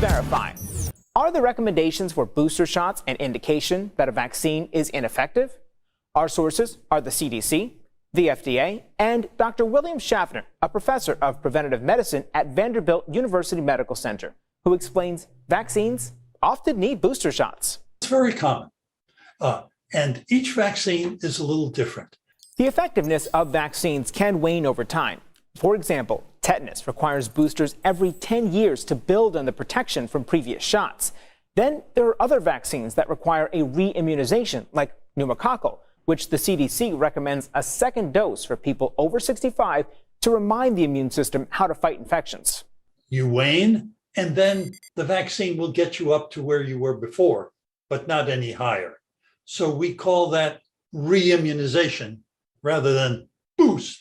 Verify. Are the recommendations for booster shots an indication that a vaccine is ineffective? Our sources are the CDC, the FDA, and Dr. William Schaffner, a professor of preventive medicine at Vanderbilt University Medical Center, who explains vaccines often need booster shots. It's very common, and each vaccine is a little different. The effectiveness of vaccines can wane over time. For example, tetanus requires boosters every 10 years to build on the protection from previous shots. Then there are other vaccines that require a re-immunization, like pneumococcal, which the CDC recommends a second dose for people over 65 to remind the immune system how to fight infections. You wane, and then the vaccine will get you up to where you were before, but not any higher. So we call that re-immunization rather than boost.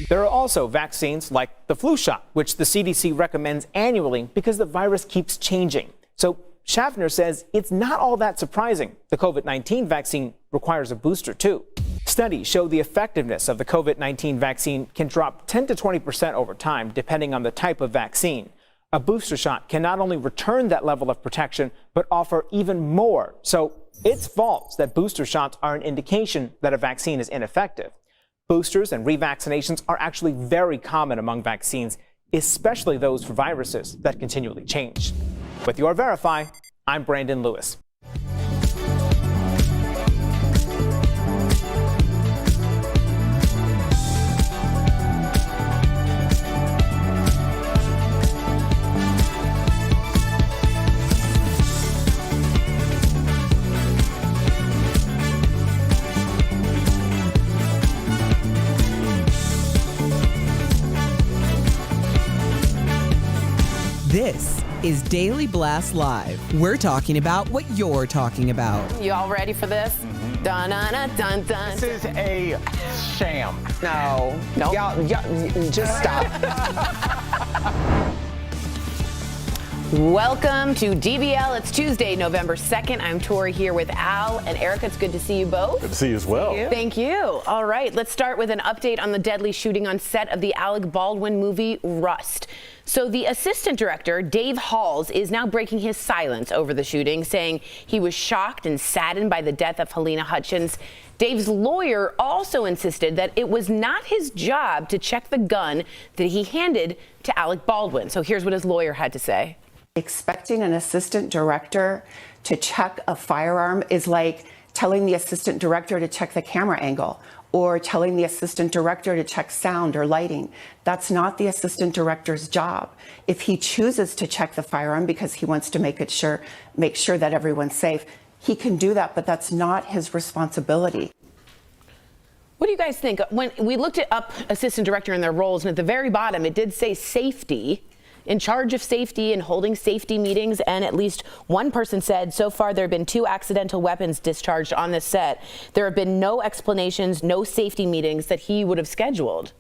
There are also vaccines like the flu shot, which the CDC recommends annually because the virus keeps changing. So Schaffner says it's not all that surprising. The COVID-19 vaccine requires a booster, too. Studies show the effectiveness of the COVID-19 vaccine can drop 10 to 20% over time, depending on the type of vaccine. A booster shot can not only return that level of protection, but offer even more. So it's false that booster shots are an indication that a vaccine is ineffective. Boosters and revaccinations are actually very common among vaccines, especially those for viruses that continually change. With your Verify, I'm Brandon Lewis. This is Daily Blast Live. We're talking about what you're talking about. You all ready for this? Dun dun dun dun dun. This is a sham. No. Y'all, just stop. Welcome to DBL. It's Tuesday, November 2nd. I'm Tori here with Al and Erica. It's good to see you both. Good to see you as well. Thank you. All right, let's start with an update on the deadly shooting on set of the Alec Baldwin movie Rust. So the assistant director, Dave Halls, is now breaking his silence over the shooting, saying he was shocked and saddened by the death of Helena Hutchins. Dave's lawyer also insisted that it was not his job to check the gun that he handed to Alec Baldwin. So here's what his lawyer had to say. Expecting an assistant director to check a firearm is like telling the assistant director to check the camera angle or telling the assistant director to check sound or lighting. That's not the assistant director's job. If he chooses to check the firearm because he wants to make sure that everyone's safe, he can do that, but that's not his responsibility. What do you guys think? When we looked up assistant director and their roles, and at the very bottom, it did say safety, in charge of safety and holding safety meetings, and at least one person said so far there have been 2 accidental weapons discharged on this set. There have been no explanations, no safety meetings that he would have scheduled.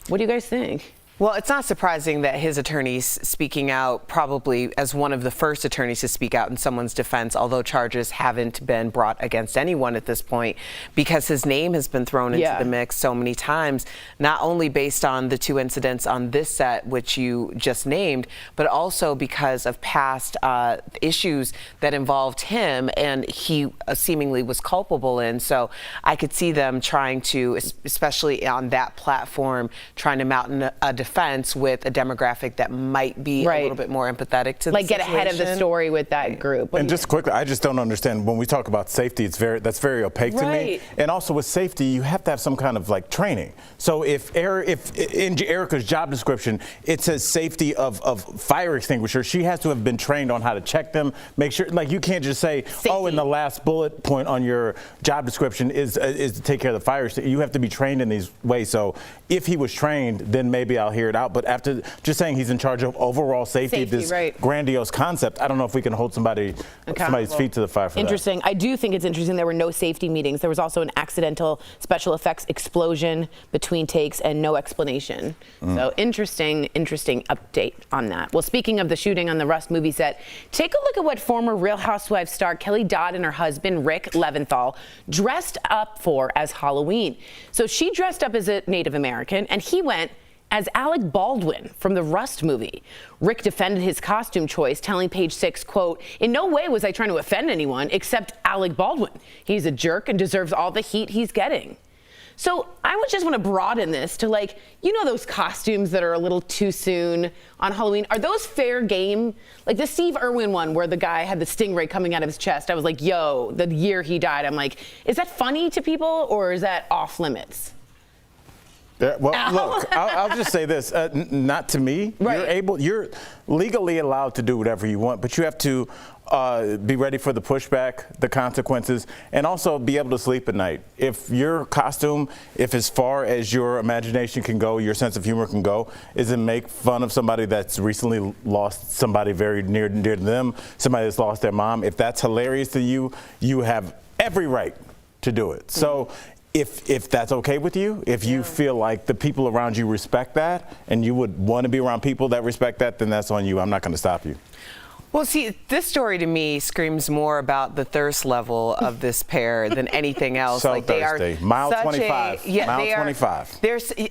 What do you guys think? Well, it's not surprising that his attorney's speaking out, probably as one of the first attorneys to speak out in someone's defense, although charges haven't been brought against anyone at this point, because his name has been thrown into the mix so many times, not only based on the 2 incidents on this set, which you just named, but also because of past issues that involved him and he seemingly was culpable in. So I could see them trying to, especially on that platform, trying to mount a defense with a demographic that might be a little bit more empathetic to the situation. Get ahead of the story with that group. And just quickly, I just don't understand when we talk about safety, that's very opaque to me. And also with safety, you have to have some kind of training. So if in Erica's job description it says safety of fire extinguishers, she has to have been trained on how to check them, make sure. You can't just say, safety. Oh, and the last bullet point on your job description is to take care of the fire. You have to be trained in these ways. So if he was trained, then maybe I'll hear it out. But after just saying he's in charge of overall safety this grandiose concept, I don't know if we can hold somebody's feet to the fire for Interesting. I do think it's interesting there were no safety meetings. There was also an accidental special effects explosion between takes and no explanation. So interesting update on that. Well, speaking of the shooting on the Rust movie set, take a look at what former Real Housewives star Kelly Dodd and her husband Rick Leventhal dressed up for as Halloween. So she dressed up as a Native American and he went as Alec Baldwin from the Rust movie. Rick defended his costume choice, telling Page Six, quote, "In no way was I trying to offend anyone except Alec Baldwin. He's a jerk and deserves all the heat he's getting." So I would just want to broaden this to, like, you know, those costumes that are a little too soon on Halloween. Are those fair game? Like the Steve Irwin one where the guy had the stingray coming out of his chest. I was like, yo, the year he died. I'm like, is that funny to people or is that off limits? Well, look, I'll just say this, not to me. Right. You're legally allowed to do whatever you want, but you have to be ready for the pushback, the consequences, and also be able to sleep at night. If your costume, if as far as your imagination can go, your sense of humor can go, is to make fun of somebody that's recently lost somebody very near to them, somebody that's lost their mom, if that's hilarious to you, you have every right to do it. So if that's okay with you, if you feel like the people around you respect that and you would want to be around people that respect that, then that's on you. I'm not going to stop you. Well, see, this story to me screams more about the thirst level of this pair than anything else. So like they thirsty. are Mile such 25. Mile 25.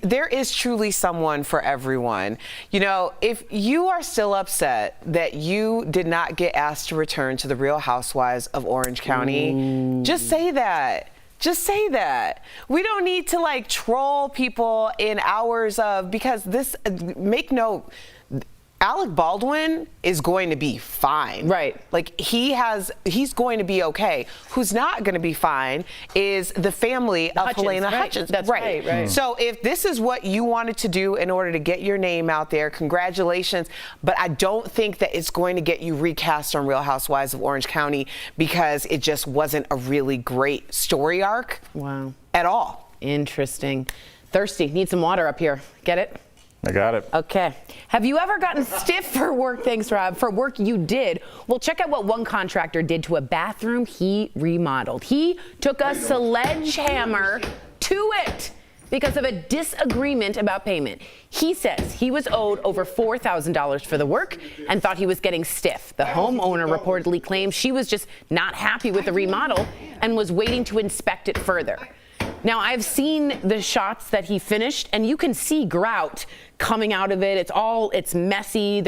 There is truly someone for everyone. You know, if you are still upset that you did not get asked to return to the Real Housewives of Orange County, just say that. Just say that. We don't need to like troll people in hours of, because this, make note, Alec Baldwin is going to be fine. Right. Like he's going to be okay. Who's not going to be fine is the family of Helena Hutchins. That's right. So if this is what you wanted to do in order to get your name out there, congratulations. But I don't think that it's going to get you recast on Real Housewives of Orange County because it just wasn't a really great story arc. Wow. At all. Interesting. Thirsty. Need some water up here. Get it? I got it. Okay. Have you ever gotten stiff for work? Thanks, Rob. For work you did. Well, check out what one contractor did to a bathroom he remodeled. He took a sledgehammer to it because of a disagreement about payment. He says he was owed over $4,000 for the work and thought he was getting stiff. The homeowner reportedly claims she was just not happy with the remodel and was waiting to inspect it further. Now, I've seen the shots that he finished, and you can see grout coming out of it. It's messy.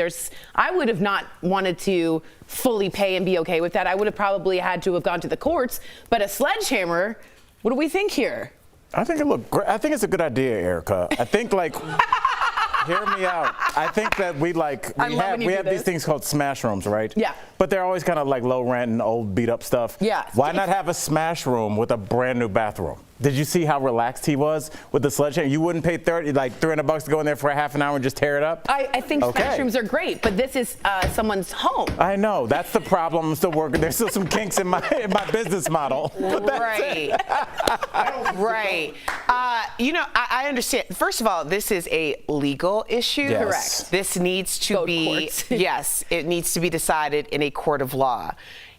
I would have not wanted to fully pay and be okay with that. I would have probably had to have gone to the courts. But a sledgehammer, what do we think here? I think it looked great. I think it's a good idea, Erica. I think hear me out. I think that we have these things called smash rooms, right? Yeah. But they're always kind of like low rent and old beat up stuff. Yeah. Why not have a smash room with a brand new bathroom? Did you see how relaxed he was with the sledgehammer? You wouldn't pay $300 to go in there for a half an hour and just tear it up? I think smash rooms are great, but this is someone's home. I know. That's the problem. I'm still working. There's still some kinks in my business model. Right. Right. I understand. First of all, this is a legal issue. Yes. Correct. This needs to be, yes, it needs to be decided in a court of law.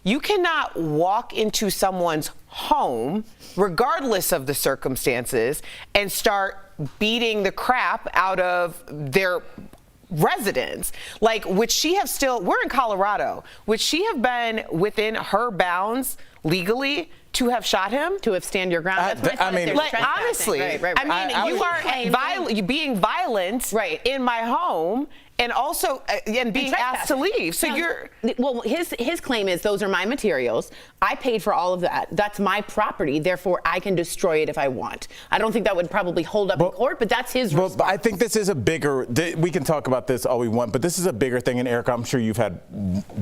You cannot walk into someone's home, regardless of the circumstances, and start beating the crap out of their residents. Would she have we're in Colorado, would she have been within her bounds legally to have shot him? To have stand your ground. Honestly, you are being violent in my home. And also, and being asked to leave. So his claim is those are my materials. I paid for all of that. That's my property. Therefore, I can destroy it if I want. I don't think that would probably hold up in court, but that's his response. But I think this is a bigger, we can talk about this all we want, but this is a bigger thing. And Erica, I'm sure you've had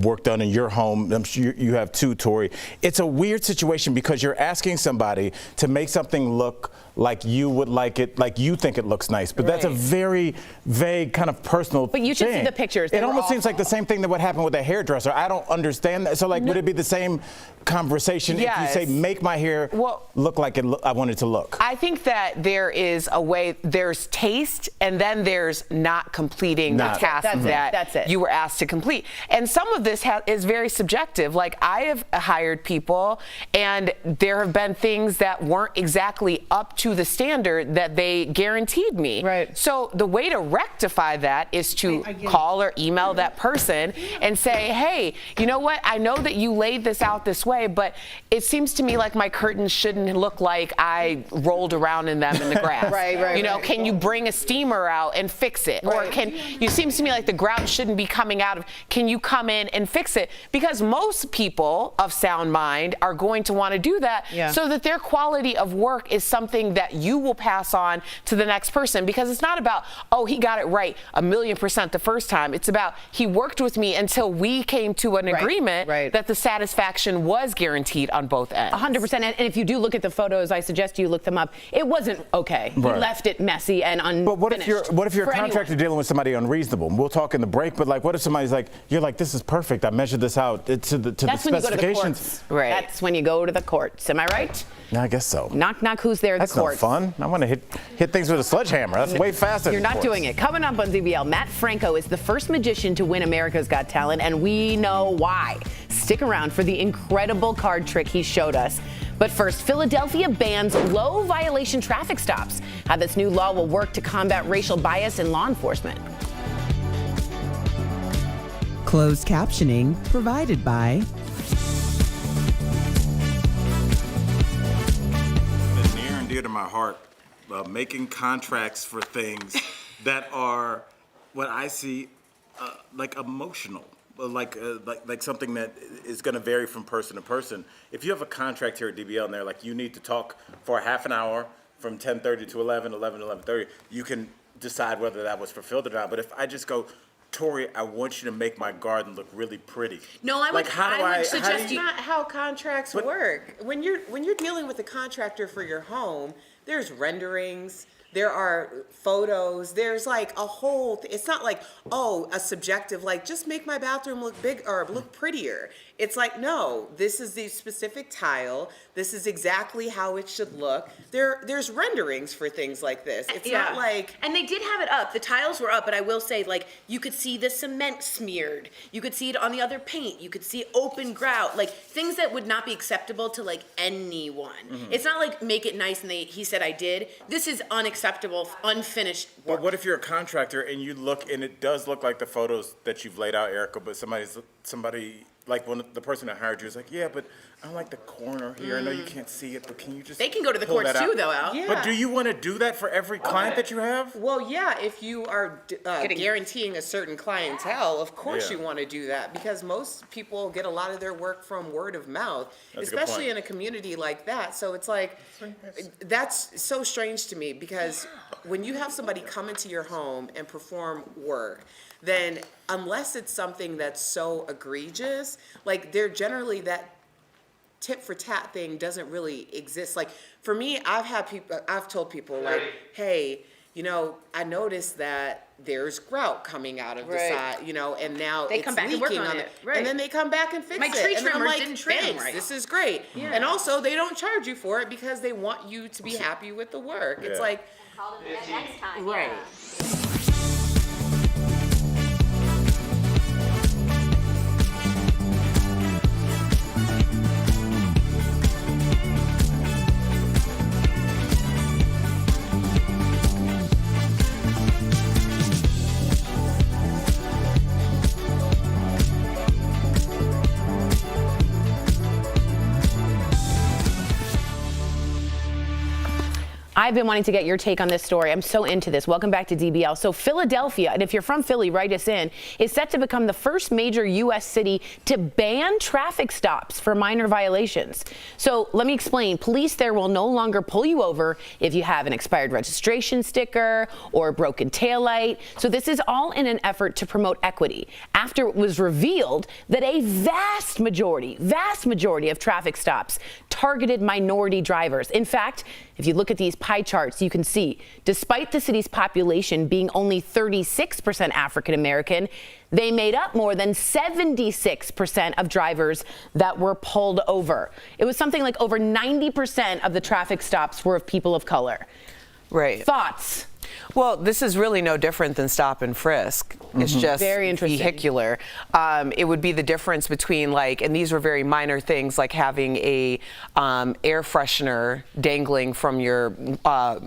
work done in your home. I'm sure you have too, Tori. It's a weird situation because you're asking somebody to make something look like you would like it, like you think it looks nice. But that's a very vague kind of personal thing. But you should see the pictures. It almost seems like the same thing that would happen with a hairdresser. I don't understand that. So would it be the same conversation if you say, make my hair look like I want it to look? I think that there is a way, there's taste, and then there's not completing the task that you were asked to complete. And some of this is very subjective. I have hired people, and there have been things that weren't exactly up to to the standard that they guaranteed me. Right. So the way to rectify that is to call or email that person and say, hey, you know what? I know that you laid this out this way, but it seems to me like my curtains shouldn't look like I rolled around in them in the grass. Right. You know, can you bring a steamer out and fix it? Or it seems to me like the grout shouldn't be coming out of, can you come in and fix it? Because most people of sound mind are going to want to do that so that their quality of work is something that you will pass on to the next person. Because it's not about, oh, he got it right 1,000,000% the first time. It's about he worked with me until we came to an agreement that the satisfaction was guaranteed on both ends. 100%. And if you do look at the photos, I suggest you look them up. It wasn't okay. He left it messy and unfinished. But what if you're a contractor dealing with somebody unreasonable? We'll talk in the break, but like, what if somebody's like, you're like, this is perfect. I measured this out to the specifications. Right. That's when you go to the courts. Am I right? Yeah, I guess so. Knock, knock, who's there? That's the courts. not fun. I want to hit things with a sledgehammer. That's way faster. You're not doing it. Coming up on DBL, Matt Franco is the first magician to win America's Got Talent, and we know why. Stick around for the incredible card trick he showed us. But first, Philadelphia bans low violation traffic stops. How this new law will work to combat racial bias in law enforcement. Closed captioning provided by Near and dear to my heart, making contracts for things that are what I see like emotional, like something that is going to vary from person to person. If you have a contract here at DBL and they're like, you need to talk for a half an hour from 10:30 to 11 to 11:30, you can decide whether that was fulfilled or not. But if I just go, Tori, I want you to make my garden look really pretty. No, I would suggest That's not how contracts work. When you're dealing with a contractor for your home, there's renderings, there are photos, there's like a whole, it's not like, oh, a subjective, like just make my bathroom look big or look prettier. It's like, no, this is the specific tile. This is exactly how it should look. There's renderings for things like this. It's not like. And they did have it up. The tiles were up, but I will say, like, you could see the cement smeared. You could see it on the other paint. You could see open grout, like things that would not be acceptable to like anyone. Mm-hmm. It's not like make it nice and he said I did. This is unacceptable, unfinished work. But what if you're a contractor and you look and it does look like the photos that you've laid out, Erica, but somebody like when the person that hired you is like, yeah, but I don't like the corner here. I know you can't see it, but can you just They can go to the courts too, though, Al. Yeah. But do you want to do that for every client that you have? Well, yeah, if you are guaranteeing a certain clientele, of course you want to do that because most people get a lot of their work from word of mouth, especially in a community like that. So it's like, that's so strange to me because when you have somebody come into your home and perform work, then unless it's something that's so egregious, like they're generally that tit for tat thing doesn't really exist. Like for me, I've told people like, hey, you know, I noticed that there's grout coming out of the side, you know, and now they come back and work on it. And then they come back and fix it. My tree and then I'm trimmer like, didn't trim thanks, right. this is great. Yeah. And also they don't charge you for it because they want you to be happy with the work. It's like, call them next time. right. I've been wanting to get your take on this story. I'm so into this. Welcome back to DBL. So Philadelphia, and if you're from Philly, write us in, is set to become the first major U.S. city to ban traffic stops for minor violations. So let me explain. Police there will no longer pull you over if you have an expired registration sticker or a broken taillight. So this is all in an effort to promote equity after it was revealed that a vast majority of traffic stops targeted minority drivers. In fact, if you look at these pie charts, you can see, despite the city's population being only 36% African American, they made up more than 76% of drivers that were pulled over. It was something like over 90% of the traffic stops were of people of color. Right. Thoughts? Well, this is really no different than stop and frisk. It's just Very interesting. vehicular. It would be the difference between and these were very minor things, like having a air freshener dangling from your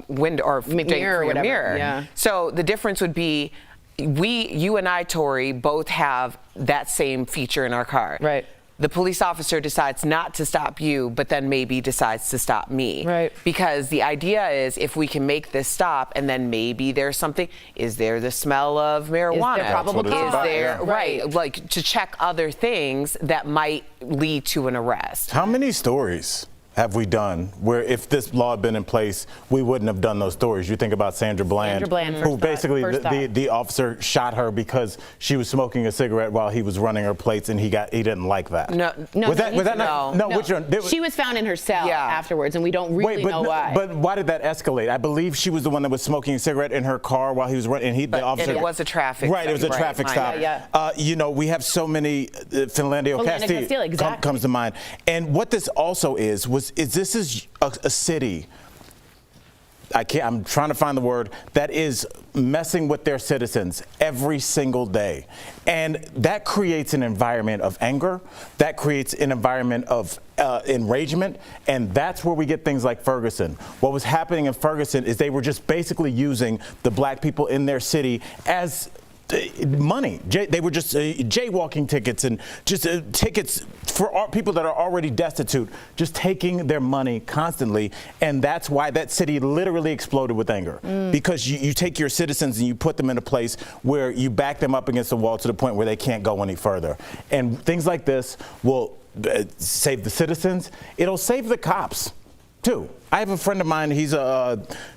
window or Mirror or whatever. mirror. Yeah. So the difference would be you and I, Tori, both have that same feature in our car. Right. The police officer decides not to stop you, but then maybe decides to stop me. Right. Because the idea is if we can make this stop and then maybe there's something, is there the smell of marijuana? Is there probable Is cause? there, Yeah. right, like to check other things that might lead to an arrest. How many stories have we done where if this law had been in place, we wouldn't have done those stories? You think about Sandra Bland, who basically the officer shot her because she was smoking a cigarette while he was running her plates, and he didn't like that. No, Which one? She was found in her cell afterwards, and we don't really know why. But why did that escalate? I believe she was the one that was smoking a cigarette in her car while he was running. And the officer. It was a traffic. Right, it was a traffic stop. We have so many. Philando Castile exactly. comes to mind. And what this also is this is a city. I'm trying to find the word, that is messing with their citizens every single day. And that creates an environment of anger. That creates an environment of enragement. And that's where we get things like Ferguson. What was happening in Ferguson is they were just basically using the black people in their city as money. They were just jaywalking tickets and just tickets for people that are already destitute, just taking their money constantly. And that's why that city literally exploded with anger. Because you take your citizens and you put them in a place where you back them up against the wall to the point where they can't go any further. And things like this will save the citizens. It'll save the cops too. I have a friend of mine, he's one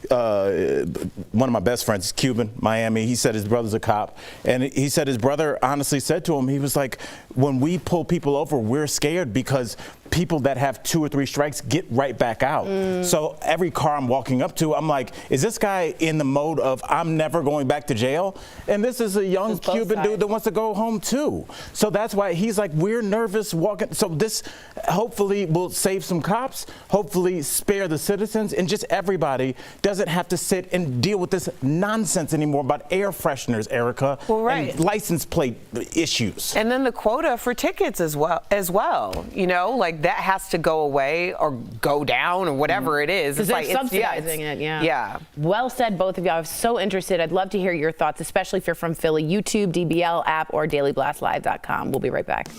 of my best friends, he's Cuban, Miami. He said his brother's a cop. And he said his brother honestly said to him, he was like, when we pull people over, we're scared because people that have 2 or 3 strikes get right back out. So every car I'm walking up to, I'm like, is this guy in the mode of I'm never going back to jail? And this is a young Cuban dude that wants to go home too. So that's why he's like, we're nervous walking. So this hopefully will save some cops, hopefully spare the citizens, and just everybody doesn't have to sit and deal with this nonsense anymore about air fresheners, Erica, and license plate issues. And then the quota for tickets as well. You know, like that has to go away or go down or whatever it is. Because they're subsidizing it, Yeah. Well said, both of you. I was so interested. I'd love to hear your thoughts, especially if you're from Philly. YouTube, DBL app, or dailyblastlive.com. We'll be right back.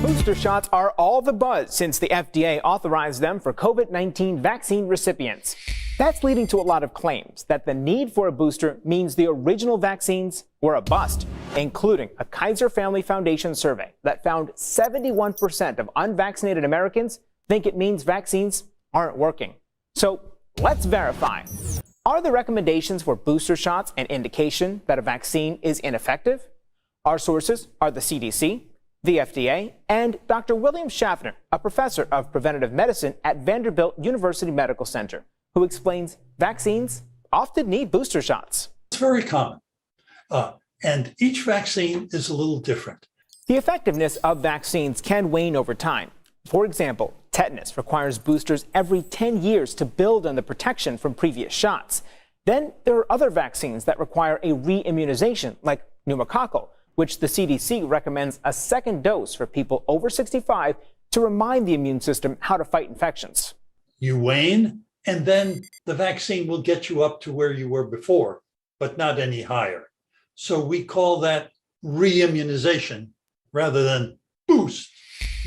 Booster shots are all the buzz since the FDA authorized them for COVID-19 vaccine recipients. That's leading to a lot of claims that the need for a booster means the original vaccines were a bust, including a Kaiser Family Foundation survey that found 71% of unvaccinated Americans think it means vaccines aren't working. So let's verify. Are the recommendations for booster shots an indication that a vaccine is ineffective? Our sources are the CDC, the FDA, and Dr. William Schaffner, a professor of preventative medicine at Vanderbilt University Medical Center, who explains vaccines often need booster shots. It's very common. And each vaccine is a little different. The effectiveness of vaccines can wane over time. For example, tetanus requires boosters every 10 years to build on the protection from previous shots. Then there are other vaccines that require a re-immunization, like pneumococcal, which the CDC recommends a second dose for people over 65 to remind the immune system how to fight infections. You wane, and then the vaccine will get you up to where you were before, but not any higher. So we call that re-immunization rather than boost.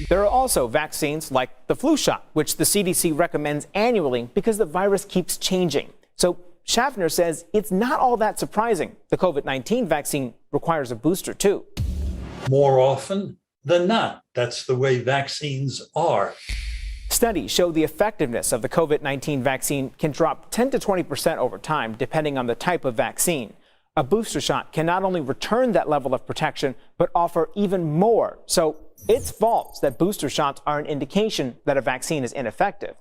There are also vaccines like the flu shot, which the CDC recommends annually because the virus keeps changing. So Schaffner says it's not all that surprising. The COVID-19 vaccine requires a booster too. More often than not, that's the way vaccines are. Studies show the effectiveness of the COVID-19 vaccine can drop 10 to 20% over time, depending on the type of vaccine. A booster shot can not only return that level of protection, but offer even more. So it's false that booster shots are an indication that a vaccine is ineffective.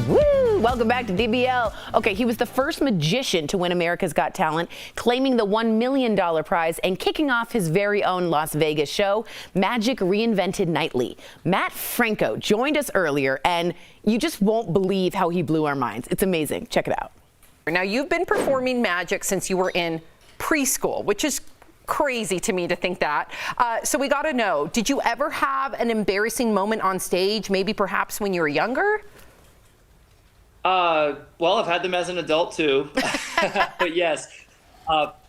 Woo! Welcome back to DBL. Okay, he was the first magician to win America's Got Talent, claiming the $1 million prize and kicking off his very own Las Vegas show, Magic Reinvented Nightly. Matt Franco joined us earlier, and you just won't believe how he blew our minds. It's amazing. Check it out. Now, you've been performing magic since you were in preschool, which is crazy to me to think that. So we got to know, did you ever have an embarrassing moment on stage, maybe perhaps when you were younger? Well, I've had them as an adult too. But yes,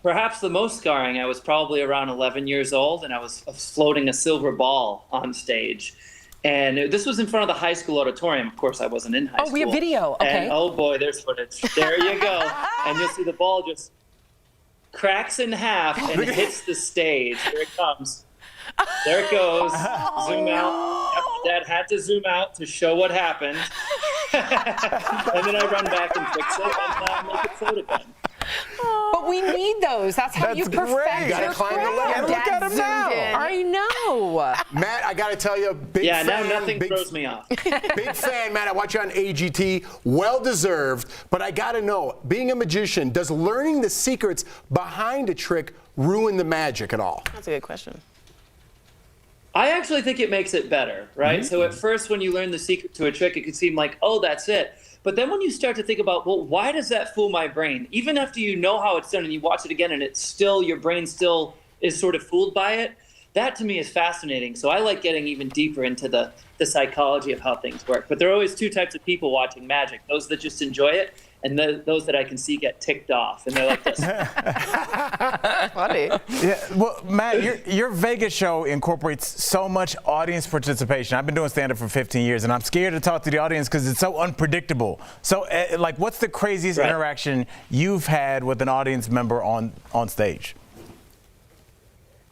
perhaps the most scarring, I was probably around 11 years old, and I was floating a silver ball on stage. And this was in front of the high school auditorium. Of course, I wasn't in high school. Oh, we have video. Okay. And, oh boy, there's footage. There you go. And you'll see the ball just cracks in half and hits the stage. Here it comes. There it goes. Zoom out. Yep, Dad had to zoom out to show what happened. And then I run back and fix it and make it float again. But we need those. That's how you perfect You gotta your climb the craft. ladder. Look at him now. I know. Matt, I gotta tell you, big Yeah, fan. now nothing throws me off. Big fan, Matt. I watch you on AGT. Well deserved. But I gotta know, being a magician, does learning the secrets behind a trick ruin the magic at all? That's a good question. I actually think it makes it better, right? So at first, when you learn the secret to a trick, it could seem like, oh, that's it. But then when you start to think about, well, why does that fool my brain? Even after you know how it's done and you watch it again and it's still, your brain still is sort of fooled by it, that to me is fascinating. So I like getting even deeper into the psychology of how things work. But there are always two types of people watching magic, those that just enjoy it and those that I can see get ticked off. And they're like this. Funny. Yeah, well, Matt, your Vegas show incorporates so much audience participation. I've been doing stand-up for 15 years, and I'm scared to talk to the audience because it's so unpredictable. So, like, what's the craziest interaction you've had with an audience member on stage?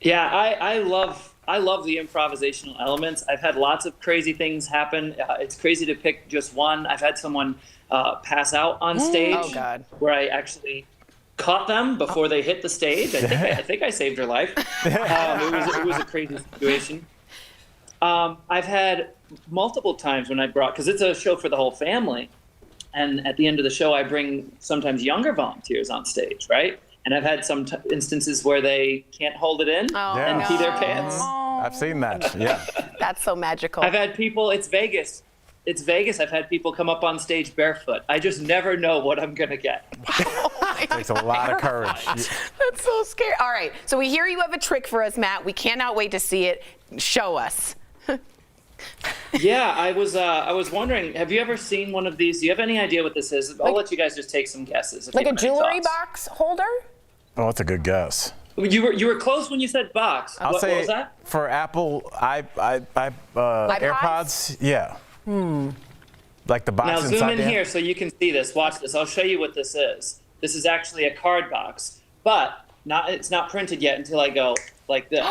Yeah, I love the improvisational elements. I've had lots of crazy things happen. It's crazy to pick just one. I've had someone pass out on stage where I actually caught them before they hit the stage. I think I saved her life. It was a crazy situation. I've had multiple times when I brought, because it's a show for the whole family, and at the end of the show I bring sometimes younger volunteers on stage, right? And I've had some instances where they can't hold it in and pee their pants. I've seen that, yeah. That's so magical. I've had people, it's Vegas. I've had people come up on stage barefoot. I just never know what I'm going to get. It takes a lot of courage. That's so scary. All right, so we hear you have a trick for us, Matt. We cannot wait to see it. Show us. Yeah, I was wondering, have you ever seen one of these? Do you have any idea what this is? I'll let you guys just take some guesses. Like a jewelry box holder? Oh, that's a good guess. You were close when you said box. I'll what say was that? For Apple AirPods, yeah. Like the box Now inside zoom in there. here so you can see this. Watch this. I'll show you what this is. This is actually a card box, but it's not printed yet until I go like this.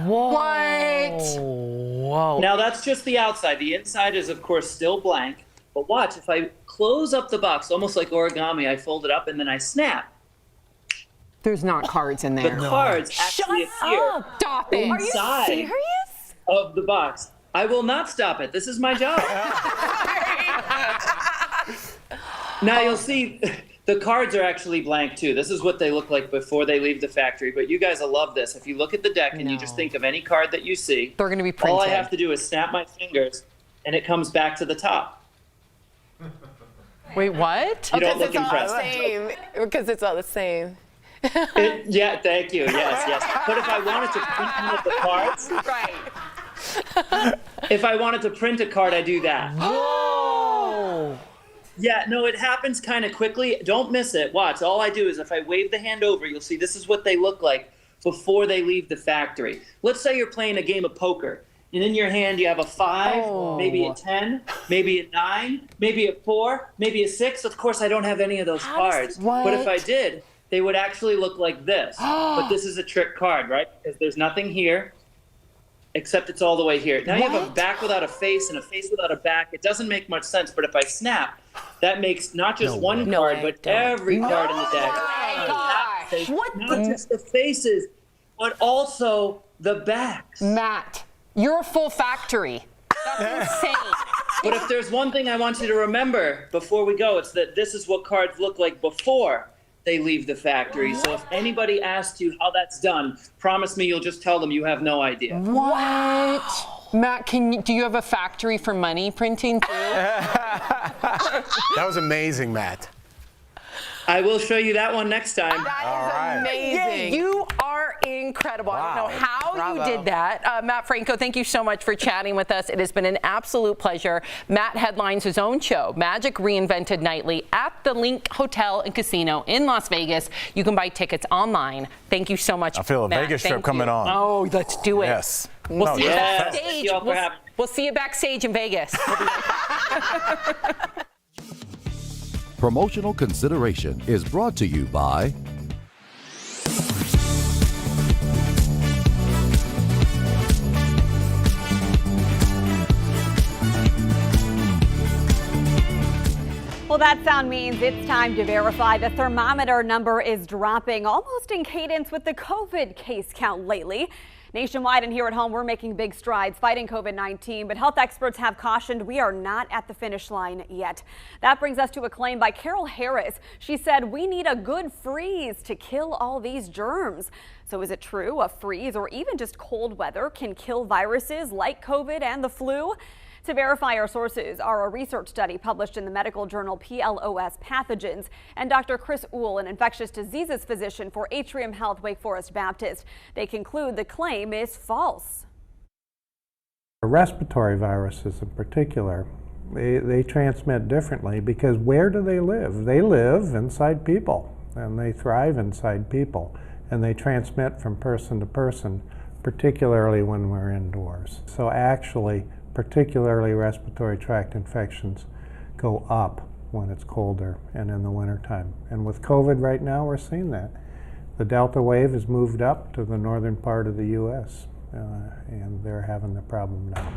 What? Whoa. Now that's just the outside. The inside is of course still blank, but watch, if I close up the box, almost like origami, I fold it up and then I snap. There's not cards in The there. cards actually appear Stop it. inside Serious? of the box. I will not stop it. This is my job. Now you'll see the cards are actually blank too. This is what they look like before they leave the factory, but you guys will love this. If you look at the deck and you just think of any card that you see, They're going to be printed. all I have to do is snap my fingers and it comes back to the top. Wait, what? You don't look It's all the impressed. same. Because it's all the same. Yeah, thank you. Yes. But if I wanted to print one of the cards, Right. if I wanted to print a card, I do that. Oh. Yeah, no, it happens kind of quickly. Don't miss it. Watch. All I do is if I wave the hand over, you'll see this is what they look like before they leave the factory. Let's say you're playing a game of poker, and in your hand you have a 5, maybe a 10, maybe a 9, maybe a 4, maybe a 6. Of course, I don't have any of those cards. But if I did, they would actually look like this. But this is a trick card, right? Because there's nothing here, except it's all the way here. Now you have a back without a face and a face without a back. It doesn't make much sense, but if I snap, that makes not just one card, but every card in the deck. Not just the faces, but also the backs. Matt, you're a full factory. That's insane. But if there's one thing I want you to remember before we go, it's that this is what cards look like before they leave the factory. So if anybody asks you how that's done, promise me you'll just tell them you have no idea. What? Matt, do you have a factory for money printing too? That was amazing, Matt. I will show you that one next time. That is amazing. You are incredible. I don't know how you did that. Matt Franco, thank you so much for chatting with us. It has been an absolute pleasure. Matt headlines his own show, Magic Reinvented Nightly, at the Link Hotel and Casino in Las Vegas. You can buy tickets online. Thank you so much, I feel a Matt. Vegas trip coming on. Oh, let's do it. Yes. We'll see you Yes. backstage. Yes. We'll see you backstage in Vegas. We'll be right back. Promotional consideration is brought to you by Well, that sound means it's time to verify. The thermometer number is dropping almost in cadence with the COVID case count lately. Nationwide and here at home, we're making big strides fighting COVID-19, but health experts have cautioned we are not at the finish line yet. That brings us to a claim by Carol Harris. She said we need a good freeze to kill all these germs. So is it true a freeze or even just cold weather can kill viruses like COVID and the flu? To verify our sources are a research study published in the medical journal PLOS Pathogens and Dr. Chris Uhl, an infectious diseases physician for Atrium Health Wake Forest Baptist. They conclude the claim is false. Respiratory viruses in particular, they transmit differently because where do they live? They live inside people and they thrive inside people and they transmit from person to person, particularly when we're indoors. So actually, particularly respiratory tract infections go up when it's colder and in the wintertime. And with COVID right now, we're seeing that. The Delta wave has moved up to the northern part of the U.S. And they're having the problem now.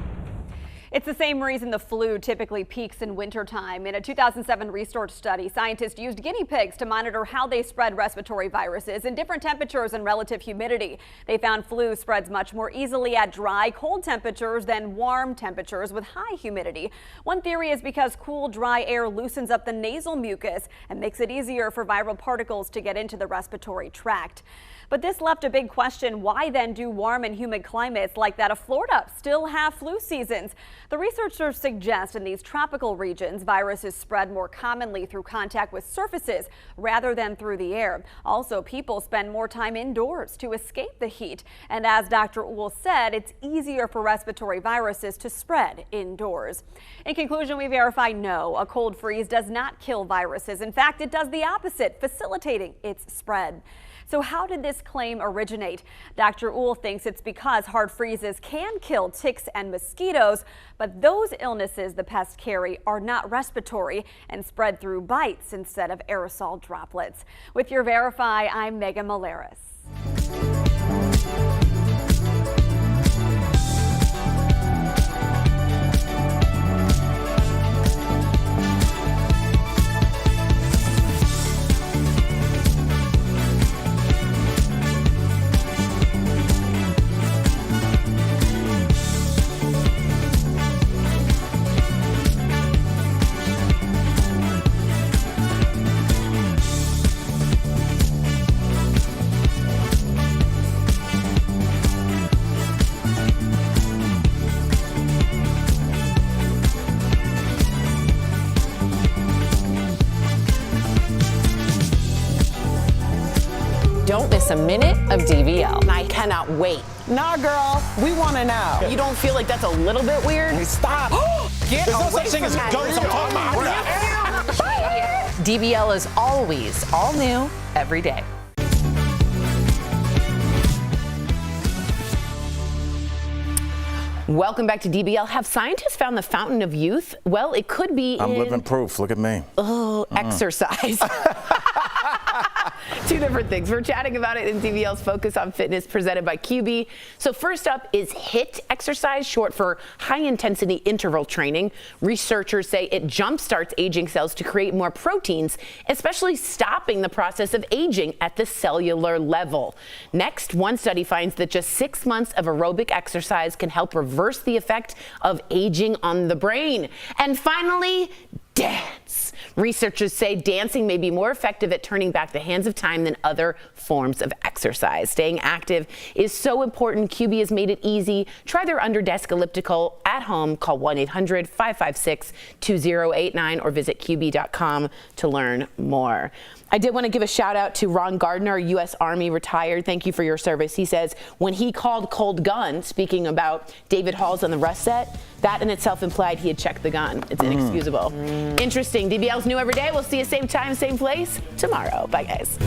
It's the same reason the flu typically peaks in wintertime. In a 2007 research study, scientists used guinea pigs to monitor how they spread respiratory viruses in different temperatures and relative humidity. They found flu spreads much more easily at dry, cold temperatures than warm temperatures with high humidity. One theory is because cool, dry air loosens up the nasal mucus and makes it easier for viral particles to get into the respiratory tract. But this left a big question. Why then do warm and humid climates like that of Florida still have flu seasons? The researchers suggest in these tropical regions, viruses spread more commonly through contact with surfaces rather than through the air. Also, people spend more time indoors to escape the heat. And as Dr. Uhl said, it's easier for respiratory viruses to spread indoors. In conclusion, we verify no, a cold freeze does not kill viruses. In fact, it does the opposite, facilitating its spread. So how did this claim originate? Dr. Uhl thinks it's because hard freezes can kill ticks and mosquitoes, but those illnesses the pests carry are not respiratory and spread through bites instead of aerosol droplets. With your Verify, I'm Megan Malaris. Don't miss a minute of DBL. I cannot wait. Nah, girl, we want to know. You don't feel like that's a little bit weird? Stop. Get There's no away such thing from as ghosts. I'm talking about. DBL is always all new every day. Welcome back to DBL. Have scientists found the fountain of youth? Well, it could be I'm living proof. Look at me. exercise. Two different things. We're chatting about it in DBL's Focus on Fitness presented by QB. So first up is HIIT exercise, short for high intensity interval training. Researchers say it jumpstarts aging cells to create more proteins, especially stopping the process of aging at the cellular level. Next, one study finds that just 6 months of aerobic exercise can help reverse the effect of aging on the brain. And finally, dance. Researchers say dancing may be more effective at turning back the hands of time than other forms of exercise. Staying active is so important. QB has made it easy. Try their under-desk elliptical at home. Call 1-800-556-2089 or visit QB.com to learn more. I did want to give a shout out to Ron Gardner, U.S. Army retired. Thank you for your service. He says when he called cold gun, speaking about David Halls on the Rust set, that in itself implied he had checked the gun. It's inexcusable. Interesting. DBL's new every day. We'll see you same time, same place tomorrow. Bye, guys.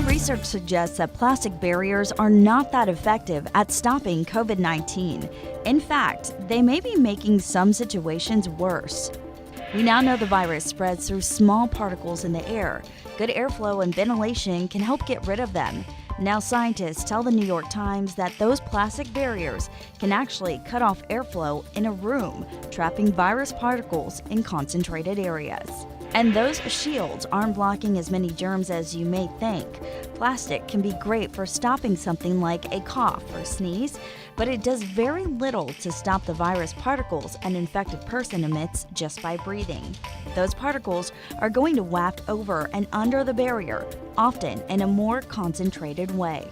Research suggests that plastic barriers are not that effective at stopping COVID-19. In fact, they may be making some situations worse. We now know the virus spreads through small particles in the air. Good airflow and ventilation can help get rid of them. Now scientists tell the New York Times that those plastic barriers can actually cut off airflow in a room, trapping virus particles in concentrated areas. And those shields aren't blocking as many germs as you may think. Plastic can be great for stopping something like a cough or sneeze, but it does very little to stop the virus particles an infected person emits just by breathing. Those particles are going to waft over and under the barrier, often in a more concentrated way.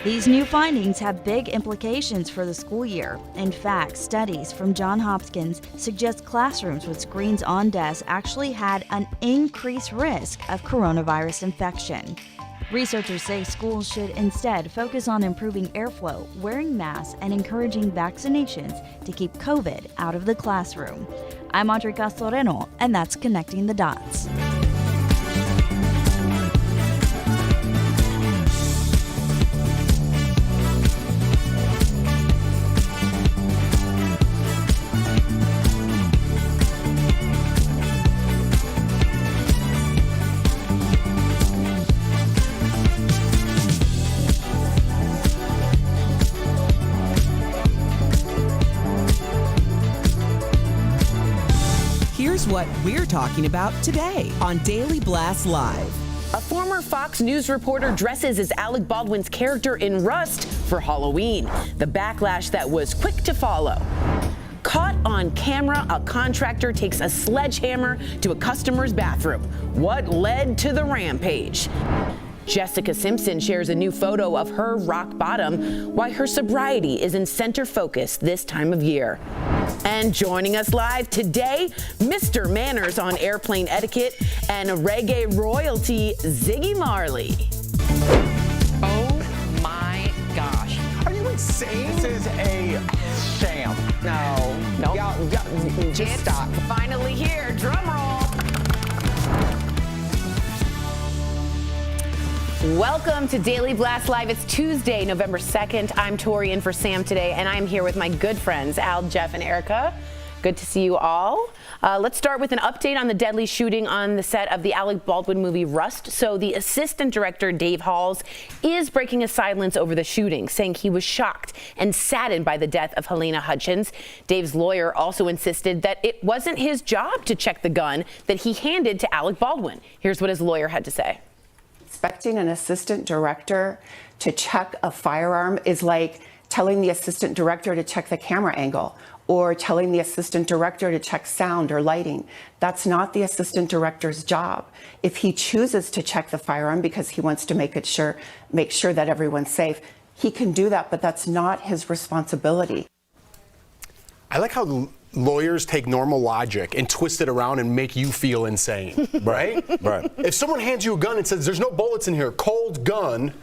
These new findings have big implications for the school year. In fact, studies from Johns Hopkins suggest classrooms with screens on desks actually had an increased risk of coronavirus infection. Researchers say schools should instead focus on improving airflow, wearing masks, and encouraging vaccinations to keep COVID out of the classroom. I'm Audrey Castoreno, and that's Connecting the Dots. Here's what we're talking about today on Daily Blast Live. A former Fox News reporter dresses as Alec Baldwin's character in Rust for Halloween. The backlash that was quick to follow. Caught on camera, a contractor takes a sledgehammer to a customer's bathroom. What led to the rampage? Jessica Simpson shares a new photo of her rock bottom, why her sobriety is in center focus this time of year. And joining us live today, Mr. Manners on airplane etiquette and reggae royalty, Ziggy Marley. Oh my gosh. Are you insane? This is a sham. No. Y'all, just stop. Finally here, drum roll. Welcome to Daily Blast Live. It's Tuesday, November 2nd. I'm Tori in for Sam today, and I'm here with my good friends, Al, Jeff, and Erica. Good to see you all. Let's start with an update on the deadly shooting on the set of the Alec Baldwin movie Rust. So the assistant director, Dave Halls, is breaking his silence over the shooting, saying he was shocked and saddened by the death of Helena Hutchins. Dave's lawyer also insisted that it wasn't his job to check the gun that he handed to Alec Baldwin. Here's what his lawyer had to say. Expecting an assistant director to check a firearm is like telling the assistant director to check the camera angle or telling the assistant director to check sound or lighting. That's not the assistant director's job. If he chooses to check the firearm because he wants to make sure that everyone's safe, he can do that, but that's not his responsibility. I like how lawyers take normal logic and twist it around and make you feel insane, right? Right. If someone hands you a gun and says, there's no bullets in here, cold gun,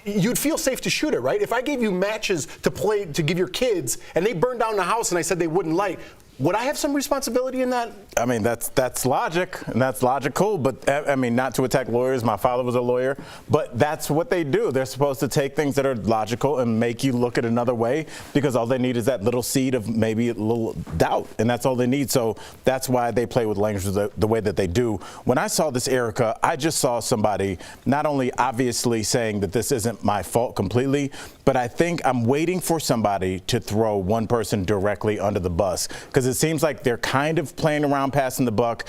you'd feel safe to shoot it, right? If I gave you matches to give your kids and they burned down the house and I said they wouldn't light, Would I have some responsibility in that? I mean, that's logic, and that's logical, but I mean, not to attack lawyers. My father was a lawyer, but that's what they do. They're supposed to take things that are logical and make you look at another way, because all they need is that little seed of maybe a little doubt, and that's all they need. So that's why they play with language the way that they do. When I saw this, Erica, I just saw somebody not only obviously saying that this isn't my fault completely, but I think I'm waiting for somebody to throw one person directly under the bus, because it seems like they're kind of playing around, passing the buck.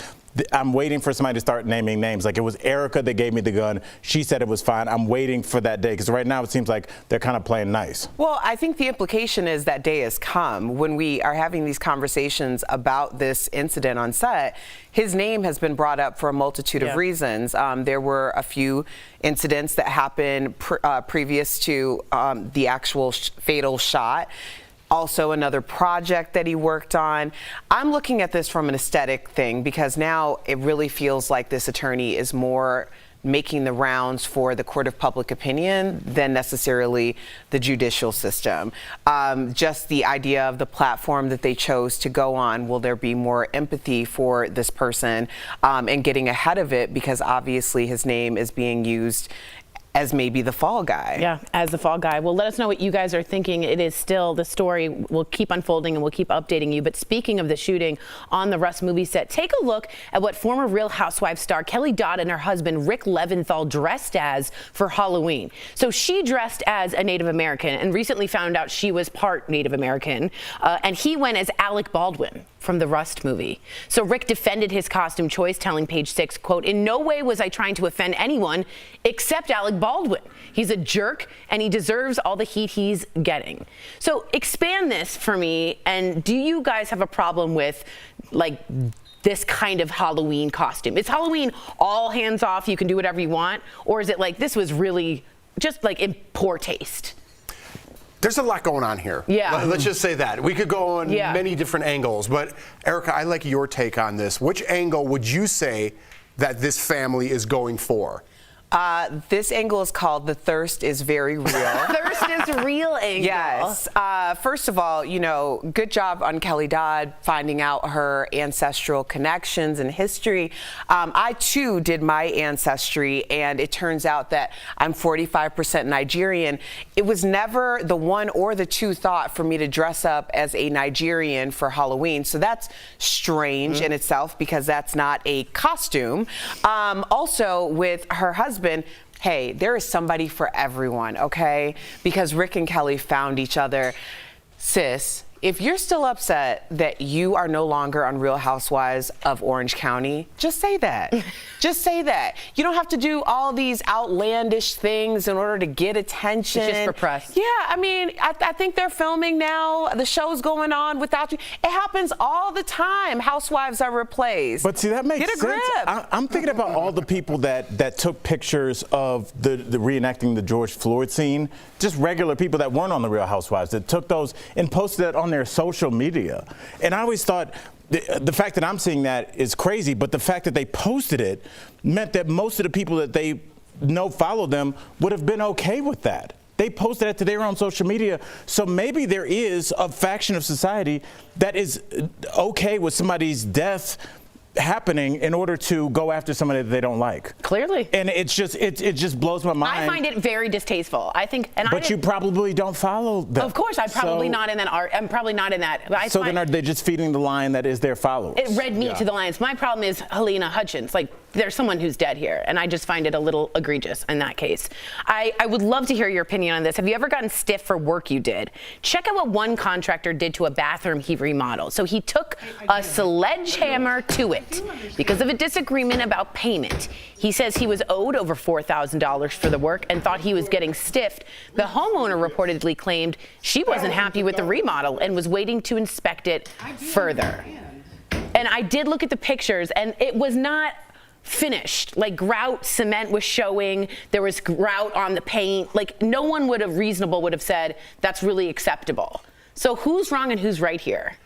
I'm waiting for somebody to start naming names. Like, it was Erica that gave me the gun. She said it was fine. I'm waiting for that day, because right now it seems like they're kind of playing nice. Well, I think the implication is that day has come. When we are having these conversations about this incident on set, his name has been brought up for a multitude of reasons. There were a few incidents that happened previous to the actual fatal shot. Also another project that he worked on. I'm looking at this from an aesthetic thing, because now it really feels like this attorney is more making the rounds for the court of public opinion than necessarily the judicial system. Just the idea of the platform that they chose to go on, will there be more empathy for this person and getting ahead of it, because obviously his name is being used as maybe the fall guy. Yeah, as the fall guy. Well, let us know what you guys are thinking. It is still, the story will keep unfolding and we'll keep updating you. But speaking of the shooting on the Rust movie set, take a look at what former Real Housewives star Kelly Dodd and her husband Rick Leventhal dressed as for Halloween. So she dressed as a Native American and recently found out she was part Native American. And he went as Alec Baldwin from the Rust movie. So Rick defended his costume choice, telling Page Six, quote, "In no way was I trying to offend anyone except Alec Baldwin. He's a jerk and he deserves all the heat he's getting." So expand this for me. And do you guys have a problem with like this kind of Halloween costume? Is Halloween all hands off, you can do whatever you want? Or is it like this was really just like in poor taste? There's a lot going on here. Yeah. Let's just say that. We could go on many different angles, but Erica, I like your take on this. Which angle would you say that this family is going for? This angle is called "The Thirst is Very Real." Thirst is real angle. Yes. First of all, you know, good job on Kelly Dodd finding out her ancestral connections and history. I too did my ancestry, and it turns out that I'm 45% Nigerian. It was never the one or the two thought for me to dress up as a Nigerian for Halloween. So that's strange in itself, because that's not a costume. Also, with her husband, hey, there is somebody for everyone, okay? Because Rick and Kelly found each other. Sis, if you're still upset that you are no longer on Real Housewives of Orange County, just say that. Just say that. You don't have to do all these outlandish things in order to get attention. It's just for press. Yeah, I mean, I think they're filming now. The show's going on without you. It happens all the time. Housewives are replaced. But see, that makes Get a sense. grip. I'm thinking about all the people that took pictures of the reenacting the George Floyd scene. Just regular people that weren't on the Real Housewives that took those and posted that on their social media. And I always thought the fact that I'm seeing that is crazy, but the fact that they posted it meant that most of the people that they know follow them would have been okay with that. They posted it to their own social media. So maybe there is a faction of society that is okay with somebody's death happening in order to go after somebody that they don't like. Clearly. And it just blows my mind. I find it very distasteful. I think, and but you probably don't follow them. Of course, I'm probably not in that art. I'm probably not in that. But so then are they just feeding the lion that is their followers? It red meat to the lions. My problem is Helena Hutchins. Like, there's someone who's dead here, and I just find it a little egregious in that case. I would love to hear your opinion on this. Have you ever gotten stiff for work you did? Check out what one contractor did to a bathroom he remodeled. So he took a sledgehammer to it because of a disagreement about payment. He says he was owed over $4,000 for the work and thought he was getting stiffed. The homeowner reportedly claimed she wasn't happy with the remodel and was waiting to inspect it further. And I did look at the pictures, and it was not finished. Like, grout cement was showing, there was grout on the paint. Like, no one would have said that's really acceptable. So who's wrong and who's right here?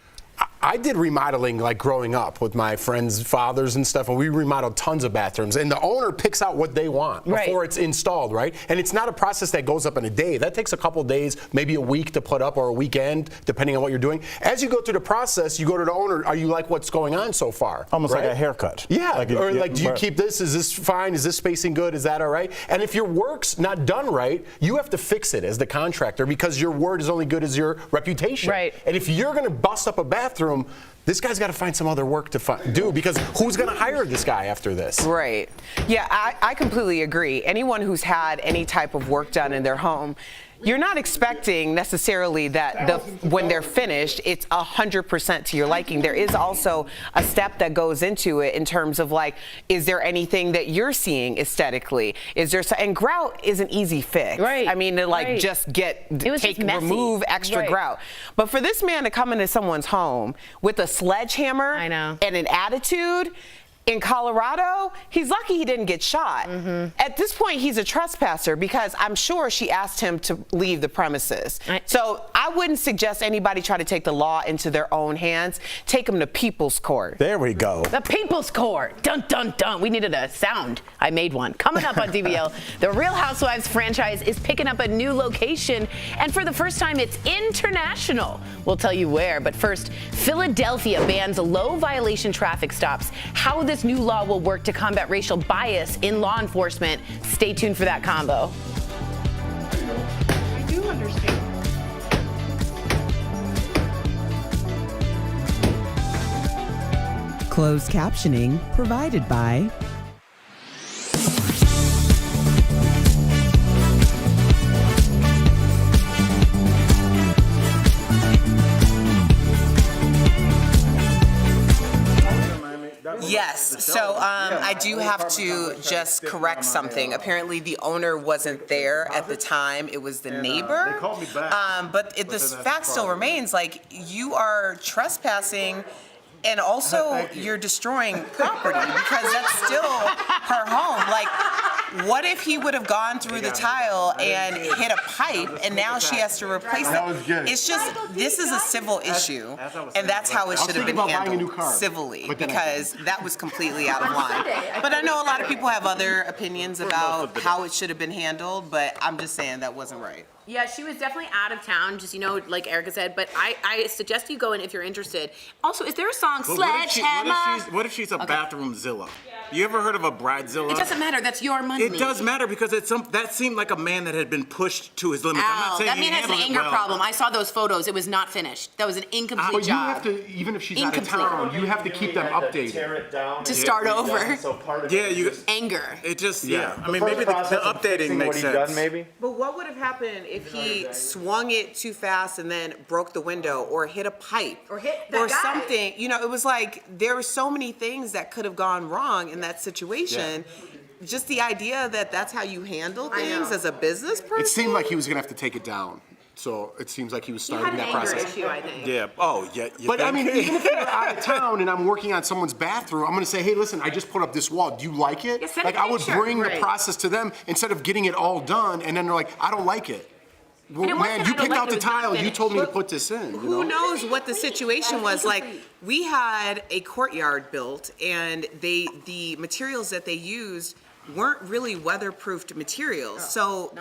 I did remodeling like growing up with my friends' fathers and stuff, and we remodeled tons of bathrooms. And the owner picks out what they want before it's installed, right? And it's not a process that goes up in a day. That takes a couple days, maybe a week to put up or a weekend, depending on what you're doing. As you go through the process, you go to the owner. Are you like what's going on so far? Almost like a haircut. Yeah. Do you keep this? Is this fine? Is this spacing good? Is that all right? And if your work's not done right, you have to fix it as the contractor because your word is only good as your reputation. Right. And if you're going to bust up a bathroom, this guy's got to find some other work to do because who's going to hire this guy after this? Right. Yeah, I completely agree. Anyone who's had any type of work done in their home, you're not expecting necessarily that when they're finished, it's 100% to your liking. There is also a step that goes into it in terms of like, is there anything that you're seeing aesthetically? Is there and grout is an easy fix. Right. I mean, to like just remove extra grout. But for this man to come into someone's home with a sledgehammer and an attitude. In Colorado, he's lucky he didn't get shot. At this point, he's a trespasser because I'm sure she asked him to leave the premises. So I wouldn't suggest anybody try to take the law into their own hands. Take them to People's Court. There we go. The People's Court. Dun, dun, dun. We needed a sound. I made one. Coming up on DBL, the Real Housewives franchise is picking up a new location. And for the first time, it's international. We'll tell you where. But first, Philadelphia bans low violation traffic stops. How this new law will work to combat racial bias in law enforcement. Stay tuned for that combo. I do understand. Closed captioning provided by Yes. So I do have to just correct something. Apparently, the owner wasn't there at the time. It was the neighbor. They called me back. But the fact still remains, like, you are trespassing. And also, you're destroying property because that's still her home. Like, what if he would have gone through the tile and hit a pipe and now she has to replace it? It's just, this is a civil issue, and that's how it should have been handled civilly because that was completely out of line. But I know a lot of people have other opinions about how it should have been handled, but I'm just saying that wasn't right. Yeah, she was definitely out of town, just, like Erica said, but I suggest you go in if you're interested. Also, is there a song, Sledgehammer? What if she's a bathroomzilla? You ever heard of a bridezilla? It doesn't matter, that's your money. It does matter because that seemed like a man that had been pushed to his limits. I'm not saying that man has an anger problem. I saw those photos, it was not finished. That was an incomplete job. But you have to, even if she's out of town, you have to keep them updated. To start over. Anger. It just, I mean, maybe the updating makes sense. But what would have happened if he swung it too fast and then broke the window or hit a pipe or hit that guy. Something? It was like there were so many things that could have gone wrong in that situation. Just the idea that that's how you handle things as a business person. It seemed like he was going to have to take it down. So it seems like he was starting that process. Issue, I think. Yeah. Oh, yeah. But I mean, even if you're out of town and I'm working on someone's bathroom, I'm going to say, hey, listen, I just put up this wall. Do you like it? Like I would bring the process to them instead of getting it all done, and then they're like, I don't like it. Well, man, you picked out the tile. You told me to put this in. Who knows what the situation was? Like, we had a courtyard built, and the materials that they used weren't really weatherproofed materials. So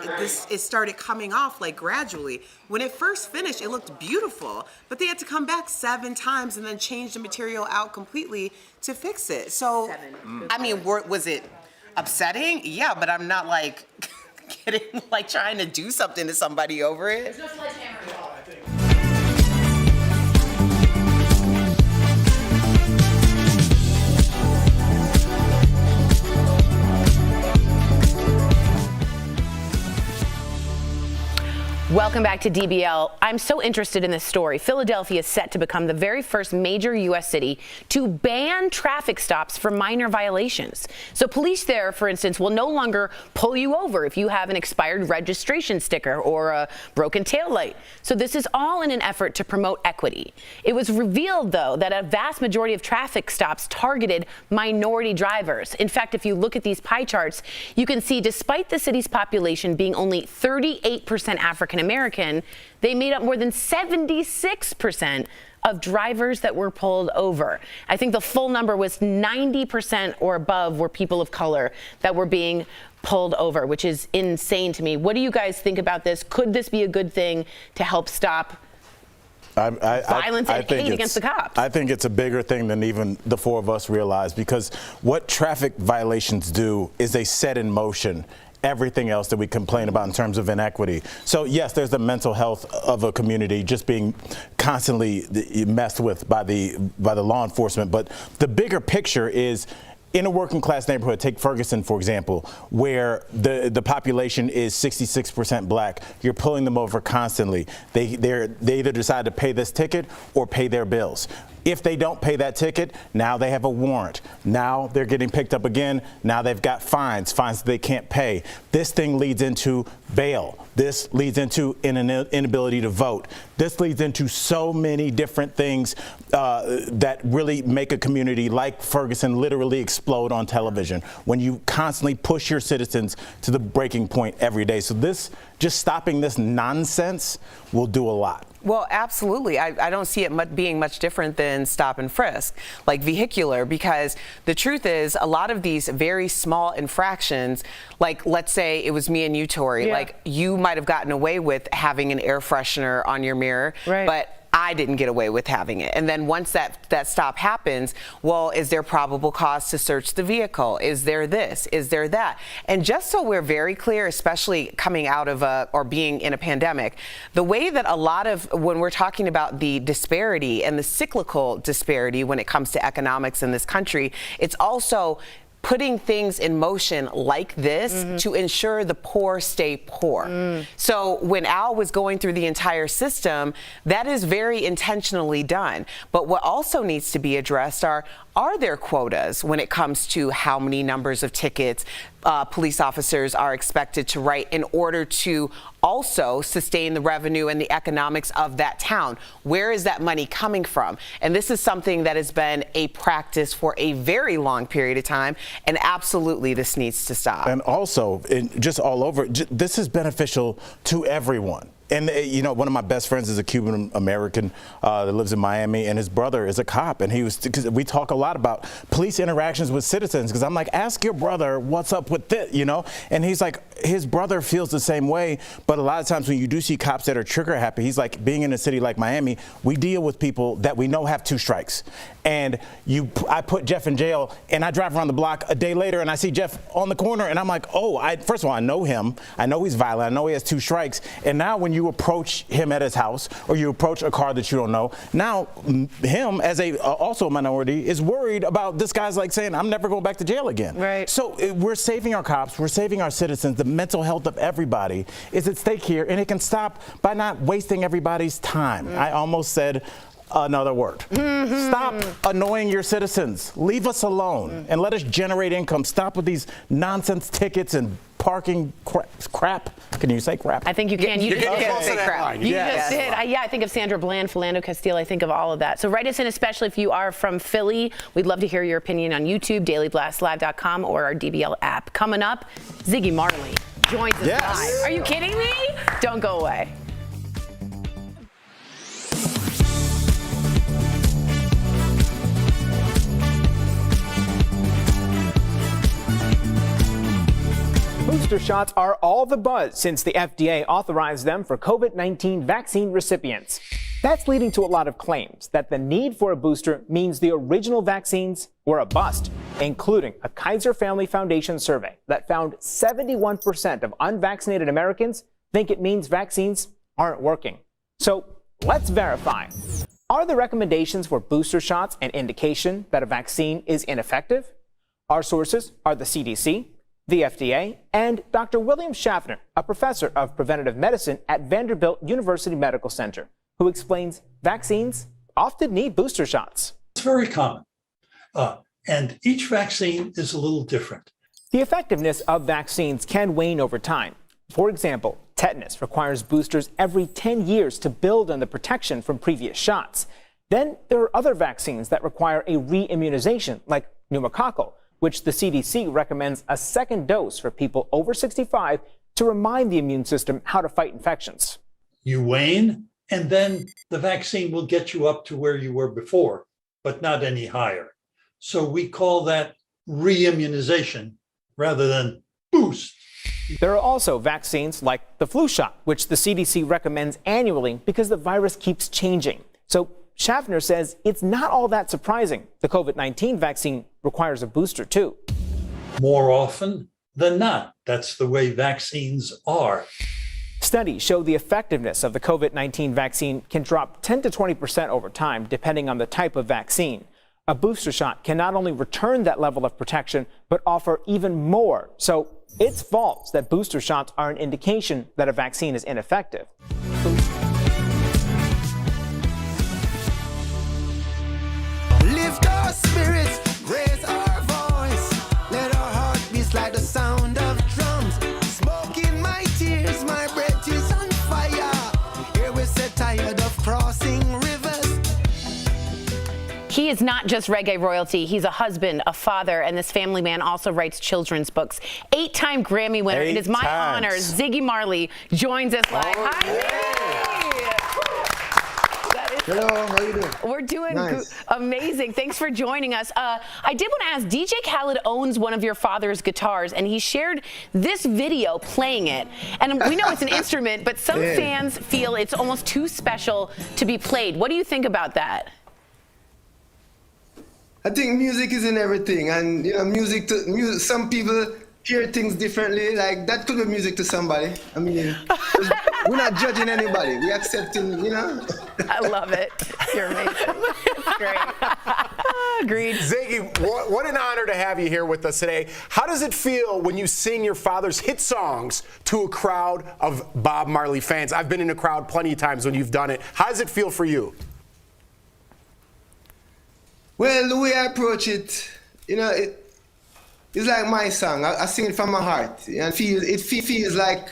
it started coming off like gradually. When it first finished, it looked beautiful, but they had to come back 7 times and then change the material out completely to fix it. So, I mean, was it upsetting? Yeah, but I'm not like trying to do something to somebody over it. There's no sledgehammer involved, I think. Welcome back to DBL. I'm so interested in this story. Philadelphia is set to become the very first major U.S. city to ban traffic stops for minor violations. So police there, for instance, will no longer pull you over if you have an expired registration sticker or a broken taillight. So this is all in an effort to promote equity. It was revealed, though, that a vast majority of traffic stops targeted minority drivers. In fact, if you look at these pie charts, you can see despite the city's population being only 38% African American, they made up more than 76% of drivers that were pulled over. I think the full number was 90% or above were people of color that were being pulled over, which is insane to me. What do you guys think about this? Could this be a good thing to help stop violence and hate against the cops? I think it's a bigger thing than even the four of us realize, because what traffic violations do is they set in motion everything else that we complain about in terms of inequity. So yes, there's the mental health of a community just being constantly messed with by the law enforcement, but the bigger picture is in a working class neighborhood. Take Ferguson, for example, where the population is 66% black. You're pulling them over constantly. They either decide to pay this ticket or pay their bills. If they don't pay that ticket, now they have a warrant. Now they're getting picked up again. Now they've got fines that they can't pay. This thing leads into bail. This leads into an inability to vote. This leads into so many different things that really make a community like Ferguson literally explode on television when you constantly push your citizens to the breaking point every day. So just stopping this nonsense will do a lot. Well, absolutely. I don't see it being much different than stop and frisk, like vehicular, because the truth is a lot of these very small infractions, like let's say it was me and you, Tori, like you might have gotten away with having an air freshener on your mirror, but I didn't get away with having it. And then once that stop happens, well, is there probable cause to search the vehicle? Is there this? Is there that? And just so we're very clear, especially coming out of or being in a pandemic, the way that a lot of, when we're talking about the disparity and the cyclical disparity when it comes to economics in this country, it's also putting things in motion like this to ensure the poor stay poor. So when Al was going through the entire system, that is very intentionally done. But what also needs to be addressed are there quotas when it comes to how many numbers of tickets police officers are expected to write in order to also sustain the revenue and the economics of that town? Where is that money coming from? And this is something that has been a practice for a very long period of time, and absolutely this needs to stop. And also, just all over, this is beneficial to everyone. And, you know, one of my best friends is a Cuban American that lives in Miami, and his brother is a cop. And because we talk a lot about police interactions with citizens, because I'm like, ask your brother what's up with this, you know? And he's like, his brother feels the same way. But a lot of times when you do see cops that are trigger happy, he's like, being in a city like Miami, we deal with people that we know have 2 strikes. And I put Jeff in jail, and I drive around the block a day later, and I see Jeff on the corner, and I'm like, oh, first of all, I know him. I know he's violent. I know he has 2 strikes. And now when you approach him at his house, or you approach a car that you don't know, now him as also a minority is worried about this guy's like saying, I'm never going back to jail again. Right. So we're saving our cops, we're saving our citizens. The mental health of everybody is at stake here, and it can stop by not wasting everybody's time. I almost said another word. Stop annoying your citizens. Leave us alone and let us generate income. Stop with these nonsense tickets and parking crap. Can you say crap? I think you can. You just say crap. You just did. I think of Sandra Bland, Philando Castile. I think of all of that. So write us in, especially if you are from Philly. We'd love to hear your opinion on YouTube, dailyblastlive.com, or our DBL app. Coming up, Ziggy Marley joins us live. Are you kidding me? Don't go away. Booster shots are all the buzz since the FDA authorized them for COVID-19 vaccine recipients. That's leading to a lot of claims that the need for a booster means the original vaccines were a bust, including a Kaiser Family Foundation survey that found 71% of unvaccinated Americans think it means vaccines aren't working. So let's verify. Are the recommendations for booster shots an indication that a vaccine is ineffective? Our sources are the CDC, the FDA, and Dr. William Schaffner, a professor of preventive medicine at Vanderbilt University Medical Center, who explains vaccines often need booster shots. It's very common, and each vaccine is a little different. The effectiveness of vaccines can wane over time. For example, tetanus requires boosters every 10 years to build on the protection from previous shots. Then there are other vaccines that require a re-immunization, like pneumococcal, which the CDC recommends a second dose for people over 65 to remind the immune system how to fight infections. You wane and then the vaccine will get you up to where you were before, but not any higher. So we call that re-immunization rather than boost. There are also vaccines like the flu shot, which the CDC recommends annually because the virus keeps changing. So Schaffner says it's not all that surprising. The COVID-19 vaccine requires a booster too. More often than not, that's the way vaccines are. Studies show the effectiveness of the COVID-19 vaccine can drop 10 to 20% over time, depending on the type of vaccine. A booster shot can not only return that level of protection, but offer even more. So it's false that booster shots are an indication that a vaccine is ineffective. Lift our spirits, raise our voice, let our heart beat like the sound of drums. Smoke in my tears, my breath is on fire. Here we sit tired of crossing rivers. He is not just reggae royalty. He's a husband, a father, and this family man also writes children's books. 8-time Grammy winner. It is my honor. Ziggy Marley joins us live. Hi, Ziggy. Hello, how you doing? We're doing nice. Amazing. Thanks for joining us. I did want to ask, DJ Khaled owns one of your father's guitars, and he shared this video playing it. And we know it's an instrument, but some fans feel it's almost too special to be played. What do you think about that? I think music is in everything, and you know, music. Some people hear things differently. Like that could be music to somebody. I mean, we're not judging anybody. We're accepting. You know. I love it. You're amazing. It's great. Agreed. Ziggy, what an honor to have you here with us today. How does it feel when you sing your father's hit songs to a crowd of Bob Marley fans? I've been in a crowd plenty of times when you've done it. How does it feel for you? Well, the way I approach it, you know, it's like my song. I sing it from my heart, and it feels like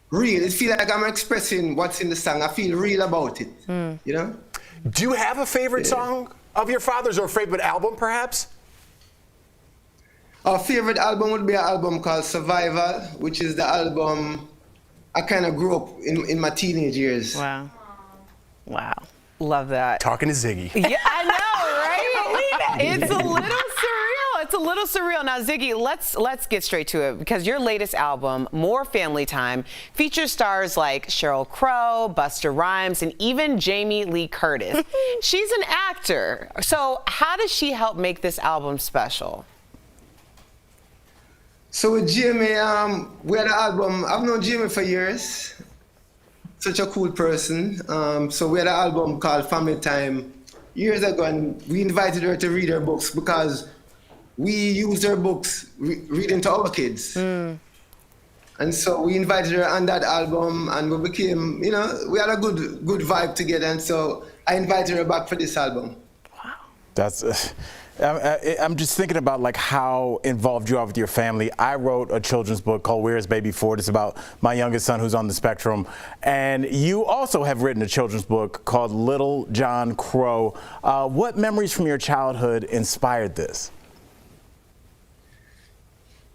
real. It feels like I'm expressing what's in the song. I feel real about it, you know? Do you have a favorite song of your father's or a favorite album, perhaps? Our favorite album would be an album called Survival, which is the album I kind of grew up in my teenage years. Wow. Wow. Love that. Talking to Ziggy. Yeah, I know, right? It's a little surreal. It's a little surreal. Now, Ziggy, let's get straight to it, because your latest album, More Family Time, features stars like Sheryl Crow, Busta Rhymes, and even Jamie Lee Curtis. She's an actor. So how does she help make this album special? So with Jamie, we had an album. I've known Jamie for years. Such a cool person. So we had an album called Family Time years ago, and we invited her to read her books because we used her books reading to our kids. And so we invited her on that album, and we became, you know, we had a good vibe together, and so I invited her back for this album. Wow. That's... I'm just thinking about like how involved you are with your family. I wrote a children's book called Where's Baby Ford. It's about my youngest son who's on the spectrum. And you also have written a children's book called Little John Crow. What memories from your childhood inspired this?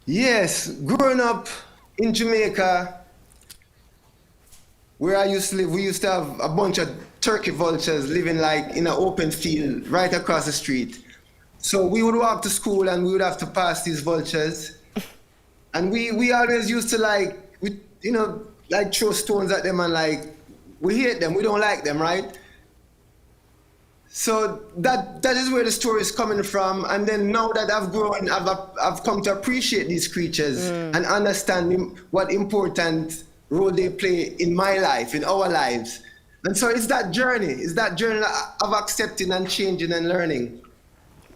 Yes, growing up in Jamaica, where I used to live, we used to have a bunch of turkey vultures living like in an open field right across the street. So we would walk to school and we would have to pass these vultures. And we always used to like throw stones at them and like, we hate them, we don't like them, right? So that is where the story is coming from. And then now that I've grown, I've come to appreciate these creatures and understand what important role they play in my life, in our lives. And so it's that journey of accepting and changing and learning.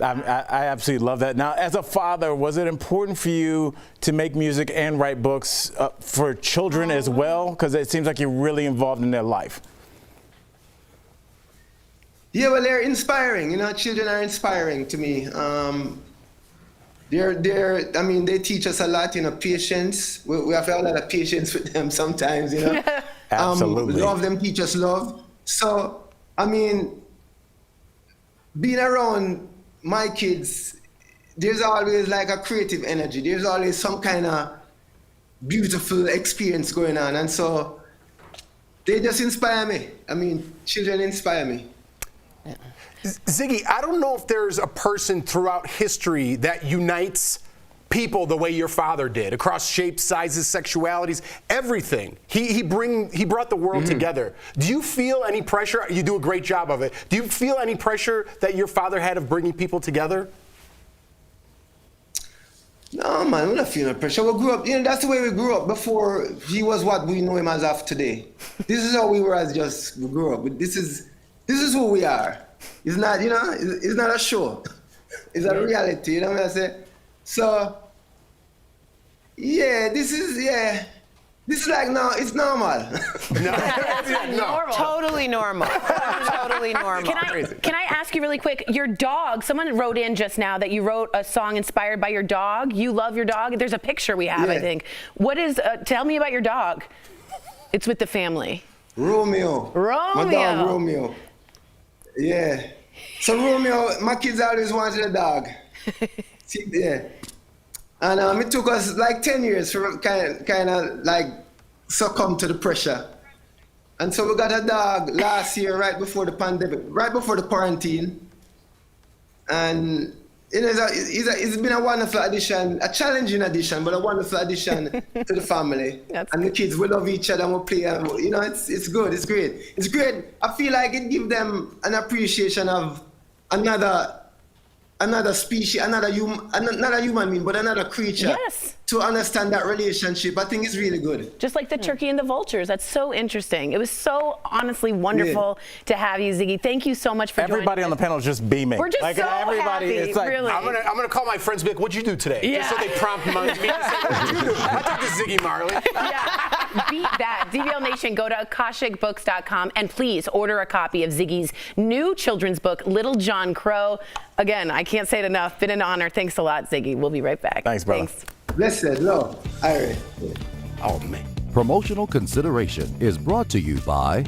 I absolutely love that. Now, as a father, was it important for you to make music and write books for children as well? Because it seems like you're really involved in their life. Yeah, well, they're inspiring. You know, children are inspiring to me. They teach us a lot. You know, patience. We have to have a lot of patience with them sometimes. You know, absolutely. Love them, teach us love. So, I mean, being around my kids, there's always like a creative energy. There's always some kind of beautiful experience going on. And so they just inspire me. I mean, children inspire me. Ziggy, I don't know if there's a person throughout history that unites people the way your father did, across shapes, sizes, sexualities, everything. He brought the world together. Do you feel any pressure? You do a great job of it. Do you feel any pressure that your father had of bringing people together? No, man, we don't feel no pressure. We grew up, that's the way we grew up before he was what we know him as of today. This is how we were as we grew up. This is who we are. It's not, it's not a show. It's a reality, you know what I say? So, this is like, no, it's normal. Normal. Totally normal. Totally normal. Can I ask you really quick, your dog, someone wrote in just now that you wrote a song inspired by your dog. You love your dog. There's a picture we have, I think. Tell me about your dog. It's with the family. Romeo. My dog, Romeo. Yeah. So Romeo, my kids always wanted a dog. See, yeah. And it took us like 10 years to kind of like succumb to the pressure. And so we got a dog last year, right before the pandemic, right before the quarantine. And it's been a wonderful addition, a challenging addition, but a wonderful addition to the family. And the kids, we love each other and we play. And, it's good, it's great. It's great. I feel like it gives them an appreciation of another species, not a human being, but another creature. Yes. To understand that relationship, I think it's really good. Just like the turkey and the vultures. That's so interesting. It was so honestly wonderful to have you, Ziggy. Thank you so much for joining us. Everybody on the panel is just beaming. We're just so happy, it's like, really. I'm gonna call my friends and be like, what'd you do today? Yeah. Just so they prompt me to say, what'd you do? I talked to Ziggy Marley. Yeah, beat that. DBL Nation, go to akashicbooks.com and please order a copy of Ziggy's new children's book, Little John Crow. Again, I can't say it enough. Been an honor. Thanks a lot, Ziggy. We'll be right back. Thanks, brother. Thanks. Listen, no. All right. Oh, man. Promotional consideration is brought to you by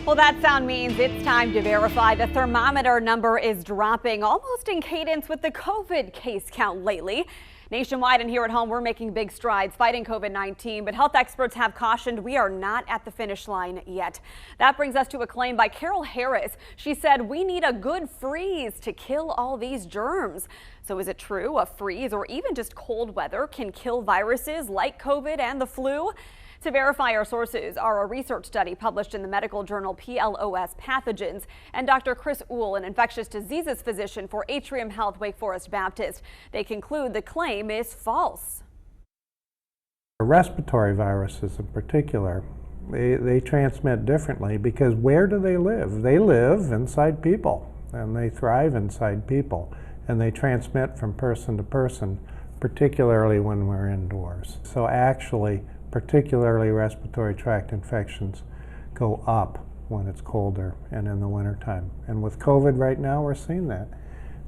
Well, that sound means it's time to verify. The thermometer number is dropping almost in cadence with the COVID case count lately. Nationwide and here at home, we're making big strides fighting COVID-19, but health experts have cautioned we are not at the finish line yet. That brings us to a claim by Carol Harris. She said we need a good freeze to kill all these germs. So is it true a freeze or even just cold weather can kill viruses like COVID and the flu? To verify our sources are a research study published in the medical journal PLOS Pathogens and Dr. Chris Uhl, an infectious diseases physician for Atrium Health Wake Forest Baptist. They conclude the claim is false. Respiratory viruses in particular, they transmit differently because where do they live? They live inside people and they thrive inside people and they transmit from person to person, particularly when we're indoors. So actually, particularly respiratory tract infections go up when it's colder and in the wintertime. And with COVID right now, we're seeing that.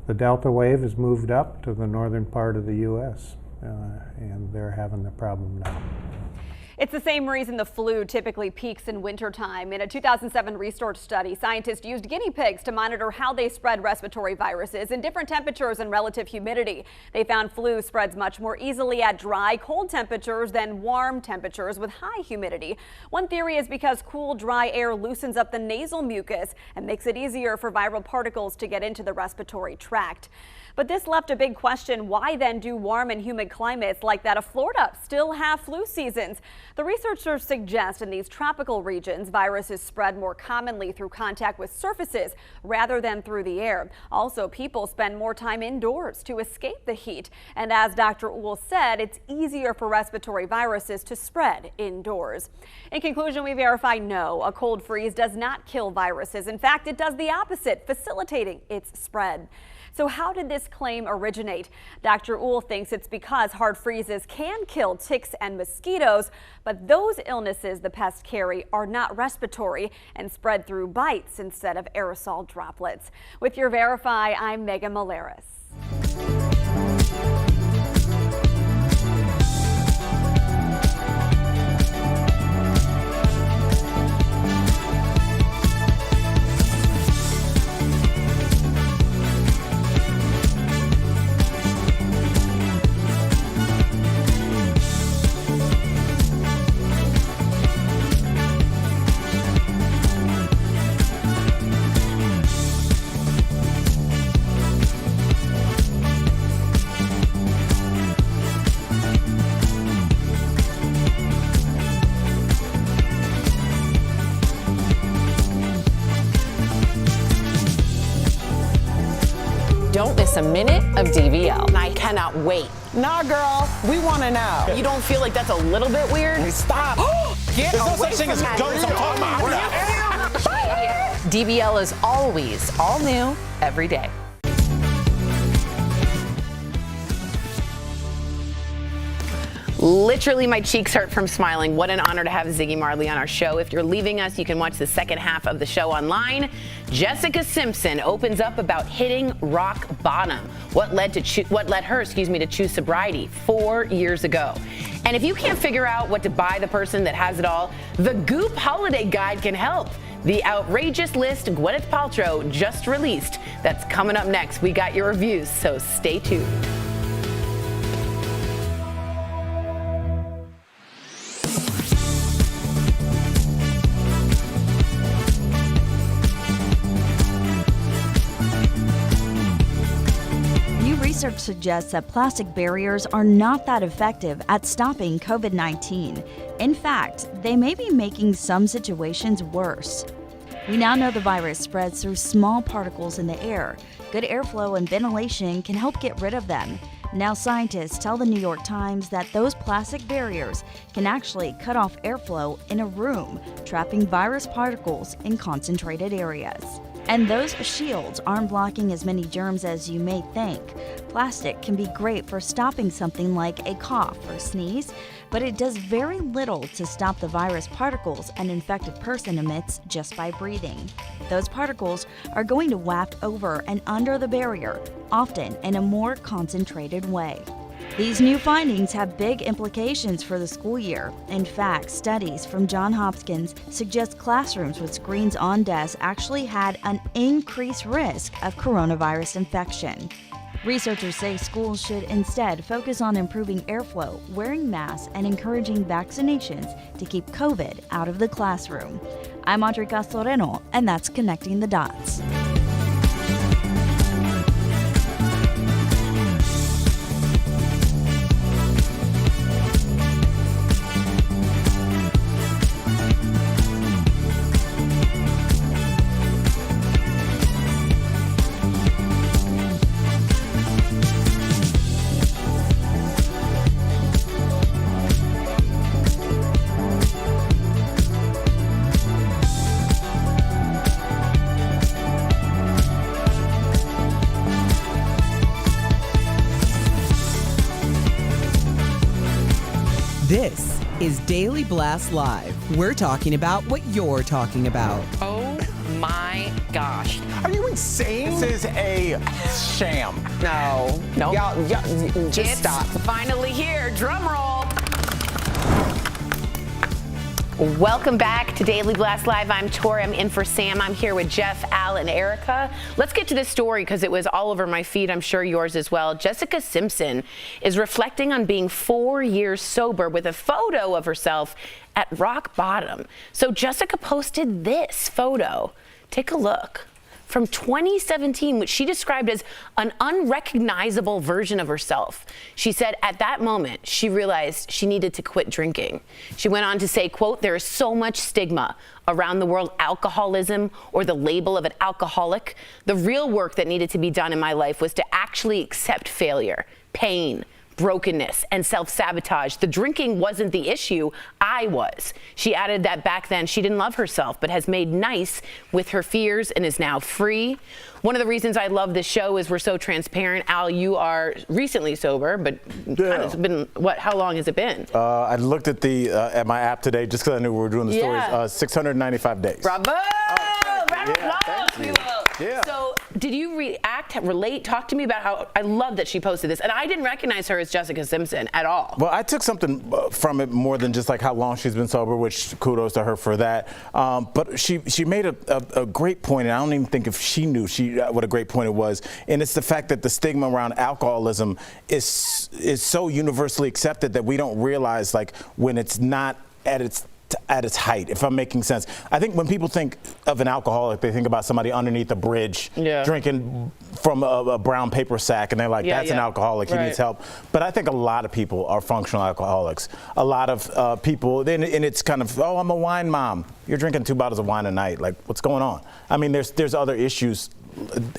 The Delta wave has moved up to the northern part of the U.S. And they're having the problem now. It's the same reason the flu typically peaks in wintertime. In a 2007 research study, scientists used guinea pigs to monitor how they spread respiratory viruses in different temperatures and relative humidity. They found flu spreads much more easily at dry, cold temperatures than warm temperatures with high humidity. One theory is because cool, dry air loosens up the nasal mucus and makes it easier for viral particles to get into the respiratory tract. But this left a big question. Why then do warm and humid climates like that of Florida still have flu seasons? The researchers suggest in these tropical regions, viruses spread more commonly through contact with surfaces rather than through the air. Also, people spend more time indoors to escape the heat. And as Dr. Uhl said, it's easier for respiratory viruses to spread indoors. In conclusion, we verify no, a cold freeze does not kill viruses. In fact, it does the opposite, facilitating its spread. So how did this claim originate? Dr. Uhl thinks it's because hard freezes can kill ticks and mosquitoes, but those illnesses the pests carry are not respiratory and spread through bites instead of aerosol droplets. With your Verify, I'm Megan Malaris. don't miss a minute of DBL. I cannot wait. Nah, girl, we want to know. You don't feel like that's a little bit weird? Stop. Get There's no away such thing from as that ghosts. I'm talking about. DBL is always all new every day. Literally, my cheeks hurt from smiling. What an honor to have Ziggy Marley on our show. If you're leaving us, you can watch the second half of the show online. Jessica Simpson opens up about hitting rock bottom. What led her to choose sobriety 4 years ago. And if you can't figure out what to buy the person that has it all, the Goop Holiday Guide can help. The outrageous list Gwyneth Paltrow just released. That's coming up next. We got your reviews, so stay tuned. Research suggests that plastic barriers are not that effective at stopping COVID-19. In fact, they may be making some situations worse. We now know the virus spreads through small particles in the air. Good airflow and ventilation can help get rid of them. Now scientists tell the New York Times that those plastic barriers can actually cut off airflow in a room, trapping virus particles in concentrated areas. And those shields aren't blocking as many germs as you may think. Plastic can be great for stopping something like a cough or sneeze, but it does very little to stop the virus particles an infected person emits just by breathing. Those particles are going to waft over and under the barrier, often in a more concentrated way. These new findings have big implications for the school year. In fact, studies from Johns Hopkins suggest classrooms with screens on desks actually had an increased risk of coronavirus infection. Researchers say schools should instead focus on improving airflow, wearing masks, and encouraging vaccinations to keep COVID out of the classroom. I'm Audrey Castoreno, and that's Connecting the Dots. This is Daily Blast Live. We're talking about what you're talking about. Oh my gosh. Are you insane? This is a sham. No. Y'all, just stop. Finally here. Drum roll. Welcome back to Daily Blast Live. I'm Tori. I'm in for Sam. I'm here with Jeff, Al, and Erica. Let's get to this story because it was all over my feed. I'm sure yours as well. Jessica Simpson is reflecting on being 4 years sober with a photo of herself at rock bottom. So Jessica posted this photo. Take a look. From 2017, which she described as an unrecognizable version of herself. She said at that moment, she realized she needed to quit drinking. She went on to say, quote, "There is so much stigma around the word alcoholism or the label of an alcoholic. The real work that needed to be done in my life was to actually accept failure, pain, brokenness, and self-sabotage. The drinking wasn't the issue, I was." She added that back then she didn't love herself, but has made nice with her fears and is now free. One of the reasons I love this show is we're so transparent. Al, you are recently sober, but it's been, how long has it been? I looked at at my app today just because I knew we were doing the stories. 695 days. Bravo! Round of applause, thank you. Yeah. So did you react, relate, talk to me about how, I love that she posted this, and I didn't recognize her as Jessica Simpson at all. Well, I took something from it more than just like how long she's been sober, which kudos to her for that. But she made a great point, and I don't even think if she knew what a great point it was, and it's the fact that the stigma around alcoholism is so universally accepted that we don't realize like when it's not at its height, if I'm making sense. I think when people think of an alcoholic, they think about somebody underneath a bridge drinking from a brown paper sack, and they're like, that's an alcoholic, he needs help. But I think a lot of people are functional alcoholics. A lot of people, and it's kind of, I'm a wine mom. You're drinking 2 bottles of wine a night. Like, what's going on? I mean, there's other issues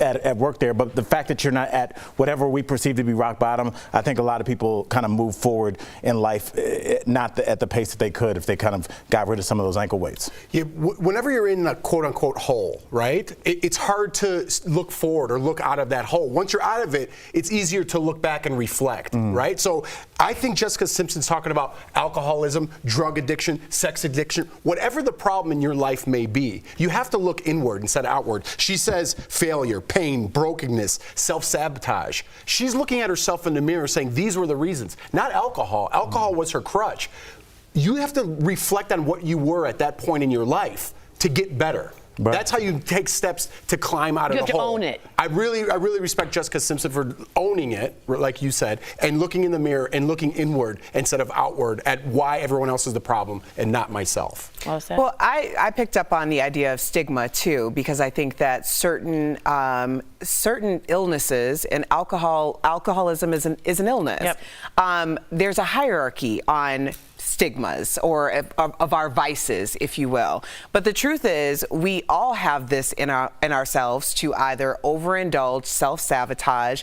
at work there, but the fact that you're not at whatever we perceive to be rock bottom, I think a lot of people kind of move forward in life not at the pace that they could if they kind of got rid of some of those ankle weights. Yeah, whenever you're in a quote-unquote hole, right, it's hard to look forward or look out of that hole. Once you're out of it, it's easier to look back and reflect, right? So I think Jessica Simpson's talking about alcoholism, drug addiction, sex addiction, whatever the problem in your life may be, you have to look inward instead of outward. She says failure, pain, brokenness, self-sabotage. She's looking at herself in the mirror saying these were the reasons, not alcohol. Alcohol was her crutch. You have to reflect on what you were at that point in your life to get better. Right. That's how you take steps to climb out of the hole. You have to own it. I really respect Jessica Simpson for owning it, like you said, and looking in the mirror and looking inward instead of outward at why everyone else is the problem and not myself. Well, I picked up on the idea of stigma too, because I think that certain illnesses, and alcoholism is an illness. Yep. There's a hierarchy on stigmas or of our vices, if you will. But the truth is, we all have this in ourselves to either overindulge, self-sabotage,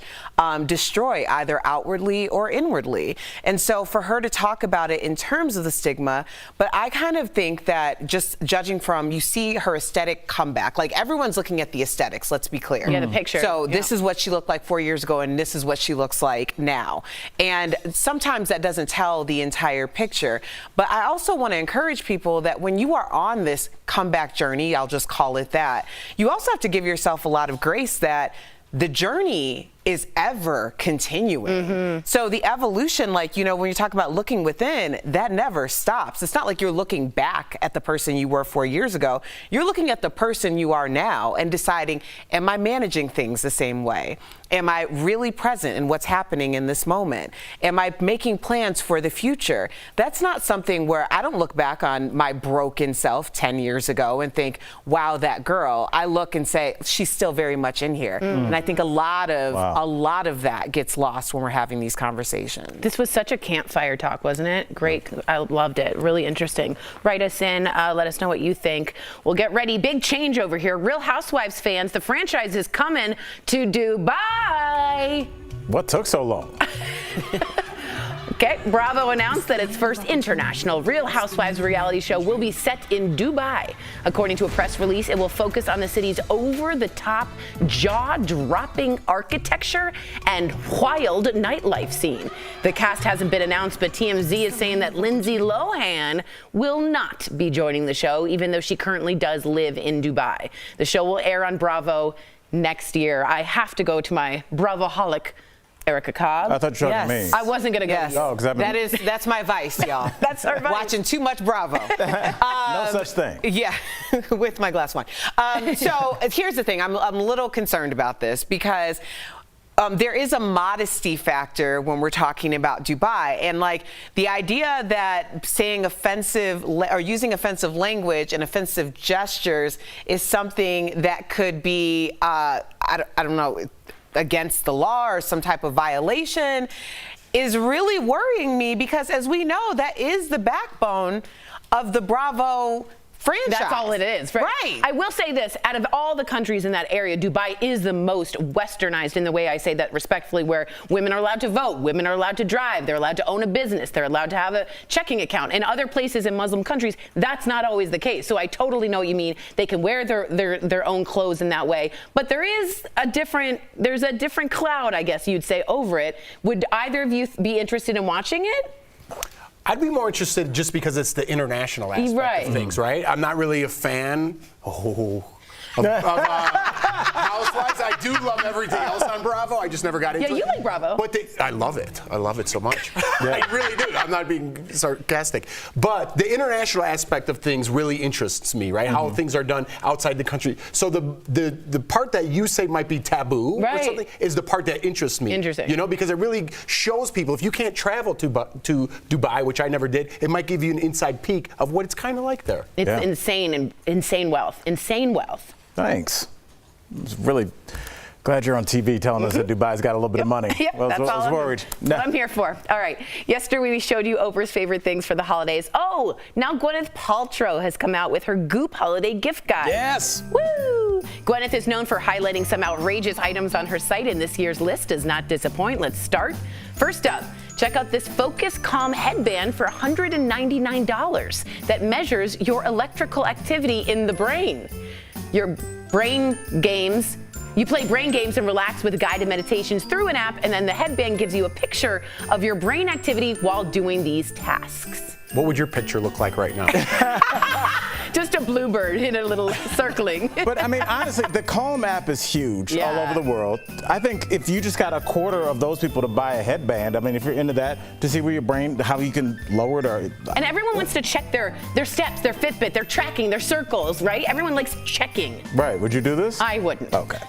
destroy either outwardly or inwardly. And so for her to talk about it in terms of the stigma, but I kind of think that just judging from, you see her aesthetic comeback, like everyone's looking at the aesthetics, let's be clear. Yeah, the picture. So this is what she looked like 4 years ago, and this is what she looks like now. And sometimes that doesn't tell the entire picture. But I also want to encourage people that when you are on this comeback journey, I'll just call it that, you also have to give yourself a lot of grace that the journey is ever continuing. So the evolution, like, you know, when you talk about looking within, that never stops. It's not like you're looking back at the person you were 4 years ago. You're looking at the person you are now and deciding, am I managing things the same way? Am I really present in what's happening in this moment? Am I making plans for the future? That's not something where I don't look back on my broken self 10 years ago and think, wow, that girl. I look and say, she's still very much in here. And I think a lot of that gets lost when we're having these conversations. This was such a campfire talk, wasn't it? Great. I loved it. Really interesting. Write us in. Let us know what you think. We'll get ready. Big change over here. Real Housewives fans, the franchise is coming to Dubai. What took so long? Okay, Bravo announced that its first international Real Housewives reality show will be set in Dubai. According to a press release, it will focus on the city's over-the-top, jaw-dropping architecture and wild nightlife scene. The cast hasn't been announced, but TMZ is saying that Lindsay Lohan will not be joining the show, even though she currently does live in Dubai. The show will air on Bravo next year. I have to go to my Bravo-holic Erica Cobb. I thought you were talking to me. I wasn't going to go. Yes. Oh, That's my vice, y'all. That's our vice. Watching too much Bravo. No such thing. Yeah, with my glass of wine. So here's the thing. I'm a little concerned about this because there is a modesty factor when we're talking about Dubai, and like the idea that saying offensive or using offensive language and offensive gestures is something that could be, I don't know, against the law or some type of violation is really worrying me, because as we know, that is the backbone of the Bravo franchise. That's all it is, right? I will say this, out of all the countries in that area, Dubai is the most westernized in the way I say that respectfully, where women are allowed to vote, women are allowed to drive, they're allowed to own a business, they're allowed to have a checking account. In other places in Muslim countries, that's not always the case. So I totally know what you mean. They can wear their own clothes in that way, but there's a different cloud, I guess you'd say, over it. Would either of you be interested in watching it? I'd be more interested just because it's the international aspect of things, right? I'm not really a fan of Housewives. I do love everything else on Bravo. I just never got into it. Yeah, you like Bravo. But I love it. I love it so much. I really do. I'm not being sarcastic. But the international aspect of things really interests me, right? How things are done outside the country. So the part that you say might be taboo or something is the part that interests me. Interesting. You know, because it really shows people, if you can't travel to Dubai, which I never did, it might give you an inside peek of what it's kind of like there. It's insane wealth. Insane wealth. Thanks. I was really glad you're on TV telling us that Dubai's got a little bit of money. Yep, I was worried. What I'm here for. All right. Yesterday we showed you Oprah's favorite things for the holidays. Oh, now Gwyneth Paltrow has come out with her Goop holiday gift guide. Yes. Woo! Gwyneth is known for highlighting some outrageous items on her site, and this year's list does not disappoint. Let's start. First up, check out this Focus Calm headband for $199 that measures your electrical activity in the brain. Your brain games. You play brain games and relax with guided meditations through an app, and then the headband gives you a picture of your brain activity while doing these tasks. What would your picture look like right now? Just a bluebird in a little circling. But I mean, honestly, the Calm app is huge all over the world. I think if you just got a quarter of those people to buy a headband, I mean, if you're into that, to see where your brain, how you can lower it or... And everyone wants to check their steps, their Fitbit, their tracking, their circles, right? Everyone likes checking. Right. Would you do this? I wouldn't. Okay.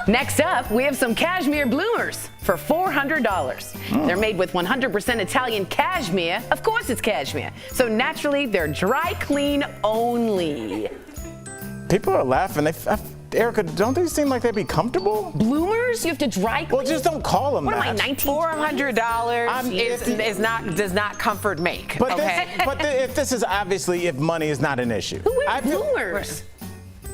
Next up, we have some Cashmere Bloomers for $400. They're made with 100% Italian cashmere. Of course it's cashmere. So naturally, they're dry clean only. People are laughing. Erica, don't they seem like they'd be comfortable? Bloomers? You have to dry clean? Well, just don't call them what that. Am I, 19? $400 does not comfort make. But, okay? if this is obviously, if money is not an issue. Who wears bloomers?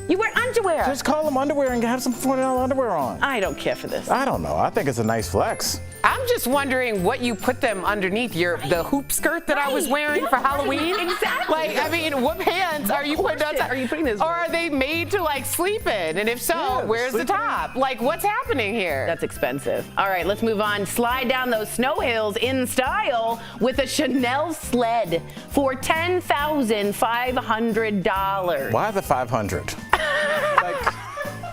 You wear underwear. Just call them underwear and have some $400 underwear on. I don't care for this. I don't know. I think it's a nice flex. I'm just wondering what you put them underneath the hoop skirt that I was wearing for Halloween. Exactly. Like, I mean, what pants are you putting on top? Are you putting this? Or are they made to like sleep in? And if so, where's the top? Like, what's happening here? That's expensive. All right, let's move on. Slide down those snow hills in style with a Chanel sled for $10,500. Why the 500? Like,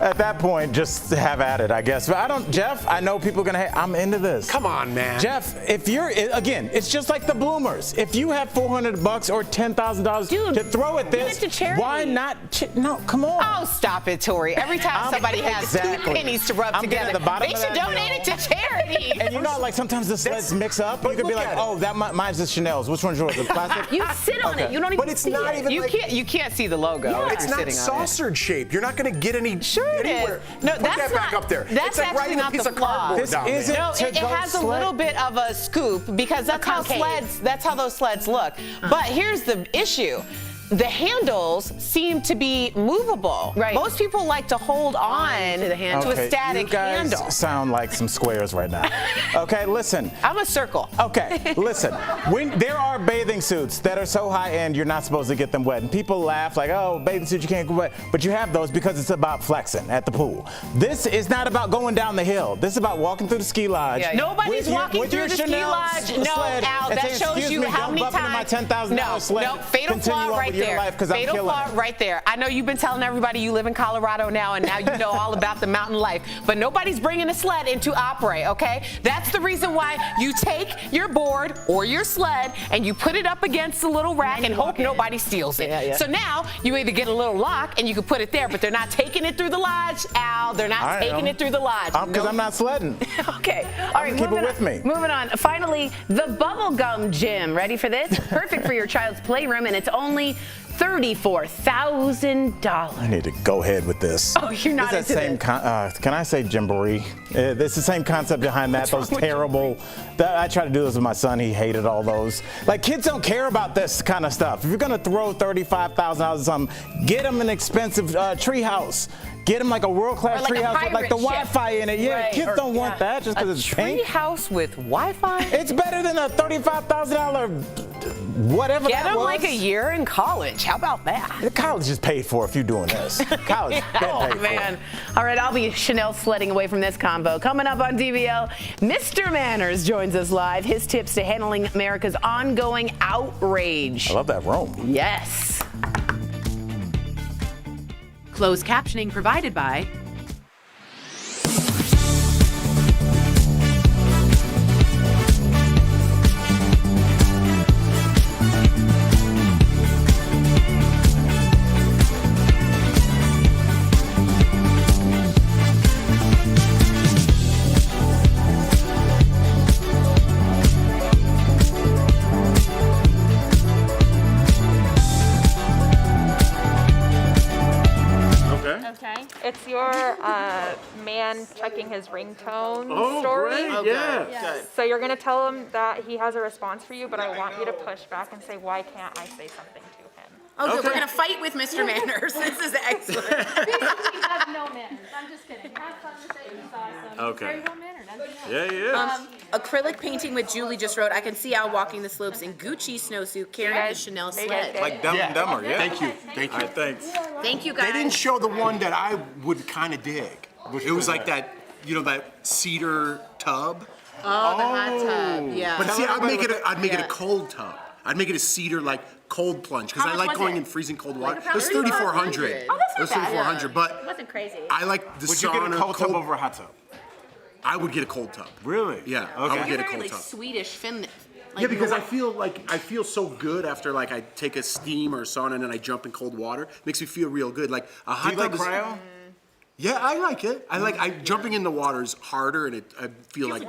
at that point, just have at it, I guess. But Jeff, I know people are going to, I'm into this. Come on, man. Jeff, if you're, again, it's just like the Bloomers. If you have $400 or $10,000 to throw at this, give it to charity. Why not? No, come on. Oh, stop it, Tori. Every time somebody has two pennies to rub together, they should donate it to charity. And you know, like sometimes the sleds mix up. You could be like, oh, mine's the Chanel's. Which one's yours? The plastic? You sit on it. You don't even But it's not even you can't see the logo. Yeah, it's not saucer shaped. You're not going to get any anywhere. No, Put that's that back not, up there. That's it's like actually writing not a piece the of flaw. cardboard down there. isn't No, it has a little bit of a scoop because that's how those sleds look. But here's the issue. The handles seem to be movable. Right. Most people like to hold on to a static you guys handle. sound like some squares right now. Okay, listen. I'm a circle. Okay, listen. There are bathing suits that are so high-end you're not supposed to get them wet. And people laugh like, oh, bathing suit, you can't go wet. But you have those because it's about flexing at the pool. This is not about going down the hill. This is about walking through the ski lodge. Yeah. Nobody's walking through the ski lodge. No, Al, that shows you how many times. No, fatal flaw right there. Fatal flaw right there. I know you've been telling everybody you live in Colorado now, and now you know all about the mountain life. But nobody's bringing a sled into Opry, okay? That's the reason why you take your board or your sled and you put it up against the little rack and hope nobody steals it. Yeah. So now you either get a little lock and you can put it there, but they're not taking it through the lodge, Al. They're not taking it through the lodge. Because I'm not sledding. Okay. All right, keep it with me. Moving on. Finally, the bubblegum gym. Ready for this? Perfect for your child's playroom, and it's only $34,000. I need to go ahead with this. Oh, you're not into this. Can I say Jamboree? It's the same concept behind that. Those terrible. I tried to do this with my son. He hated all those. Like, kids don't care about this kind of stuff. If you're gonna throw $35,000 at something, get them an expensive tree house. Get them like a world-class like tree house with like the Wi-Fi in it. Yeah, kids don't want that just because it's pink. A tree house with Wi-Fi? It's better than a $35,000 whatever Get that them was. like a year in college. How about that? The college is paid for if you're doing this. College been paid for. Man. All right, I'll be Chanel sledding away from this combo. Coming up on DBL, Mr. Manners joins us live. His tips to handling America's ongoing outrage. I love that room. Yes. Closed captioning provided by It's your man checking his ringtone story. Great. Yeah. So you're going to tell him that he has a response for you, but I want you to push back and say, why can't I say something to him? Oh, good. We're going to fight with Mr. Manners. This is excellent. He has no manners. I'm just kidding. Have conversation. It's awesome. Okay. Very well mannered. Yeah, yeah. Acrylic painting with Julie just wrote, I can see Al walking the slopes in Gucci snowsuit carrying the Chanel sled. Like Dumb and Dumber, yeah. Thank you. Thank you. All right, thanks. Thank you, guys. They didn't show the one that I would kind of dig. It was like that, that cedar tub. Oh, the hot tub, yeah. But see, I'd make it a cold tub. I'd make it a cedar cold plunge because How I much like was going it? in freezing cold water. Like It was $3,400. Oh, that's not bad. $3,400, but It wasn't crazy. I like the Would sauna. you get a cold tub over a hot tub? I would get a cold tub. Really? Yeah, Okay. I would You're get a very cold tub. Swedish, Finnish. Yeah, because I feel so good after I take a steam or a sauna and then I jump in cold water. Makes me feel real good. Like a hot Do you tub like cryo? Yeah, I like it. Jumping in the water is harder, and I feel like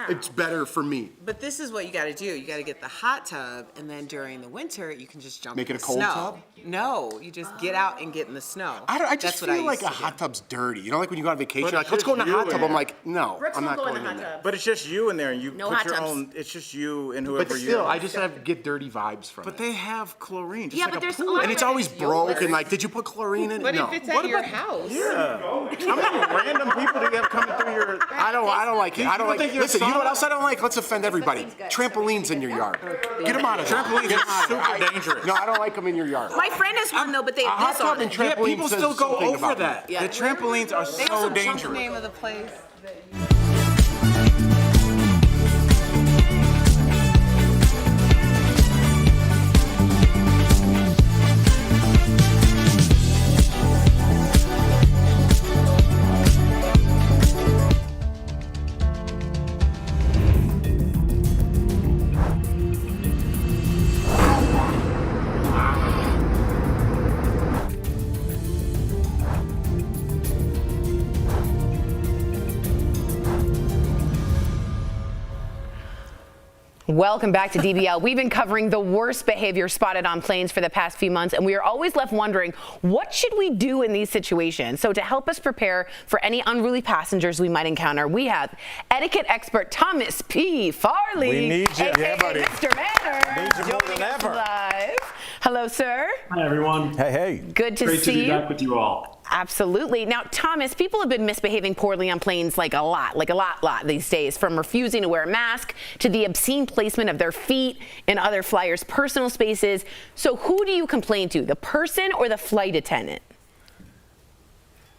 it's better for me. But this is what you got to do. You got to get the hot tub, and then during the winter, you can just jump Make in it a the cold snow. tub? No, you just get out and get in the snow. I just feel like a hot tub's dirty. Like when you go on vacation, you're like, let's go in the hot tub. I'm like, no, Brooks I'm won't not go in going the in hot there. tub. But it's just you in there, and you No put hot your tubs. own. It's just you and whoever But you. still, I just get dirty vibes from But it. they have chlorine. Just Yeah, like but a there's a pool. lot And it's always broke, and did you put chlorine in it? But No. if it's at your house. Yeah. How many random people do you have coming through your? I don't like it. I don't like think it. your Listen, you know what sauna- else I don't like? Let's offend everybody. Trampolines in your yard. Get them out of there. Trampolines Get 'em are out of there. super dangerous. No, I don't like them in your yard. My friend has one, though, but they A hot have this tub on and it. Yeah, trampoline people says still go something over about me. that. Yeah. The trampolines are They so also jump the dangerous. name of the place. Welcome back to DBL. We've been covering the worst behavior spotted on planes for the past few months, and we are always left wondering, what should we do in these situations? So to help us prepare for any unruly passengers we might encounter, we have etiquette expert Thomas P. Farley. We need you. aka Yeah, buddy. Mr. Manners. Need you more than joining us ever. live. Hello, sir. Hi, everyone. Hey. Good to Great see to be you. back with you all. Absolutely. Now, Thomas, people have been misbehaving poorly on planes like a lot these days, from refusing to wear a mask to the obscene placement of their feet in other flyers' personal spaces. So who do you complain to, the person or the flight attendant?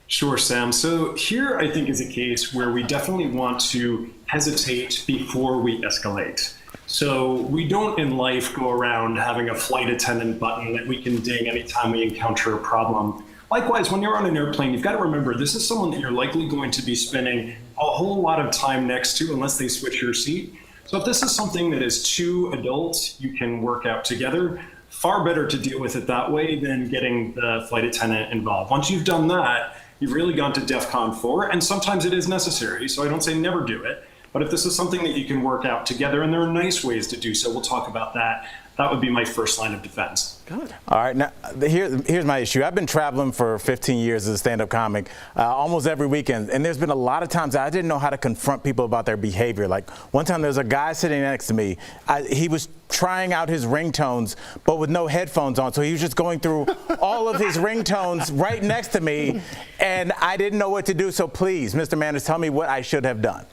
Sure, Sam. So here I think is a case where we definitely want to hesitate before we escalate. So we don't in life go around having a flight attendant button that we can ding anytime we encounter a problem. Likewise, when you're on an airplane, you've got to remember this is someone that you're likely going to be spending a whole lot of time next to unless they switch your seat. So if this is something that is two adults you can work out together, far better to deal with it that way than getting the flight attendant involved. Once you've done that, you've really gone to DEFCON 4, and sometimes it is necessary, so I don't say never do it. But if this is something that you can work out together, and there are nice ways to do so, we'll talk about that. That would be my first line of defense. Good. All right, now here's my issue. I've been traveling for 15 years as a stand-up comic, almost every weekend, and there's been a lot of times I didn't know how to confront people about their behavior. Like one time there was a guy sitting next to me. He was trying out his ringtones, but with no headphones on, so he was just going through all of his ringtones right next to me, and I didn't know what to do. So please, Mr. Manners, tell me what I should have done.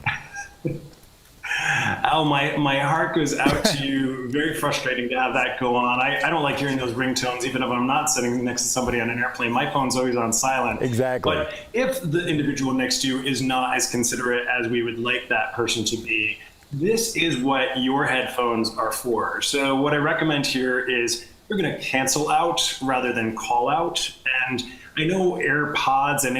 Al, my heart goes out to you. Very frustrating to have that go on. I don't like hearing those ringtones, even if I'm not sitting next to somebody on an airplane. My phone's always on silent. Exactly. But if the individual next to you is not as considerate as we would like that person to be, this is what your headphones are for. So what I recommend here is you're going to cancel out rather than call out. And I know AirPods and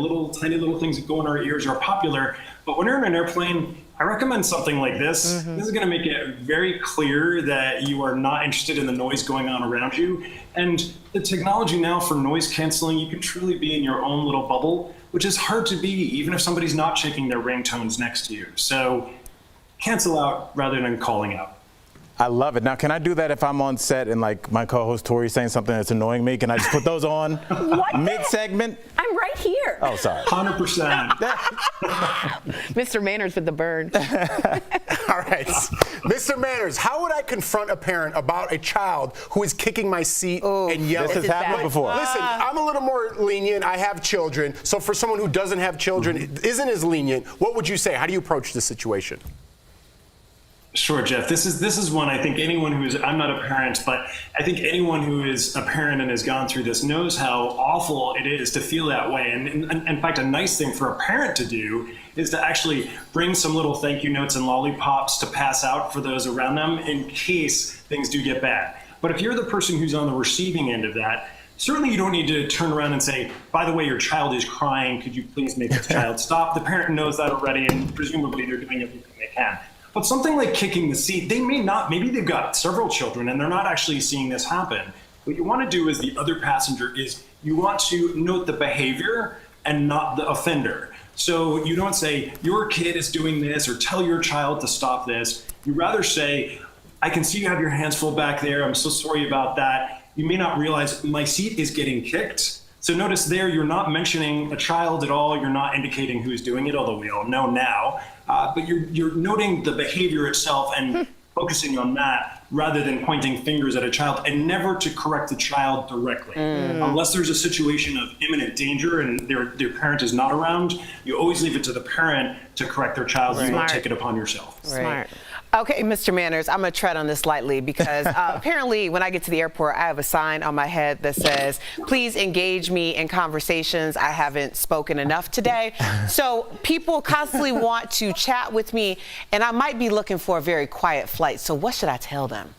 little tiny little things that go in our ears are popular, but when you're in an airplane, I recommend something like this. Mm-hmm. This is going to make it very clear that you are not interested in the noise going on around you. And the technology now for noise canceling, you can truly be in your own little bubble, which is hard to be even if somebody's not checking their ringtones next to you. So cancel out rather than calling out. I love it. Now, can I do that if I'm on set and like my co-host Tori's saying something that's annoying me? Can I just put those on mid-segment? I'm right here. Oh, sorry. 100%. Mr. Manners with the burn. All right. Mr. Manners, how would I confront a parent about a child who is kicking my seat and yelling? This has happened before. Listen, I'm a little more lenient. I have children. So for someone who doesn't have children, isn't as lenient, what would you say? How do you approach this situation? Sure, Jeff. This is one I think anyone who is, I'm not a parent, but I think anyone who is a parent and has gone through this knows how awful it is to feel that way. And in fact, a nice thing for a parent to do is to actually bring some little thank you notes and lollipops to pass out for those around them in case things do get bad. But if you're the person who's on the receiving end of that, certainly you don't need to turn around and say, by the way, your child is crying. Could you please make this child stop? The parent knows that already, and presumably they're doing everything they can. But something like kicking the seat, they may not, maybe they've got several children and they're not actually seeing this happen. What you want to do as the other passenger is you want to note the behavior and not the offender. So you don't say, your kid is doing this or tell your child to stop this. You rather say, I can see you have your hands full back there. I'm so sorry about that. You may not realize my seat is getting kicked. So notice there, you're not mentioning a child at all. You're not indicating who's doing it, although we all know now. But you're noting the behavior itself and focusing on that rather than pointing fingers at a child, and never to correct the child directly. Unless there's a situation of imminent danger and their parent is not around, you always leave it to the parent to correct their child. You don't take it upon yourself. Smart. Okay, Mr. Manners, I'm going to tread on this lightly because apparently when I get to the airport, I have a sign on my head that says, please engage me in conversations. I haven't spoken enough today. So people constantly want to chat with me, and I might be looking for a very quiet flight. So what should I tell them?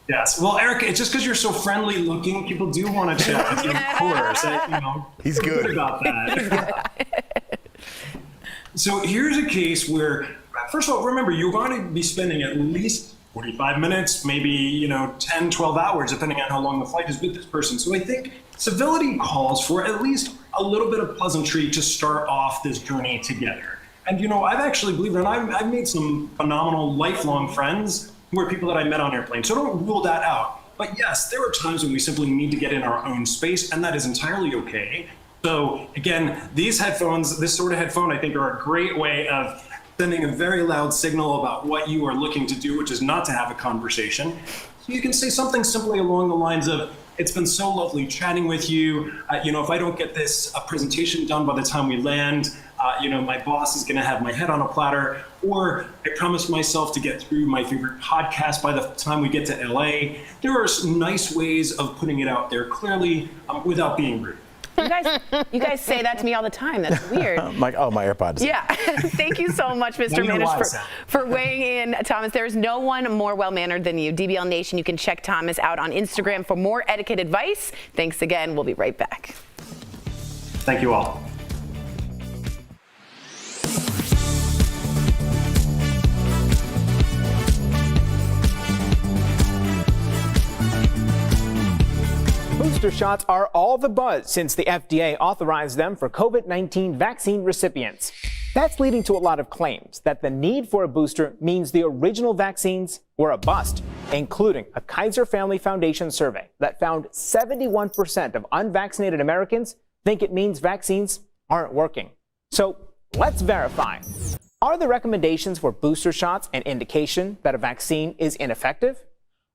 Yes. Well, Eric, it's just because you're so friendly looking, people do want to chat with you, of course. He's good about that. So here's a case where, first of all, remember, you're going to be spending at least 45 minutes, maybe, 10, 12 hours, depending on how long the flight is with this person. So I think civility calls for at least a little bit of pleasantry to start off this journey together. And, I've actually, believe it or not, I've made some phenomenal lifelong friends who are people that I met on airplanes. So don't rule that out. But yes, there are times when we simply need to get in our own space, and that is entirely okay. So again, these headphones, this sort of headphone, I think are a great way of sending a very loud signal about what you are looking to do, which is not to have a conversation. So you can say something simply along the lines of, it's been so lovely chatting with you. If I don't get this presentation done by the time we land, my boss is gonna have my head on a platter, or I promised myself to get through my favorite podcast by the time we get to LA. There are nice ways of putting it out there clearly without being rude. You guys say that to me all the time. That's weird. My AirPods. Yeah. Thank you so much, Mr. Manners, for weighing in. Thomas, there's no one more well-mannered than you. DBL Nation, you can check Thomas out on Instagram for more etiquette advice. Thanks again. We'll be right back. Thank you all. Booster shots are all the buzz since the FDA authorized them for COVID-19 vaccine recipients. That's leading to a lot of claims that the need for a booster means the original vaccines were a bust, including a Kaiser Family Foundation survey that found 71% of unvaccinated Americans think it means vaccines aren't working. So let's verify. Are the recommendations for booster shots an indication that a vaccine is ineffective?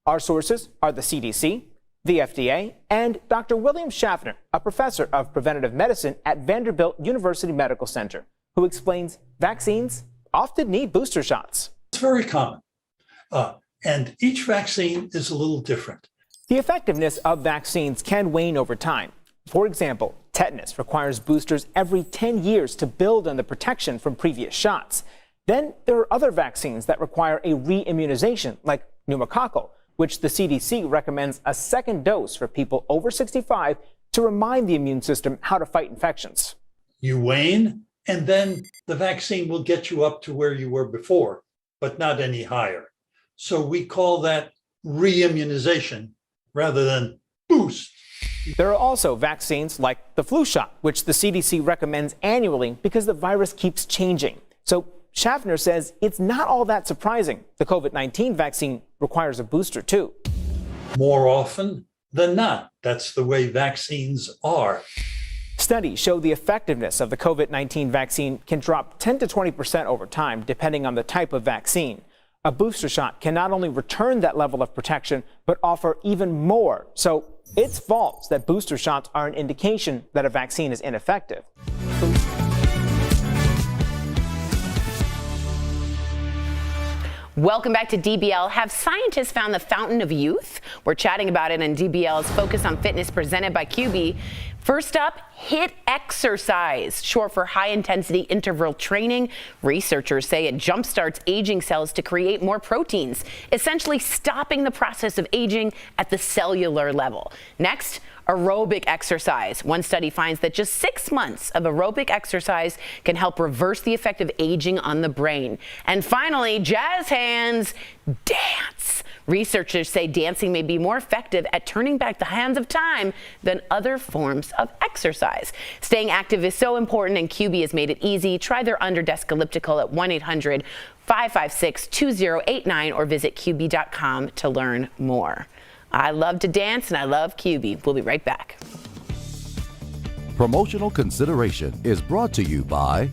Our sources are the CDC, the FDA, and Dr. William Schaffner, a professor of preventative medicine at Vanderbilt University Medical Center, who explains vaccines often need booster shots. It's very common, and each vaccine is a little different. The effectiveness of vaccines can wane over time. For example, tetanus requires boosters every 10 years to build on the protection from previous shots. Then there are other vaccines that require a re-immunization, like pneumococcal, which the CDC recommends a second dose for people over 65 to remind the immune system how to fight infections. You wane, and then the vaccine will get you up to where you were before, but not any higher. So we call that re-immunization rather than boost. There are also vaccines like the flu shot, which the CDC recommends annually because the virus keeps changing. So Schaffner says it's not all that surprising. The COVID-19 vaccine requires a booster, too. More often than not, that's the way vaccines are. Studies show the effectiveness of the COVID-19 vaccine can drop 10 to 20% over time, depending on the type of vaccine. A booster shot can not only return that level of protection, but offer even more. So it's false that booster shots are an indication that a vaccine is ineffective. Welcome back to DBL. Have scientists found the fountain of youth? We're chatting about it in DBL's Focus on Fitness presented by QB. First up, HIIT exercise, short for high intensity interval training. Researchers say it jumpstarts aging cells to create more proteins, essentially stopping the process of aging at the cellular level. Next, aerobic exercise. One study finds that just 6 months of aerobic exercise can help reverse the effect of aging on the brain. And finally, jazz hands, dance. Researchers say dancing may be more effective at turning back the hands of time than other forms of exercise. Staying active is so important, and QB has made it easy. Try their under-desk elliptical at 1-800-556-2089 or visit QB.com to learn more. I love to dance and I love QB. We'll be right back. Promotional consideration is brought to you by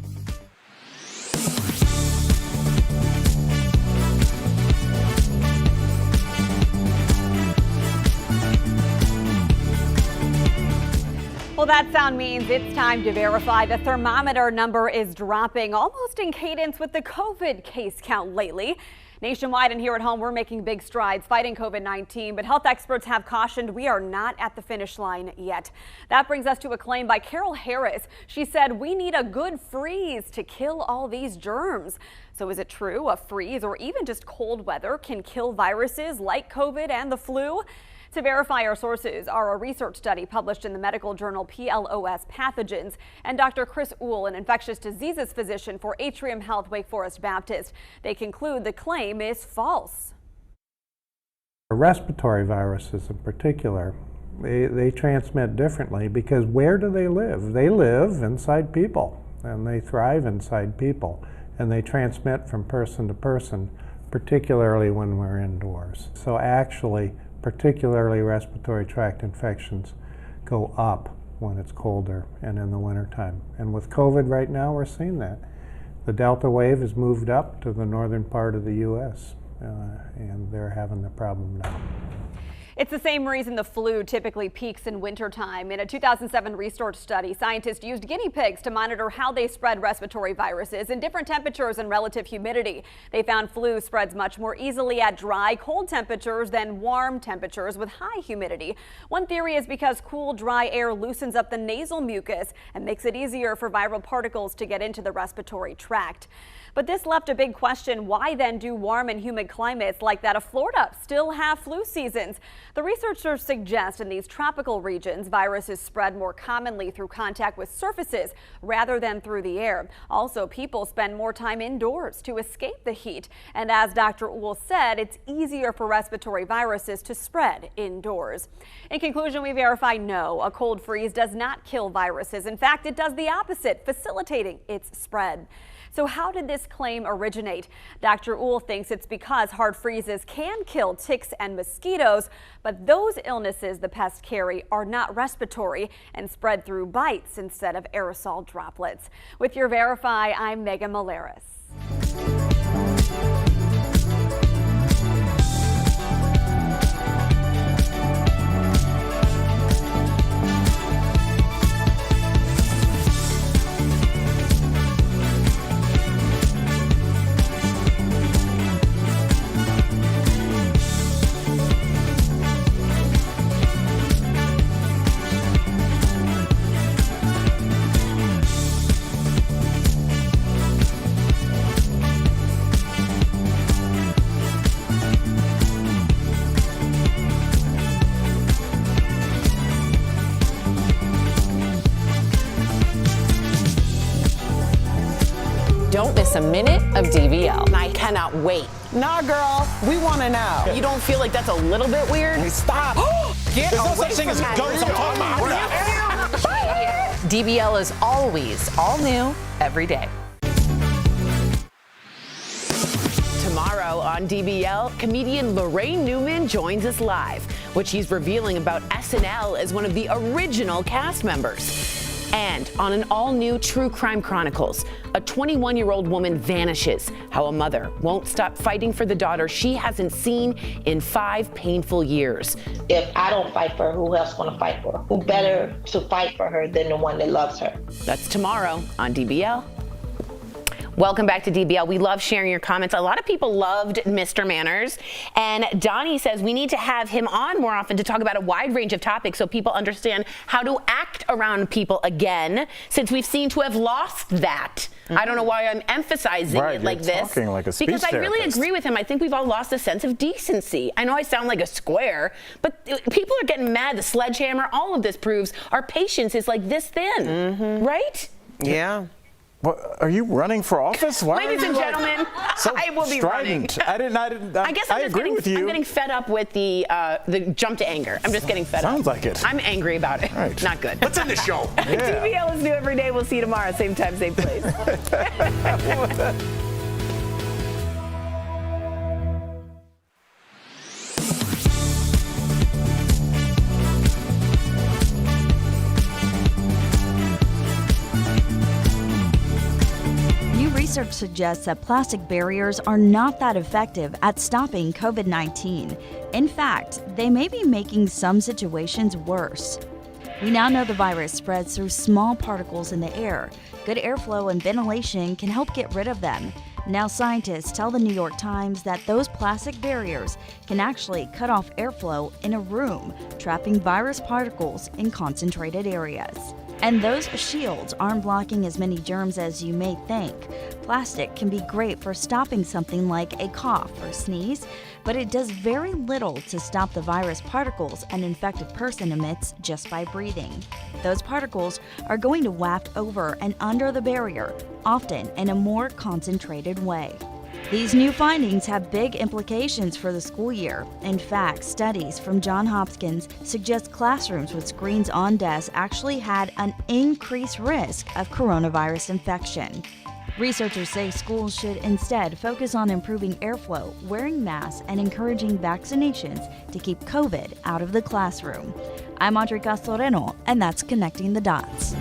Well, that sound means it's time to verify the thermometer number is dropping, almost in cadence with the COVID case count lately. Nationwide and here at home, we're making big strides fighting COVID-19, but health experts have cautioned we are not at the finish line yet. That brings us to a claim by Carol Harris. She said we need a good freeze to kill all these germs. So is it true a freeze or even just cold weather can kill viruses like COVID and the flu? To verify our sources are a research study published in the medical journal PLOS Pathogens and Dr. Chris Uhl, an infectious diseases physician for Atrium Health Wake Forest Baptist. They conclude the claim is false. Respiratory viruses in particular, they transmit differently because where do they live? They live inside people and they thrive inside people and they transmit from person to person, particularly when we're indoors. So actually, particularly respiratory tract infections go up when it's colder and in the wintertime. And with COVID right now, we're seeing that. The Delta wave has moved up to the northern part of the U.S. And they're having the problem now. It's the same reason the flu typically peaks in wintertime. In a 2007 research study, scientists used guinea pigs to monitor how they spread respiratory viruses in different temperatures and relative humidity. They found flu spreads much more easily at dry, cold temperatures than warm temperatures with high humidity. One theory is because cool, dry air loosens up the nasal mucus and makes it easier for viral particles to get into the respiratory tract. But this left a big question. Why then do warm and humid climates like that of Florida still have flu seasons? The researchers suggest in these tropical regions, viruses spread more commonly through contact with surfaces rather than through the air. Also, people spend more time indoors to escape the heat. And as Dr. Uhl said, it's easier for respiratory viruses to spread indoors. In conclusion, we verify no, a cold freeze does not kill viruses. In fact, it does the opposite, facilitating its spread. So how did this claim originate? Dr. Uhl thinks it's because hard freezes can kill ticks and mosquitoes, but those illnesses the pests carry are not respiratory and spread through bites instead of aerosol droplets. With your Verify, I'm Megan Malaris. Don't miss a minute of DBL. I cannot wait. Nah, girl, we want to know. You don't feel like that's a little bit weird? Stop. There's no such thing as ghosts. I'm talking about. DBL is always all new every day. Tomorrow on DBL, comedian Lorraine Newman joins us live, what she's revealing about SNL as one of the original cast members. And on an all-new True Crime Chronicles, a 21-year-old woman vanishes, how a mother won't stop fighting for the daughter she hasn't seen in 5 painful years. If I don't fight for her, who else going to fight for her? Who better to fight for her than the one that loves her? That's tomorrow on DBL. Welcome back to DBL. We love sharing your comments. A lot of people loved Mr. Manners, and Donnie says we need to have him on more often to talk about a wide range of topics so people understand how to act around people again, since we've seemed to have lost that. I don't know why I'm emphasizing it like this. Like a speech because I really therapist. agree with him. I think we've all lost a sense of decency. I know I sound like a square, but people are getting mad. The sledgehammer, all of this proves our patience is like this thin, right? Yeah. What, are you running for office? Why Ladies and gentlemen, so I will be strident? running. I guess I agree with you. I'm getting fed up with the jump to anger. I'm just getting fed up. Sounds like it. I'm angry about it. Right. Not good. Let's end the show. DBL is new every day. We'll see you tomorrow. Same time, same place. Research suggests that plastic barriers are not that effective at stopping COVID-19. In fact, they may be making some situations worse. We now know the virus spreads through small particles in the air. Good airflow and ventilation can help get rid of them. Now scientists tell the New York Times that those plastic barriers can actually cut off airflow in a room, trapping virus particles in concentrated areas. And those shields aren't blocking as many germs as you may think. Plastic can be great for stopping something like a cough or sneeze, but it does very little to stop the virus particles an infected person emits just by breathing. Those particles are going to waft over and under the barrier, often in a more concentrated way. These new findings have big implications for the school year. In fact, studies from Johns Hopkins suggest classrooms with screens on desks actually had an increased risk of coronavirus infection. Researchers say schools should instead focus on improving airflow, wearing masks, and encouraging vaccinations to keep COVID out of the classroom. I'm Audrey Castoreno, and that's Connecting the Dots.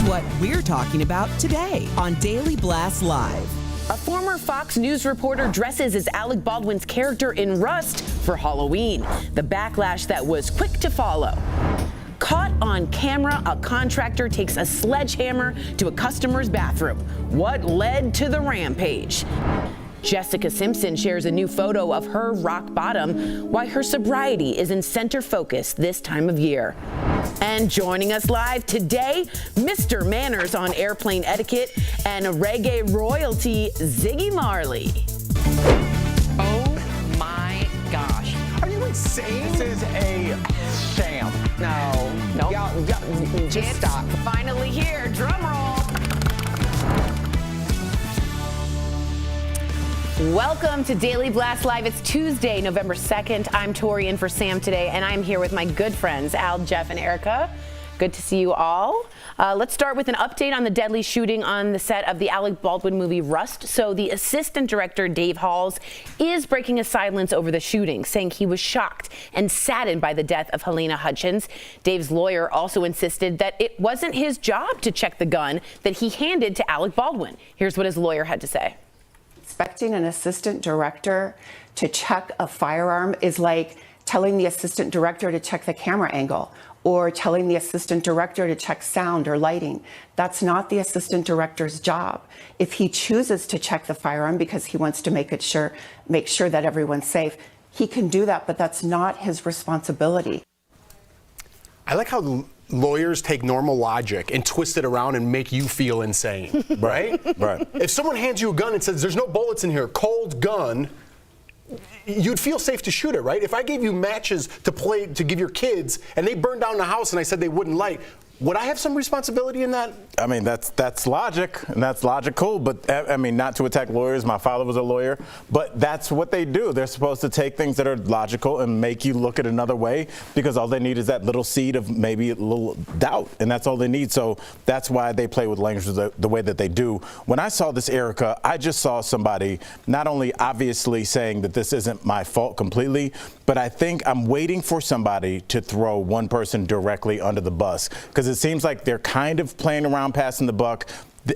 What we're talking about today on Daily Blast Live. A former Fox News reporter dresses as Alec Baldwin's character in Rust for Halloween. The backlash that was quick to follow. Caught on camera, a contractor takes a sledgehammer to a customer's bathroom. What led to the rampage? Jessica Simpson shares a new photo of her rock bottom, why her sobriety is in center focus this time of year. And joining us live today, Mr. Manners on airplane etiquette and reggae royalty, Ziggy Marley. Oh my gosh. Are you insane? This is a sham. No. Y'all, just stop. Finally here, drum roll. Welcome to Daily Blast Live. It's Tuesday, November 2nd. I'm Tori in for Sam today, and I'm here with my good friends, Al, Jeff, and Erica. Good to see you all. Let's start with an update on the deadly shooting on the set of the Alec Baldwin movie Rust. So the assistant director, Dave Halls, is breaking his silence over the shooting, saying he was shocked and saddened by the death of Helena Hutchins. Dave's lawyer also insisted that it wasn't his job to check the gun that he handed to Alec Baldwin. Here's what his lawyer had to say. Expecting an assistant director to check a firearm is like telling the assistant director to check the camera angle or telling the assistant director to check sound or lighting. That's not the assistant director's job. If he chooses to check the firearm because he wants to make sure that everyone's safe, he can do that, but that's not his responsibility. I like how lawyers take normal logic and twist it around and make you feel insane, right? Right. If someone hands you a gun and says, there's no bullets in here, cold gun, you'd feel safe to shoot it, right? If I gave you matches to give your kids and they burned down the house and I said they wouldn't light, would I have some responsibility in that? I mean, that's logic, and that's logical, but I mean, not to attack lawyers. My father was a lawyer, but that's what they do. They're supposed to take things that are logical and make you look at another way, because all they need is that little seed of maybe a little doubt, and that's all they need. So that's why they play with language the way that they do. When I saw this, Erica, I just saw somebody not only obviously saying that this isn't my fault completely, but I think I'm waiting for somebody to throw one person directly under the bus, because it seems like they're kind of playing around passing the buck.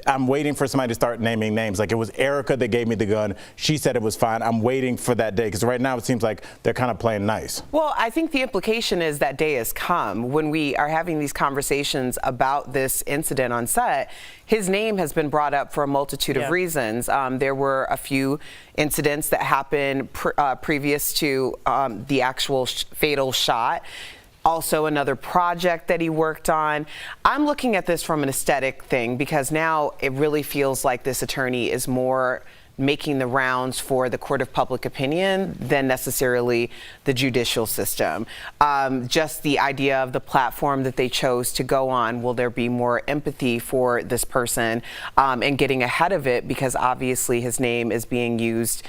I'm waiting for somebody to start naming names. Like, it was Erica that gave me the gun. She said it was fine. I'm waiting for that day, because right now it seems like they're kind of playing nice. Well, I think the implication is that day has come. When we are having these conversations about this incident on set, his name has been brought up for a multitude of reasons. There were a few incidents that happened previous to the actual fatal shot. Also another project that he worked on. I'm looking at this from an aesthetic thing, because now it really feels like this attorney is more making the rounds for the court of public opinion than necessarily the judicial system. Just the idea of the platform that they chose to go on, will there be more empathy for this person and getting ahead of it, because obviously his name is being used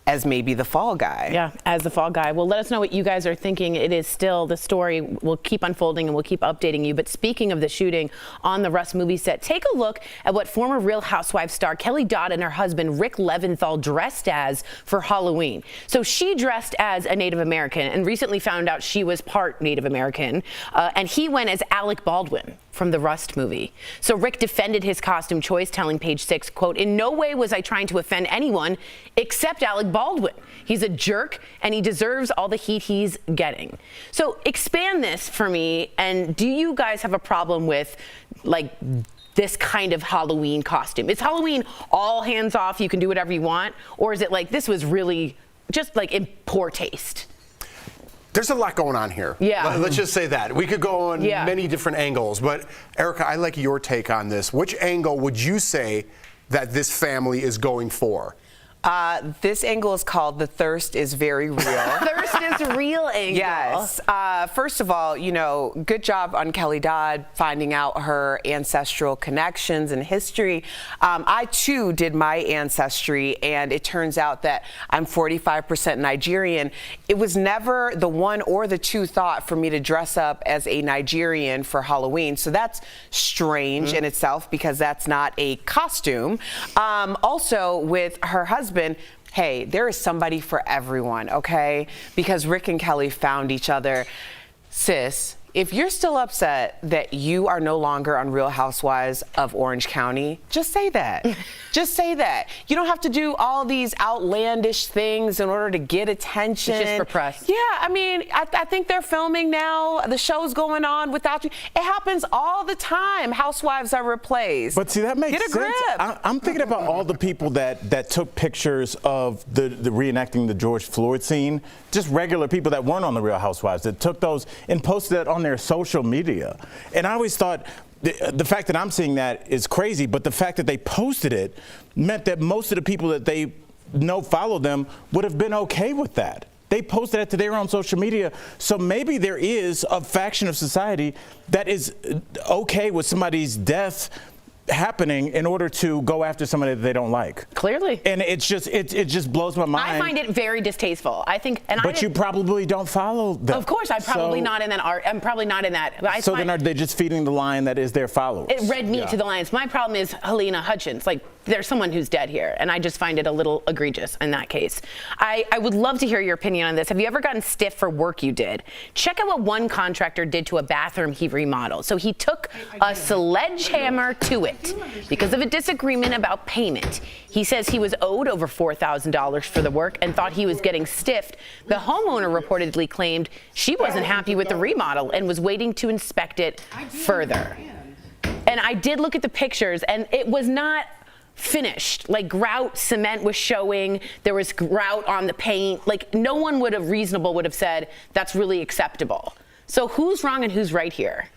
as maybe the fall guy. Yeah, as the fall guy. Well, let us know what you guys are thinking. It is still, the story will keep unfolding and we'll keep updating you. But speaking of the shooting on the Rust movie set, take a look at what former Real Housewives star Kelly Dodd and her husband Rick Leventhal dressed as for Halloween. So she dressed as a Native American and recently found out she was part Native American. And he went as Alec Baldwin from the Rust movie. So Rick defended his costume choice, telling Page Six, quote, "In no way was I trying to offend anyone except Alec Baldwin. He's a jerk and he deserves all the heat he's getting." So expand this for me. And do you guys have a problem with like this kind of Halloween costume? Is Halloween all hands off, you can do whatever you want? Or is it like this was really just like in poor taste? There's a lot going on here. Yeah. Let's just say that. We could go on many different angles, but Erica, I like your take on this. Which angle would you say that this family is going for? This angle is called "The Thirst is Very Real." Thirst is real angle. Yes. First of all, you know, good job on Kelly Dodd finding out her ancestral connections and history. I too did my ancestry, and it turns out that I'm 45% Nigerian. It was never the one or the two thought for me to dress up as a Nigerian for Halloween. So that's strange in itself, because that's not a costume. Also, with her husband, hey, there is somebody for everyone, okay? Because Rick and Kelly found each other. Sis, if you're still upset that you are no longer on Real Housewives of Orange County, just say that. Just say that. You don't have to do all these outlandish things in order to get attention. It's just for press. Yeah, I mean, I think they're filming now. The show's going on without you. It happens all the time. Housewives are replaced. But see, that makes Get a sense. grip. I'm thinking about all the people that took pictures of the reenacting the George Floyd scene. Just regular people that weren't on the Real Housewives that took those and posted that on their social media. And I always thought the fact that I'm seeing that is crazy, but the fact that they posted it meant that most of the people that they know follow them would have been okay with that. They posted it to their own social media. So maybe there is a faction of society that is okay with somebody's death happening in order to go after somebody that they don't like. Clearly. And it just blows my mind. I find it very distasteful. I think, But you probably don't follow them. Of course, I'm probably not in that art. I'm probably not in that. So then are they just feeding the lion that is their followers? It red meat to the lions. My problem is Helena Hutchins. Like, there's someone who's dead here, and I just find it a little egregious in that case. I would love to hear your opinion on this. Have you ever gotten stiff for work you did? Check out what one contractor did to a bathroom he remodeled. So he took a sledgehammer to it because of a disagreement about payment. He says he was owed over $4,000 for the work and thought he was getting stiffed. The homeowner reportedly claimed she wasn't happy with the remodel and was waiting to inspect it further. And I did look at the pictures, and it was not finished. Like, grout cement was showing, there was grout on the paint. Like, no one would have said that's really acceptable. So who's wrong and who's right here?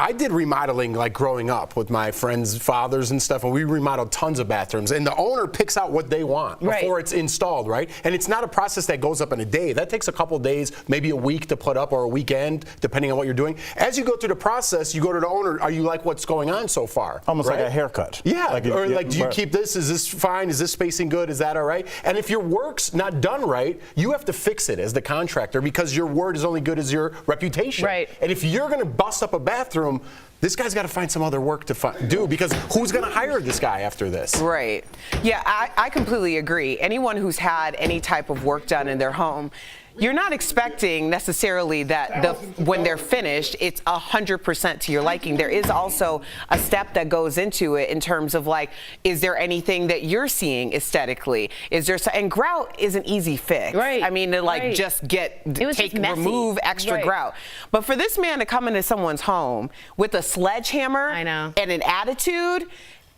I did remodeling like growing up with my friends' fathers and stuff, and we remodeled tons of bathrooms. And the owner picks out what they want before it's installed, right? And it's not a process that goes up in a day. That takes a couple days, maybe a week to put up, or a weekend, depending on what you're doing. As you go through the process, you go to the owner. Are you like what's going on so far? Almost like a haircut. Yeah. Do you keep this? Is this fine? Is this spacing good? Is that all right? And if your work's not done right, you have to fix it as the contractor, because your word is only good as your reputation. Right. And if you're going to bust up a bathroom, this guy's got to find some other work to do, because who's going to hire this guy after this? Right. Yeah, I completely agree. Anyone who's had any type of work done in their home, you're not expecting necessarily that when they're finished, it's 100% to your liking. There is also a step that goes into it in terms of, like, is there anything that you're seeing aesthetically? And grout is an easy fix. Right. I mean, to remove extra grout. But for this man to come into someone's home with a sledgehammer and an attitude,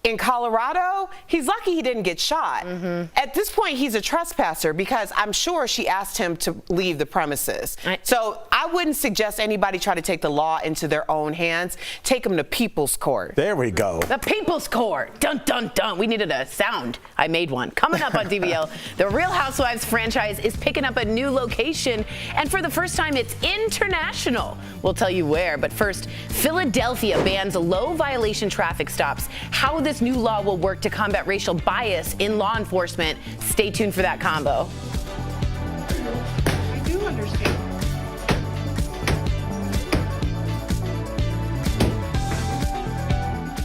in Colorado, he's lucky he didn't get shot. At this point, he's a trespasser, because I'm sure she asked him to leave the premises. So I wouldn't suggest anybody try to take the law into their own hands. Take them to people's court. There we go. The people's court. Dun, dun, dun. We needed a sound. I made one. Coming up on DBL, the Real Housewives franchise is picking up a new location, and for the first time, it's international. We'll tell you where, but first, Philadelphia bans low violation traffic stops. How this new law will work to combat racial bias in law enforcement. Stay tuned for that combo. I do understand.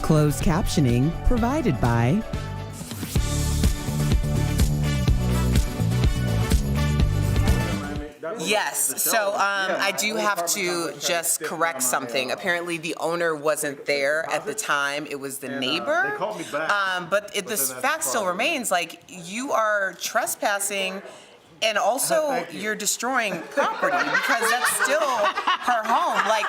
Closed captioning provided by Yes, so I do have to just correct something. Apparently the owner wasn't there at the time. It was the neighbor. They called me back. But the fact still remains, like, you are trespassing, and also you're destroying property, because that's still her home. Like,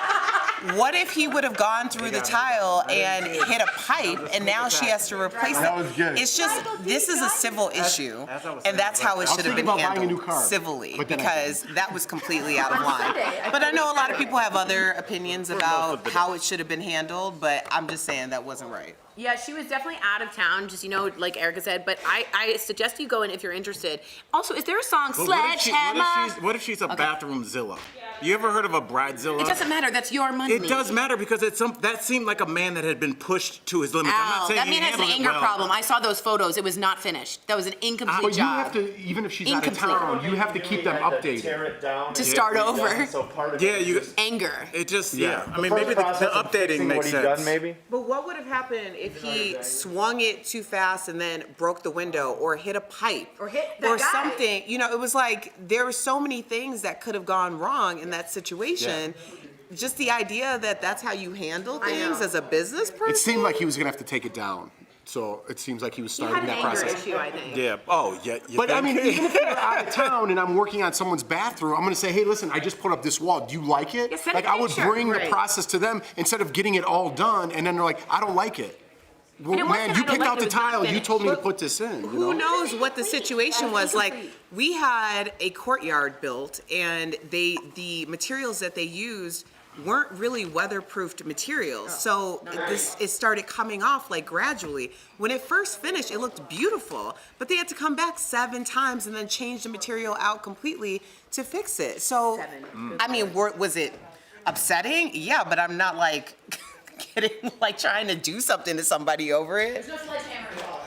what if he would have gone through the tile and hit a pipe, and now she has to replace it? It's just, this is a civil issue, and that's how it should have been handled, civilly, because that was completely out of line. But I know a lot of people have other opinions about how it should have been handled, but I'm just saying that wasn't right. Yeah, she was definitely out of town, just, like Erica said, but I suggest you go in if you're interested. Also, is there a song, Sledgehammer? What if she's a bathroomzilla? You ever heard of a bridezilla? It doesn't matter, that's your money. It does matter, because that seemed like a man that had been pushed to his limits. I'm not saying that man has an anger problem. I saw those photos. It was not finished. That was an incomplete job. But you have to, even if she's out of town, you have to keep them updated. To start over. Anger. It just, I mean, maybe the updating makes sense. But what would have happened if he swung it too fast and then broke the window, or hit a pipe, or hit that guy? Something? It was like there were so many things that could have gone wrong in that situation. Just the idea that that's how you handle things as a business person. It seemed like he was going to have to take it down. So it seems like he was starting that process. Issue, I think. Yeah. Oh, yeah. But I mean, even if you're out of town and I'm working on someone's bathroom, I'm going to say, hey, listen, I just put up this wall. Do you like it? Yeah, like, I would bring the process to them instead of getting it all done, and then they're like, I don't like it. Well, man, you picked out the tile. You told me to put this in. Who knows what the situation was? Like, we had a courtyard built, and the materials that they used weren't really weatherproofed materials. So it started coming off, like, gradually. When it first finished, it looked beautiful, but they had to come back 7 times and then change the material out completely to fix it. So, I mean, was it upsetting? Yeah, but I'm not like getting, like, trying to do something to somebody over it. There's no sledgehammer at all.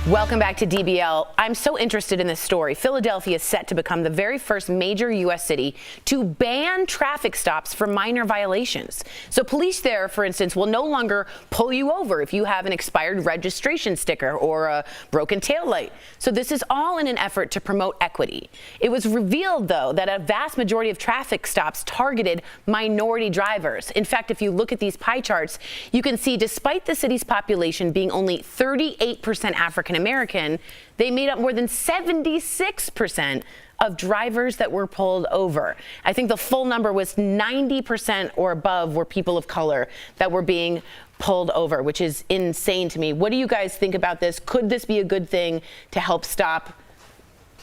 Welcome back to DBL. I'm so interested in this story. Philadelphia is set to become the very first major U.S. city to ban traffic stops for minor violations. So police there, for instance, will no longer pull you over if you have an expired registration sticker or a broken taillight. So this is all in an effort to promote equity. It was revealed, though, that a vast majority of traffic stops targeted minority drivers. In fact, if you look at these pie charts, you can see despite the city's population being only 38% African American, they made up more than 76% of drivers that were pulled over. I think the full number was 90% or above were people of color that were being pulled over, which is insane to me. What do you guys think about this? Could this be a good thing to help stop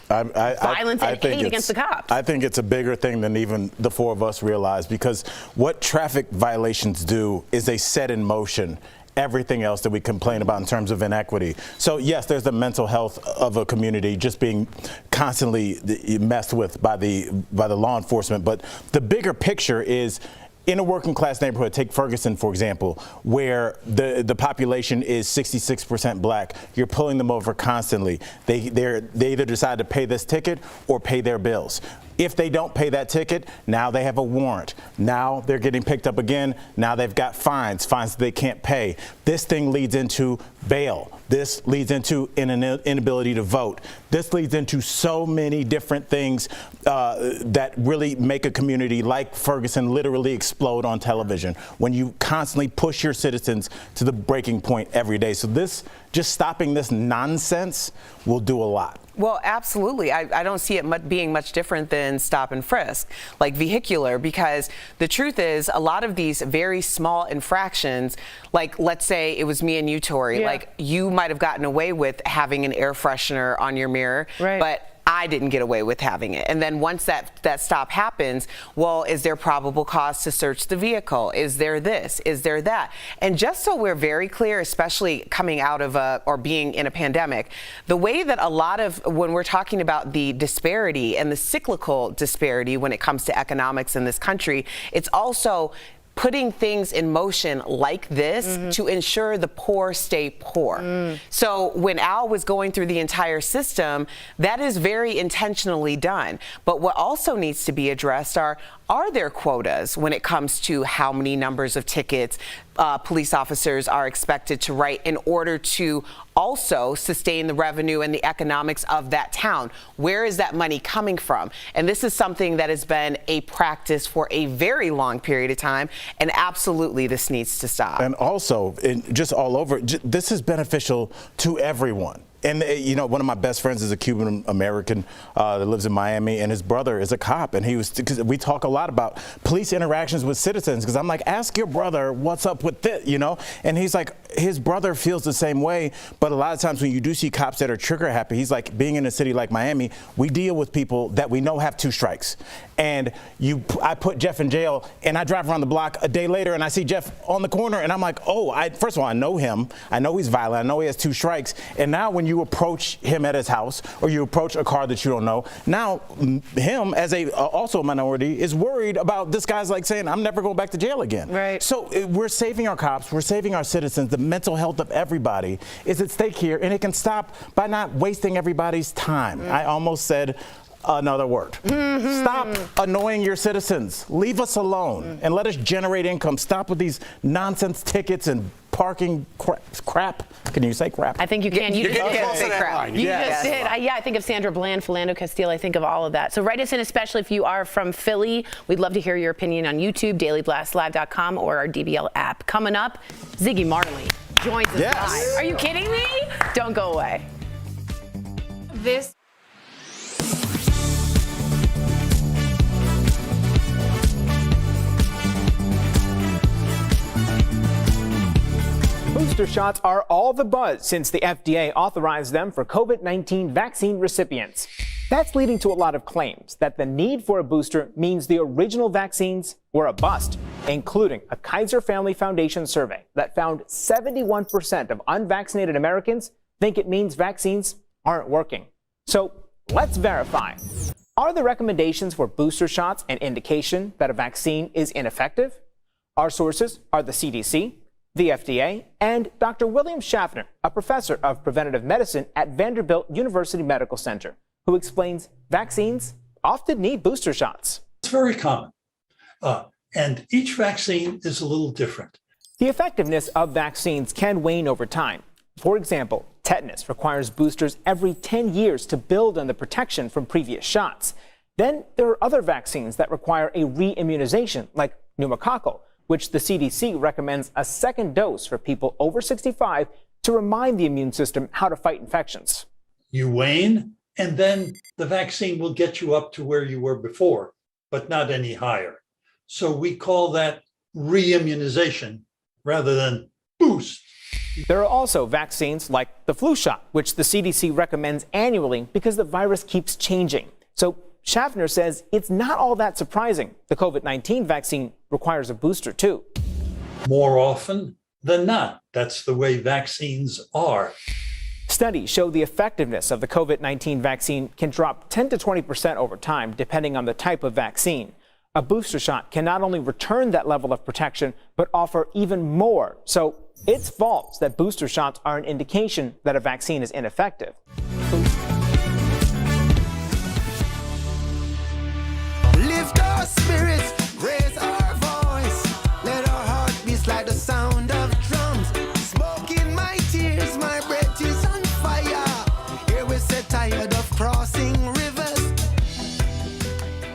violence and hate against the cops? I think it's a bigger thing than even the four of us realize, because what traffic violations do is they set in motion everything else that we complain about in terms of inequity. So yes, there's the mental health of a community just being constantly messed with by the law enforcement, but the bigger picture is in a working class neighborhood, take Ferguson, for example, where the population is 66% black. You're pulling them over constantly. They either decide to pay this ticket or pay their bills. If they don't pay that ticket, now they have a warrant. Now they're getting picked up again. Now they've got fines that they can't pay. This thing leads into bail. This leads into an inability to vote. This leads into so many different things that really make a community like Ferguson literally explode on television when you constantly push your citizens to the breaking point every day. So just stopping this nonsense will do a lot. Well, absolutely. I don't see it being much different than stop and frisk, like vehicular, because the truth is a lot of these very small infractions, like let's say it was me and you, Tori, like you might have gotten away with having an air freshener on your mirror, but I didn't get away with having it. And then once that stop happens, well, is there probable cause to search the vehicle? Is there this? Is there that? And just so we're very clear, especially coming out of or being in a pandemic, the way that a lot of, when we're talking about the disparity and the cyclical disparity when it comes to economics in this country, it's also putting things in motion like this to ensure the poor stay poor. So when Al was going through the entire system, that is very intentionally done. But what also needs to be addressed are there quotas when it comes to how many numbers of tickets police officers are expected to write in order to also sustain the revenue and the economics of that town? Where is that money coming from? And this is something that has been a practice for a very long period of time, and absolutely this needs to stop. And also, just all over, this is beneficial to everyone. And, you know, one of my best friends is a Cuban American that lives in Miami, and his brother is a cop. And because we talk a lot about police interactions with citizens, because I'm like, ask your brother what's up with this, you know? And he's like, his brother feels the same way. But a lot of times when you do see cops that are trigger happy, he's like, being in a city like Miami, we deal with people that we know have 2 strikes. And I put Jeff in jail, and I drive around the block a day later, and I see Jeff on the corner, and I'm like, oh, first of all, I know him. I know he's violent. I know he has 2 strikes. And now when you approach him at his house, or you approach a car that you don't know, now him, as also a minority, is worried about this guy's like saying, I'm never going back to jail again. Right. So we're saving our cops. We're saving our citizens. The mental health of everybody is at stake here, and it can stop by not wasting everybody's time. I almost said another word. Stop annoying your citizens. Leave us alone and let us generate income. Stop with these nonsense tickets and parking crap. Can you say crap? I think you can. You just say crap. You just did. I think of Sandra Bland, Philando Castile. I think of all of that. So write us in, especially if you are from Philly. We'd love to hear your opinion on YouTube, dailyblastlive.com, or our DBL app. Coming up, Ziggy Marley joins us live. Are you kidding me? Don't go away. Booster shots are all the buzz since the FDA authorized them for COVID-19 vaccine recipients. That's leading to a lot of claims that the need for a booster means the original vaccines were a bust, including a Kaiser Family Foundation survey that found 71% of unvaccinated Americans think it means vaccines aren't working. So let's verify. Are the recommendations for booster shots an indication that a vaccine is ineffective? Our sources are the CDC, the FDA, and Dr. William Schaffner, a professor of preventative medicine at Vanderbilt University Medical Center, who explains vaccines often need booster shots. It's very common. And each vaccine is a little different. The effectiveness of vaccines can wane over time. For example, tetanus requires boosters every 10 years to build on the protection from previous shots. Then there are other vaccines that require a re-immunization, like pneumococcal, which the CDC recommends a second dose for people over 65 to remind the immune system how to fight infections. You wane, and then the vaccine will get you up to where you were before, but not any higher. So we call that re-immunization rather than boost. There are also vaccines like the flu shot, which the CDC recommends annually because the virus keeps changing. So Schaffner says it's not all that surprising. The COVID-19 vaccine requires a booster too. More often than not, that's the way vaccines are. Studies show the effectiveness of the COVID-19 vaccine can drop 10 to 20% over time, depending on the type of vaccine. A booster shot can not only return that level of protection, but offer even more. So it's false that booster shots are an indication that a vaccine is ineffective. Lift our spirits, raise our voice. Let our heart beat like the sound of drums. Smoke in my tears, my breath is on fire. Here we sit tired of crossing rivers.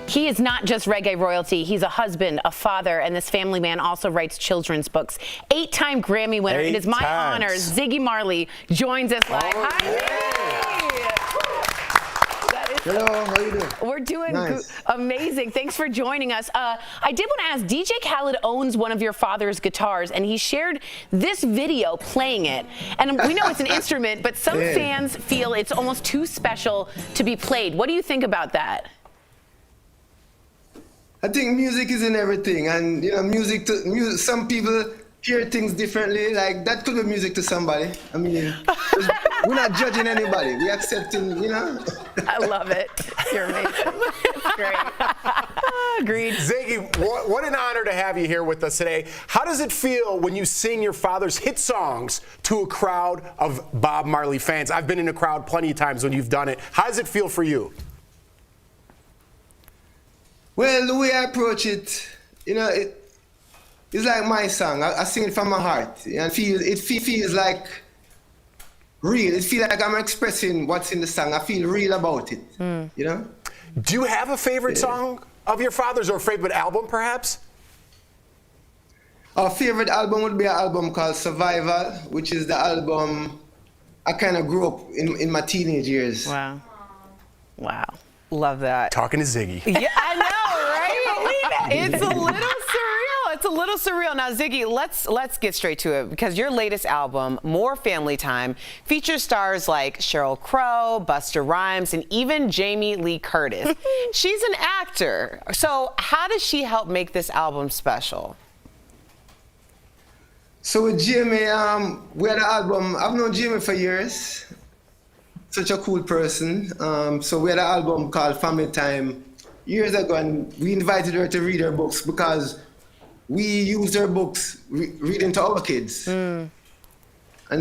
He is not just reggae royalty. He's a husband, a father, and this family man also writes children's books. 8-time Grammy winner. It is my honor. Ziggy Marley joins us live. Hi, Ziggy. Hello, how you doing? We're doing nice. Amazing. Thanks for joining us. I did want to ask, DJ Khaled owns one of your father's guitars, and he shared this video playing it. And we know it's an instrument, but some fans feel it's almost too special to be played. What do you think about that? I think music is in everything, and you know, music. Some people hear things differently. Like that could be music to somebody. I mean, we're not judging anybody. We're accepting. You know. I love it. You're amazing. It's great. Agreed. Ziggy, what an honor to have you here with us today. How does it feel when you sing your father's hit songs to a crowd of Bob Marley fans? I've been in a crowd plenty of times when you've done it. How does it feel for you? Well, the way I approach it, you know, it's like my song. I sing it from my heart, and it feels like real. It feels like I'm expressing what's in the song. I feel real about it, you know? Do you have a favorite song of your father's, or a favorite album, perhaps? Our favorite album would be an album called Survival, which is the album I kind of grew up in my teenage years. Wow. Wow. Love that. Talking to Ziggy. Yeah, I know, right? It's a little surreal. It's a little surreal. Now, Ziggy, let's get straight to it, because your latest album, More Family Time, features stars like Sheryl Crow, Busta Rhymes, and even Jamie Lee Curtis. She's an actor. So how does she help make this album special? So with Jamie, we had an album. I've known Jamie for years. Such a cool person. So we had an album called Family Time years ago, and we invited her to read her books because we used her books reading to our kids. And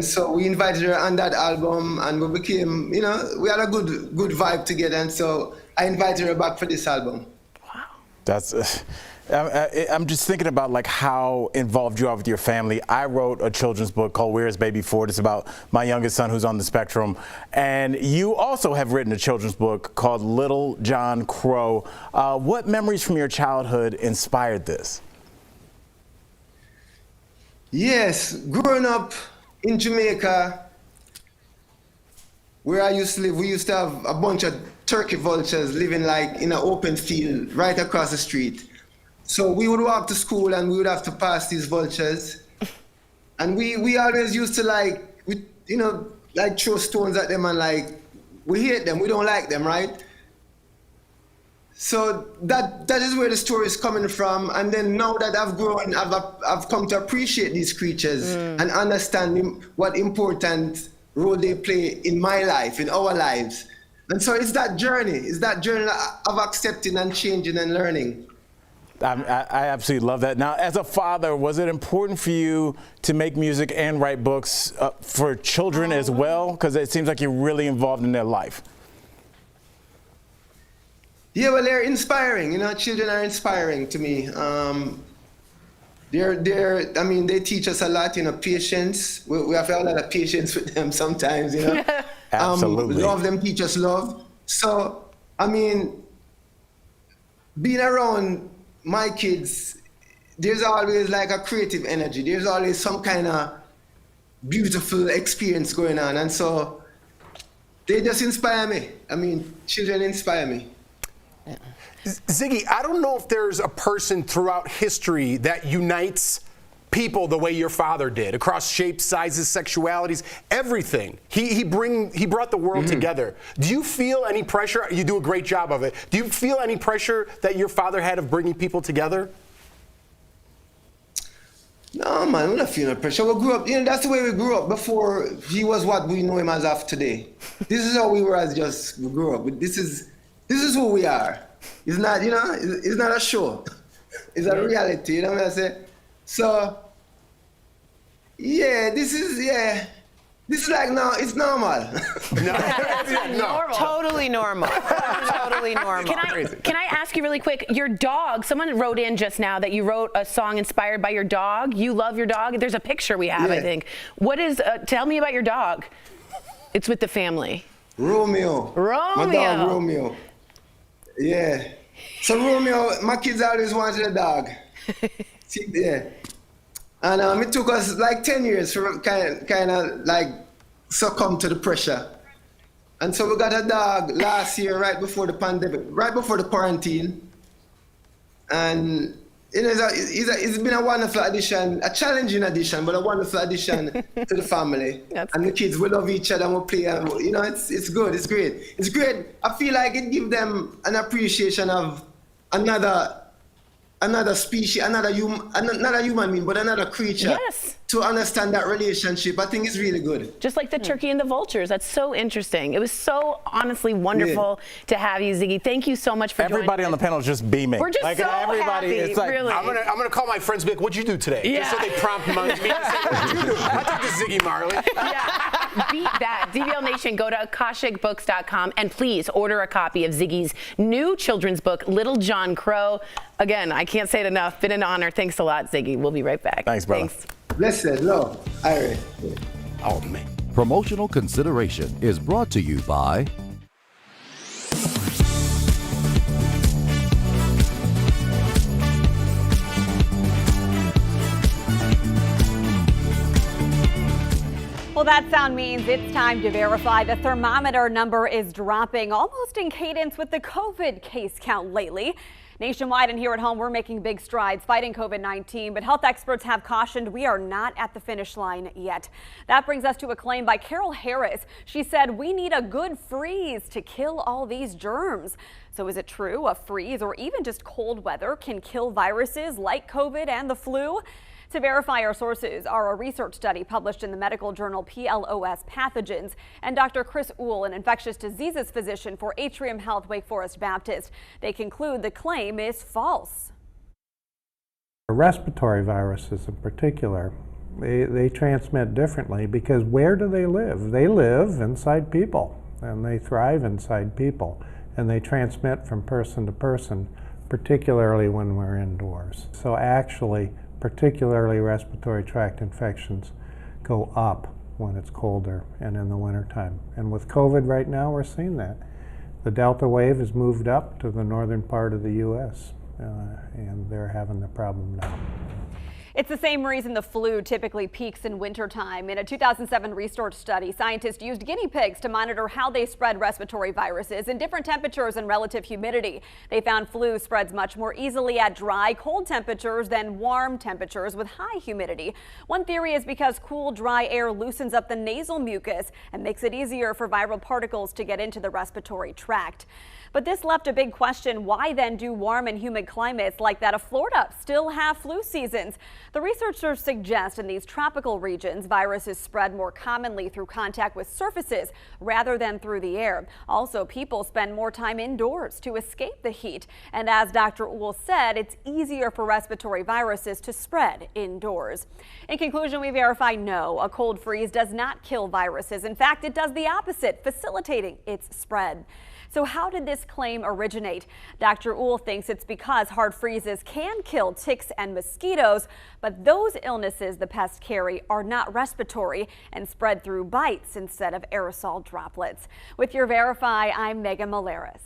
so we invited her on that album, and we became, you know, we had a good vibe together, and so I invited her back for this album. Wow. That's I'm just thinking about like how involved you are with your family. I wrote a children's book called Where's Baby Ford. It's about my youngest son who's on the spectrum. And you also have written a children's book called Little John Crow. What memories from your childhood inspired this? Yes, growing up in Jamaica, where I used to live, we used to have a bunch of turkey vultures living like in an open field right across the street. So we would walk to school and we would have to pass these vultures. And we always used to like throw stones at them and like, we hate them, we don't like them, right? So that is where the story is coming from. And then now that I've grown, I've come to appreciate these creatures and understand what important role they play in my life, in our lives. And so it's that journey of accepting and changing and learning. I absolutely love that. Now, as a father, was it important for you to make music and write books for children as well? Because it seems like you're really involved in their life. Yeah, well, they're inspiring. You know, children are inspiring to me. I mean, they teach us a lot, you know, patience. We have to have a lot of patience with them sometimes, you know. Absolutely. Love them, teach us love. So, I mean, being around my kids, there's always like a creative energy. There's always some kind of beautiful experience going on. And so they just inspire me. I mean, children inspire me. Ziggy, I don't know if there's a person throughout history that unites people the way your father did, across shapes, sizes, sexualities, everything. He brought the world together. Do you feel any pressure? You do a great job of it. Do you feel any pressure that your father had of bringing people together? No, man, we're not feeling pressure. We grew up, you know, that's the way we grew up before he was what we know him as of today. This is how we were as we grew up. This is who we are. It's not, you know, it's not a show. It's a reality, you know what I say? So, yeah, this is like, no, it's normal. Normal. Totally normal. Totally normal. Can I ask you really quick, your dog, someone wrote in just now that you wrote a song inspired by your dog. You love your dog. There's a picture we have, I think. What is, tell me about your dog. It's with the family. Romeo. My dog, Romeo. Yeah. So Romeo, my kids always wanted a dog. See, yeah. And it took us like 10 years for kind of like succumb to the pressure. And so we got a dog last year, right before the pandemic, right before the quarantine. And you know, it's been a wonderful addition, a challenging addition, but a wonderful addition to the family. And the kids, we love each other and we play. And, you know, it's good, it's great. It's great. I feel like it gives them an appreciation of another species, not a human being, but another creature. Yes. To understand that relationship, I think it's really good. Just like the turkey and the vultures. That's so interesting. It was so honestly wonderful to have you, Ziggy. Thank you so much for joining us. Everybody on the panel is just beaming. We're just like, so everybody, happy, it's like, really. I'm gonna call my friends and be like, what'd you do today? Yeah. Just so they prompt me to say, what'd you do? I talked to Ziggy Marley. Yeah, beat that. DBL Nation, go to akashicbooks.com and please order a copy of Ziggy's new children's book, Little John Crow. Again, I can't say it enough. Been an honor. Thanks a lot, Ziggy. We'll be right back. Thanks, brother. Thanks. Listen, no. All right. Oh, man. Promotional consideration is brought to you by Well, that sound means it's time to verify the thermometer number is dropping almost in cadence with the COVID case count lately. Nationwide and here at home, we're making big strides fighting COVID-19, but health experts have cautioned we are not at the finish line yet. That brings us to a claim by Carol Harris. She said we need a good freeze to kill all these germs. So is it true a freeze or even just cold weather can kill viruses like COVID and the flu? To verify our sources are a research study published in the medical journal PLOS Pathogens and Dr. Chris Uhl, an infectious diseases physician for Atrium Health Wake Forest Baptist. They conclude the claim is false. Respiratory viruses in particular, they transmit differently because where do they live? They live inside people and they thrive inside people and they transmit from person to person, particularly when we're indoors. So actually, particularly respiratory tract infections go up when it's colder and in the wintertime. And with COVID right now, we're seeing that. The Delta wave has moved up to the northern part of the U.S. And they're having the problem now. It's the same reason the flu typically peaks in wintertime. In a 2007 research study, scientists used guinea pigs to monitor how they spread respiratory viruses in different temperatures and relative humidity. They found flu spreads much more easily at dry, cold temperatures than warm temperatures with high humidity. One theory is because cool, dry air loosens up the nasal mucus and makes it easier for viral particles to get into the respiratory tract. But this left a big question. Why then do warm and humid climates like that of Florida still have flu seasons? The researchers suggest in these tropical regions, viruses spread more commonly through contact with surfaces rather than through the air. Also, people spend more time indoors to escape the heat. And as Dr. Uhl said, it's easier for respiratory viruses to spread indoors. In conclusion, we verify no, a cold freeze does not kill viruses. In fact, it does the opposite, facilitating its spread. So how did this claim originate? Dr. Uhl thinks it's because hard freezes can kill ticks and mosquitoes, but those illnesses the pests carry are not respiratory and spread through bites instead of aerosol droplets. With your Verify, I'm Megan Malaris.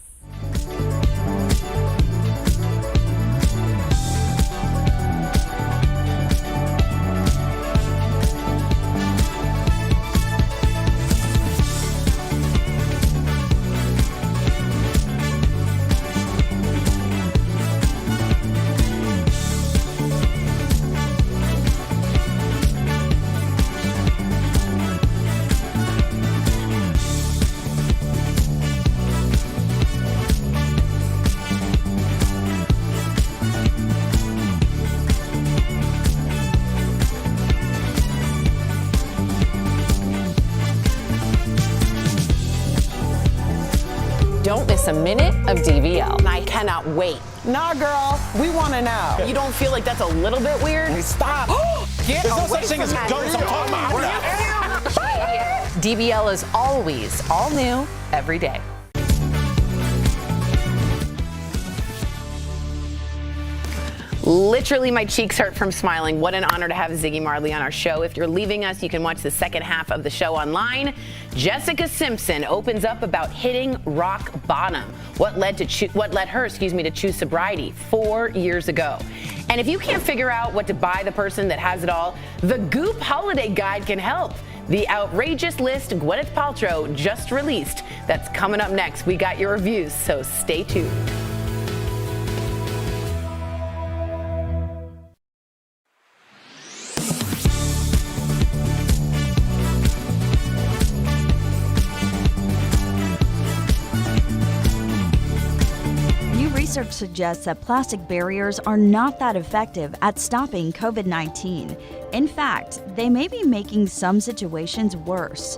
Don't miss a minute of DBL. I cannot wait. Nah, girl, we want to know. You don't feel like that's a little bit weird? Stop. There's no such thing as ghosts. I'm talking about DBL is always all new every day. Literally, my cheeks hurt from smiling. What an honor to have Ziggy Marley on our show. If you're leaving us, you can watch the second half of the show online. Jessica Simpson opens up about hitting rock bottom. What led her to choose sobriety 4 years ago. And if you can't figure out what to buy the person that has it all, the Goop Holiday Guide can help. The outrageous list Gwyneth Paltrow just released. That's coming up next. We got your reviews, so stay tuned. Research suggests that plastic barriers are not that effective at stopping COVID-19. In fact, they may be making some situations worse.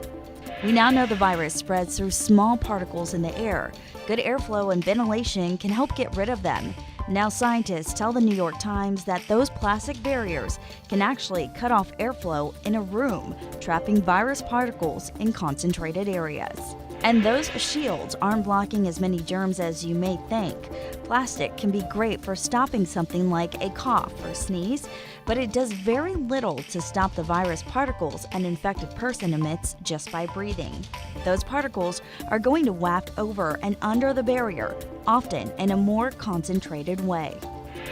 We now know the virus spreads through small particles in the air. Good airflow and ventilation can help get rid of them. Now scientists tell the New York Times that those plastic barriers can actually cut off airflow in a room, trapping virus particles in concentrated areas. And those shields aren't blocking as many germs as you may think. Plastic can be great for stopping something like a cough or sneeze, but it does very little to stop the virus particles an infected person emits just by breathing. Those particles are going to waft over and under the barrier, often in a more concentrated way.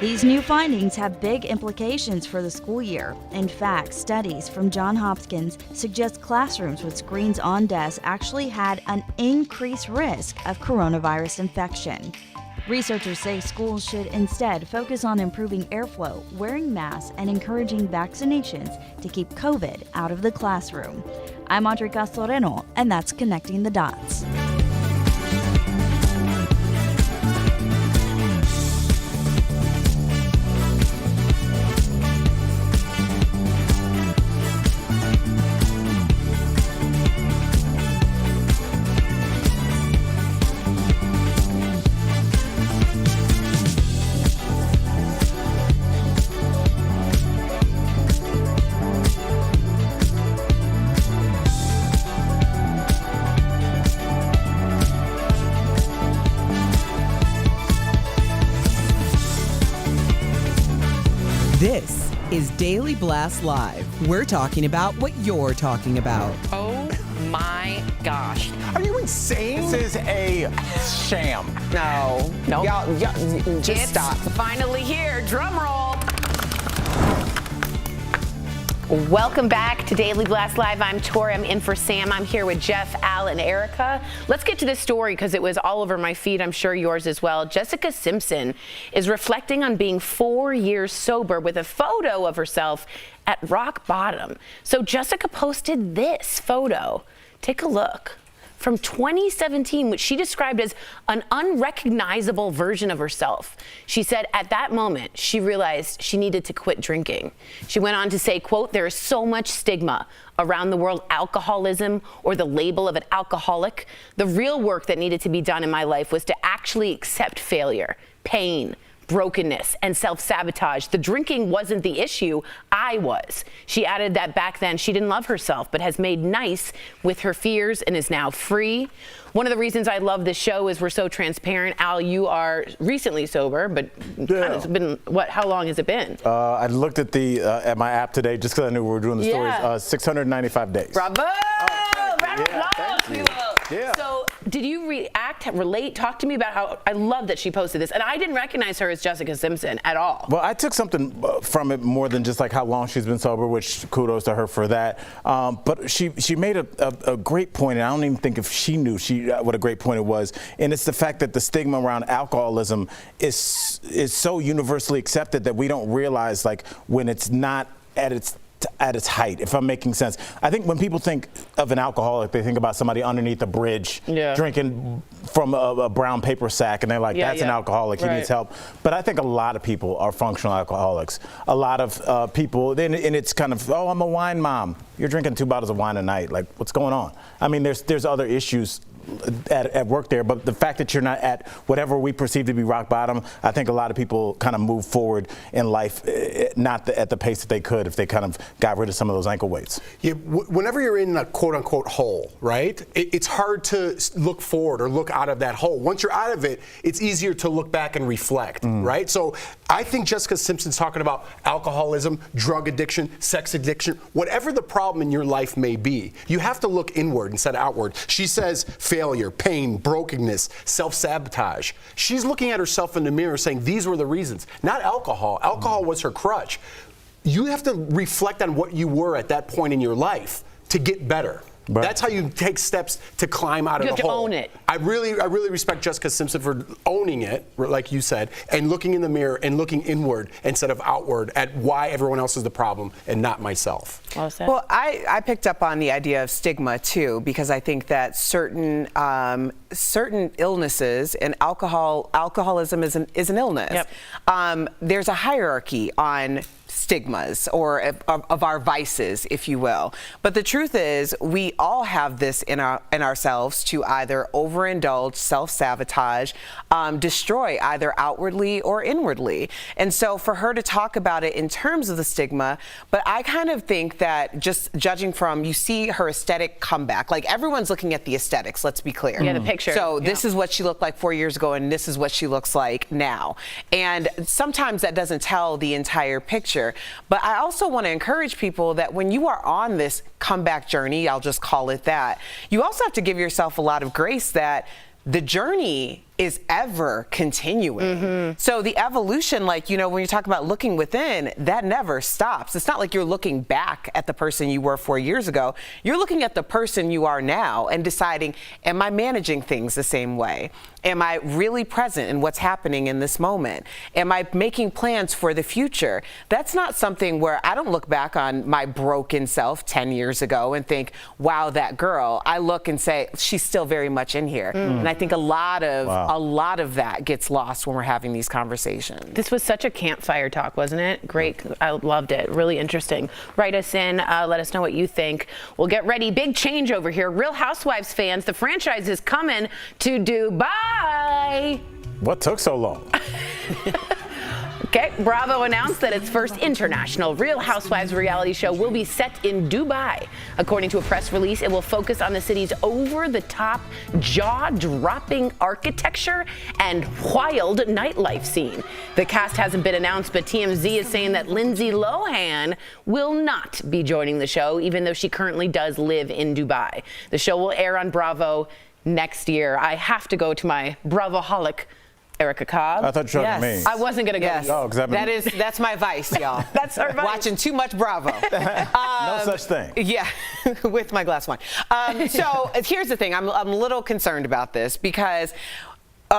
These new findings have big implications for the school year. In fact, studies from Johns Hopkins suggest classrooms with screens on desks actually had an increased risk of coronavirus infection. Researchers say schools should instead focus on improving airflow, wearing masks, and encouraging vaccinations to keep COVID out of the classroom. I'm Audrey Castoreno, and that's Connecting the Dots. This is Daily Blast Live. We're talking about what you're talking about. Oh my gosh. Are you insane? This is a sham. No. Y'all, just stop. Finally here. Drum roll. Welcome back to Daily Blast Live. I'm Tori. I'm in for Sam. I'm here with Jeff, Al, and Erica. Let's get to this story because it was all over my feed. I'm sure yours as well. Jessica Simpson is reflecting on being 4 years sober with a photo of herself at rock bottom. So Jessica posted this photo. Take a look. from 2017, which she described as an unrecognizable version of herself. She said at that moment, she realized she needed to quit drinking. She went on to say, quote, "There is so much stigma around the word alcoholism or the label of an alcoholic. The real work that needed to be done in my life was to actually accept failure, pain, brokenness, and self-sabotage. The drinking wasn't the issue, I was." She added that back then she didn't love herself, but has made nice with her fears and is now free. One of the reasons I love this show is we're so transparent. Al, you are recently sober, but it's been, what, how long has it been? I looked at at my app today just because I knew we were doing the stories. 695 days. Bravo! Round of applause, thank you. Yeah. So did you react, relate, talk to me about how, I love that she posted this, and I didn't recognize her as Jessica Simpson at all. Well, I took something from it more than just like how long she's been sober, which kudos to her for that. But she made a great point, and I don't even think if she knew what a great point it was. And it's the fact that the stigma around alcoholism is so universally accepted that we don't realize like when it's not at its height, if I'm making sense. I think when people think of an alcoholic, they think about somebody underneath a bridge drinking from a brown paper sack, and they're like, that's an alcoholic, he needs help. But I think a lot of people are functional alcoholics. A lot of people, and it's kind of, oh, I'm a wine mom. You're drinking 2 bottles of wine a night. Like, what's going on? I mean, there's other issues at work there, but the fact that you're not at whatever we perceive to be rock bottom, I think a lot of people kind of move forward in life not at the pace that they could if they kind of got rid of some of those ankle weights. Yeah, whenever you're in a quote-unquote hole, right, it's hard to look forward or look out of that hole. Once you're out of it, it's easier to look back and reflect, right? So I think Jessica Simpson's talking about alcoholism, drug addiction, sex addiction, whatever the problem in your life may be, you have to look inward instead of outward. She says failure, pain, brokenness, self-sabotage. She's looking at herself in the mirror saying these were the reasons, not alcohol. Alcohol was her crutch. You have to reflect on what you were at that point in your life to get better. Right. That's how you take steps to climb out of the hole. You have to own it. I really respect Jessica Simpson for owning it, like you said, and looking in the mirror and looking inward instead of outward at why everyone else is the problem and not myself. Well, I picked up on the idea of stigma too, because I think that certain illnesses, and alcoholism is an illness. Yep. There's a hierarchy on stigmas or of our vices, if you will. But the truth is, we all have this in ourselves to either overindulge, self-sabotage, destroy either outwardly or inwardly. And so for her to talk about it in terms of the stigma, but I kind of think that just judging from, you see her aesthetic comeback, like everyone's looking at the aesthetics, let's be clear. Yeah, the picture. So this is what she looked like 4 years ago, and this is what she looks like now. And sometimes that doesn't tell the entire picture. But I also want to encourage people that when you are on this comeback journey, I'll just call it that, you also have to give yourself a lot of grace that the journey is ever continuing. So the evolution, like, you know, when you talk about looking within, that never stops. It's not like you're looking back at the person you were 4 years ago. You're looking at the person you are now and deciding, am I managing things the same way? Am I really present in what's happening in this moment? Am I making plans for the future? That's not something where I don't look back on my broken self 10 years ago and think, wow, that girl. I look and say, she's still very much in here. And I think a lot of that gets lost when we're having these conversations. This was such a campfire talk, wasn't it? Great. I loved it. Really interesting. Write us in. Let us know what you think. We'll get ready. Big change over here. Real Housewives fans, the franchise is coming to Dubai. What took so long? Okay, Bravo announced that its first international Real Housewives reality show will be set in Dubai. According to a press release, it will focus on the city's over-the-top, jaw-dropping architecture and wild nightlife scene. The cast hasn't been announced, but TMZ is saying that Lindsay Lohan will not be joining the show, even though she currently does live in Dubai. The show will air on Bravo next year. I have to go to my Bravo-holic, Erica Cobb. I thought you were talking to me. I wasn't going to go. Yes. Oh, That's my vice, y'all. That's our vice. Watching too much Bravo. No such thing. Yeah, with my glass of wine. So here's the thing. I'm a little concerned about this because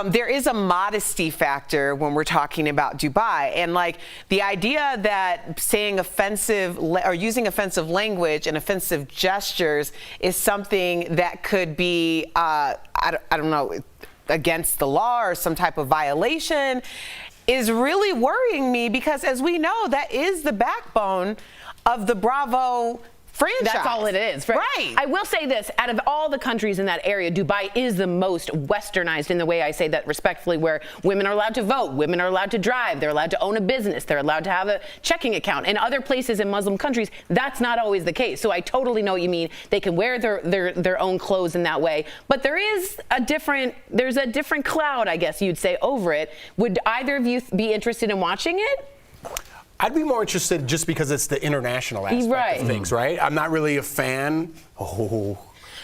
there is a modesty factor when we're talking about Dubai, and like the idea that saying offensive or using offensive language and offensive gestures is something that could be, I don't know, against the law or some type of violation is really worrying me, because as we know, that is the backbone of the Bravo franchise. That's all it is. Right. I will say this, out of all the countries in that area, Dubai is the most westernized, in the way I say that respectfully, where women are allowed to vote, women are allowed to drive, they're allowed to own a business, they're allowed to have a checking account. In other places in Muslim countries, that's not always the case. So I totally know what you mean. They can wear their own clothes in that way. But there's a different cloud, I guess you'd say, over it. Would either of you be interested in watching it? I'd be more interested just because it's the international aspect of things, right? I'm not really a fan of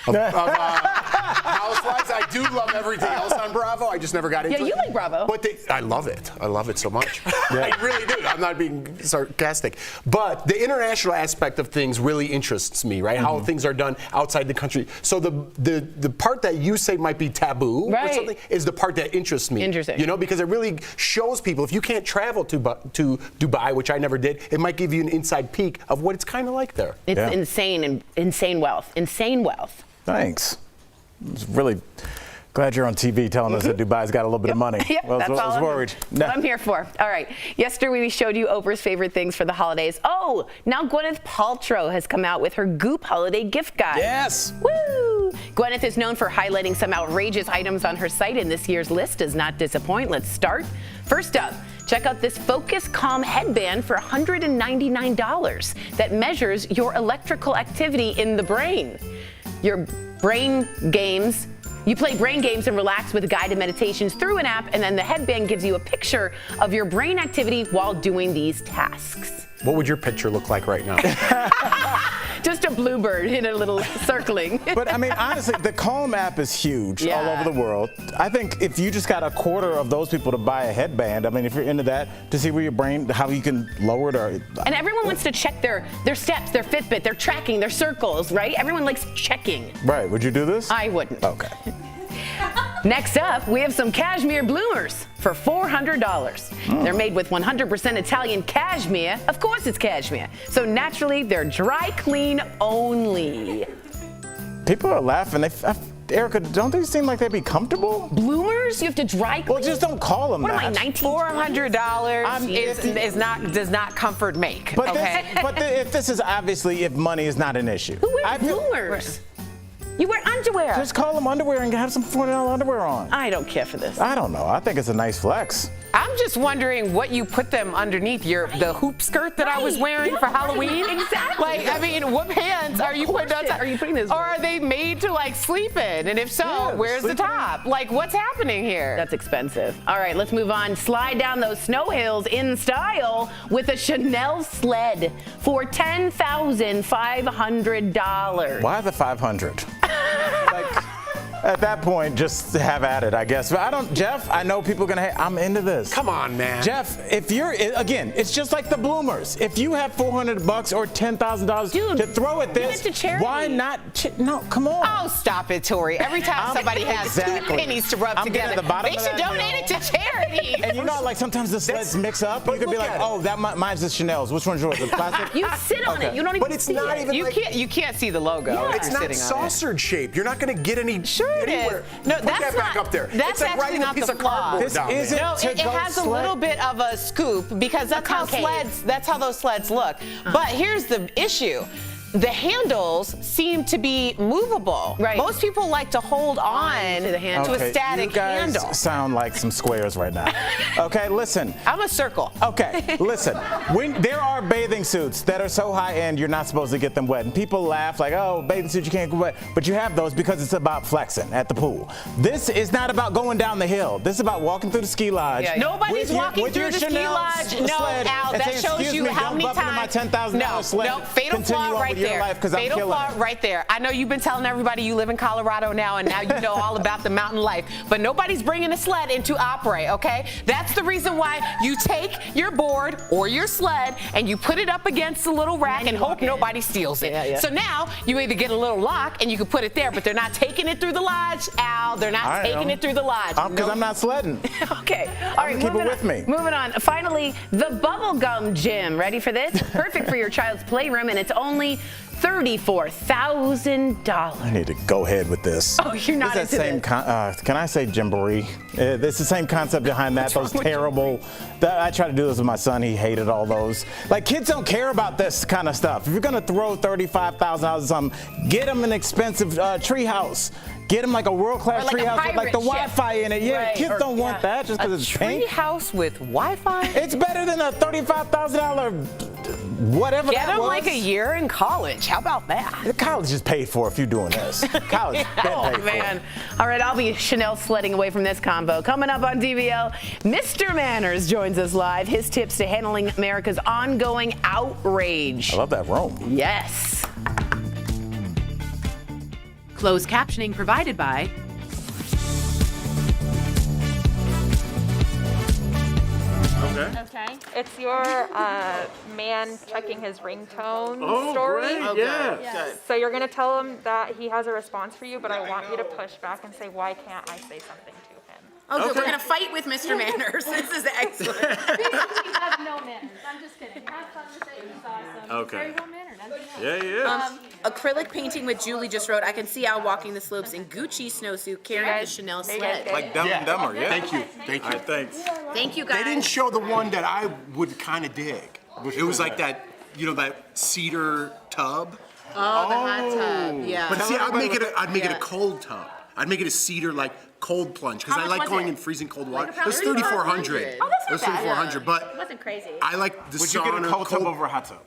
Housewives. I do love everything else on Bravo. I just never got into it. Yeah, you like Bravo. But I love it. I love it so much. I really do. I'm not being sarcastic. But the international aspect of things really interests me, right? How things are done outside the country. So the part that you say might be taboo or something is the part that interests me. Interesting. You know, because it really shows people, if you can't travel to Dubai, which I never did, it might give you an inside peek of what it's kind of like there. It's insane, and insane wealth. Insane wealth. Thanks. I was really glad you're on TV telling us that Dubai's got a little bit of money. Yep, I was worried. What I'm here for. All right. Yesterday we showed you Oprah's favorite things for the holidays. Oh, now Gwyneth Paltrow has come out with her Goop holiday gift guide. Yes. Woo! Gwyneth is known for highlighting some outrageous items on her site, and this year's list does not disappoint. Let's start. First up, check out this Focus Calm headband for $199 that measures your electrical activity in the brain. Your brain games. You play brain games and relax with guided meditations through an app, and then the headband gives you a picture of your brain activity while doing these tasks. What would your picture look like right now? Just a bluebird in a little circling. But I mean, honestly, the Calm app is huge all over the world. I think if you just got a quarter of those people to buy a headband, I mean, if you're into that, to see where your brain, how you can lower it. And everyone wants to check their steps, their Fitbit, their tracking, their circles, right? Everyone likes checking. Right. Would you do this? I wouldn't. Okay. Next up, we have some Cashmere Bloomers for $400. They're made with 100% Italian cashmere. Of course it's cashmere. So naturally, they're dry clean only. People are laughing. Erica, don't they seem like they'd be comfortable? Bloomers? You have to dry clean? Well, just don't call them what that. Am I, 19? $400 does not comfort make. But, okay? if this is obviously if money is not an issue. Who wears bloomers? You wear underwear. Just call them underwear and have some $400 underwear on. I don't care for this. I don't know. I think it's a nice flex. I'm just wondering what you put them underneath the hoop skirt that I was wearing for Halloween. Exactly. Like, I mean, what pants are you putting on top? Are you putting this? Or are they made to like sleep in? And if so, where's the top? Like, what's happening here? That's expensive. All right, let's move on. Slide down those snow hills in style with a Chanel sled for $10,500. Why the 500? At that point, just have at it, I guess. But Jeff, I know people are going to I'm into this. Come on, man. Jeff, if you're, again, it's just like the Bloomers. If you have $400 or $10,000 to throw at this, give it to charity. Why not? No, come on. Oh, stop it, Tori. Every time somebody has two pennies to rub together, they should donate it to charity. And you know, like sometimes the sleds mix up. You could be like, oh, mine's the Chanel's. Which one's yours? The plastic? You sit on it. You don't even But it's see not it. even You can't see the logo. Yeah, it's not saucered shape. You're not going to get any anywhere. No, Put that's that back not, up there. That's it's like actually writing not a piece the of flaw. cardboard down there. No, it has a little bit of a scoop because that's how those sleds look. But here's the issue. The handles seem to be movable. Right. Most people like to hold on to a static handle. You guys sound like some squares right now. Okay, listen. I'm a circle. Okay, listen. When there are bathing suits that are so high end, you're not supposed to get them wet. And people laugh like, oh, bathing suit, you can't get wet. But you have those because it's about flexing at the pool. This is not about going down the hill. This is about walking through the ski lodge. Yeah. Nobody's walking through the ski lodge. No, Al, that shows you how many times. No, fatal flaw right your there. life because I'm Fatal killing flaw it. right there. I know you've been telling everybody you live in Colorado now, and now you know all about the mountain life. But nobody's bringing a sled into Opry, okay? That's the reason why you take your board or your sled and you put it up against the little rack and hope nobody steals it. Yeah. So now you either get a little lock and you can put it there, but they're not taking it through the lodge, Al. They're not taking it through the lodge. Because I'm not sledding. Okay. All right, keep it with me. Moving on. Finally, the Bubblegum Gym. Ready for this? Perfect for your child's playroom, and it's only $34,000. I need to go ahead with this. Oh, you're not It's that into same this. can I say Jamboree? It's the same concept behind that. Those terrible. I tried to do this with my son. He hated all those. Like, kids don't care about this kind of stuff. If you're gonna throw $35,000 or something, get them an expensive tree house. Get them like a world-class Or like tree a house with like the pirate ship. Wi-Fi in it. Yeah, Right. kids Or- don't want that just because it's tree pink. house with Wi-Fi? It's better than a $35,000 whatever Get that them was. like a year in college. How about that? The college is paid for if you're doing this. College been Oh, paid for. man. All right, I'll be Chanel sledding away from this combo. Coming up on DBL, Mr. Manners joins us live. His tips to handling America's ongoing outrage. I love that Rome. Yes. Closed captioning provided by Okay. It's your man checking his ringtone Oh, story. great. Oh, yeah. Yes. So you're going to tell him that he has a response for you, but I want you to push back and say, why can't I say something to him? Oh, good. Okay. We're gonna fight with Mr. Manners. This is excellent. Basically, you have no manners. I'm just kidding. Have fun with it. It's awesome. Okay. Very well mannered. As you know. Yeah. Acrylic painting with Julie just wrote, I can see Al walking the slopes in Gucci snowsuit carrying the Chanel sled. Like Dumb and Dumber, yeah. Thank you. Thank you. All right, thanks. Thank you, guys. They didn't show the one that I would kind of dig. It was like that, that cedar tub. Oh, the hot tub. Yeah. But see, I'd make it Yeah. a cold tub. I'd make it a cedar cold plunge because How I much like was going it? in freezing cold water. Like It was 3,400. Oh, It was 3,400, but It wasn't crazy. I like the Would sauna. you get a cold tub over a hot tub?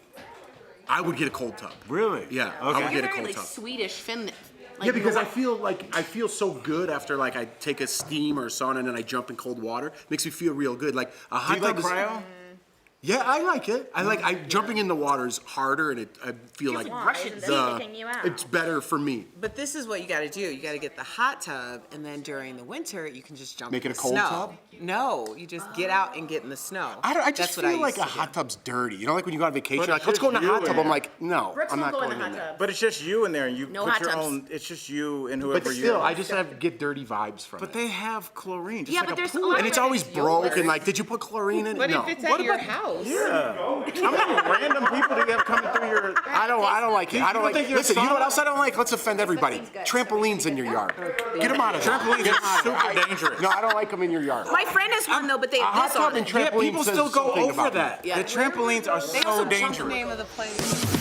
I would get a cold tub. Really? Yeah, Okay. I would You're get a very cold like tub. Swedish, feminine. Yeah, because I feel so good after I take a steam or a sauna and then I jump in cold water. Makes me feel real good. Like a hot Do you like tub is- cryo? Yeah, I like it. Jumping in the water is harder, and I feel like it's better for me. But this is what you got to do. You got to get the hot tub, and then during the winter, you can just jump Make in it a the cold snow. tub? No, you just get out and get in the snow. I just That's what I feel like used a to hot do. tub's dirty. You know, like when you go on vacation, But you're like, it's let's go in the just hot you tub. in I'm it. like, no, Brooks I'm will not go in going the in hot there. tub. But it's just you in there, and you No put hot your tubs. own. It's just you and whoever But you. still, I just get dirty vibes from But it. they have chlorine. Just Yeah, like but a there's pool. a lot And it's always broke, and did you put chlorine in it? But No. if it's at your house, Yeah. How many random people do you have coming through your? I don't like it. I don't You like. think you're Listen, you know what sauna? else I don't like? Let's offend everybody. Trampolines in your yard. Get them out of there. Trampolines Get 'em out are of there. super dangerous. No, I don't like them in your yard. My friend has one though, but they have hot this on tub and it. Yeah, trampoline people says still go something over about me. that. The trampolines are they so also dangerous. chunk the name of the place.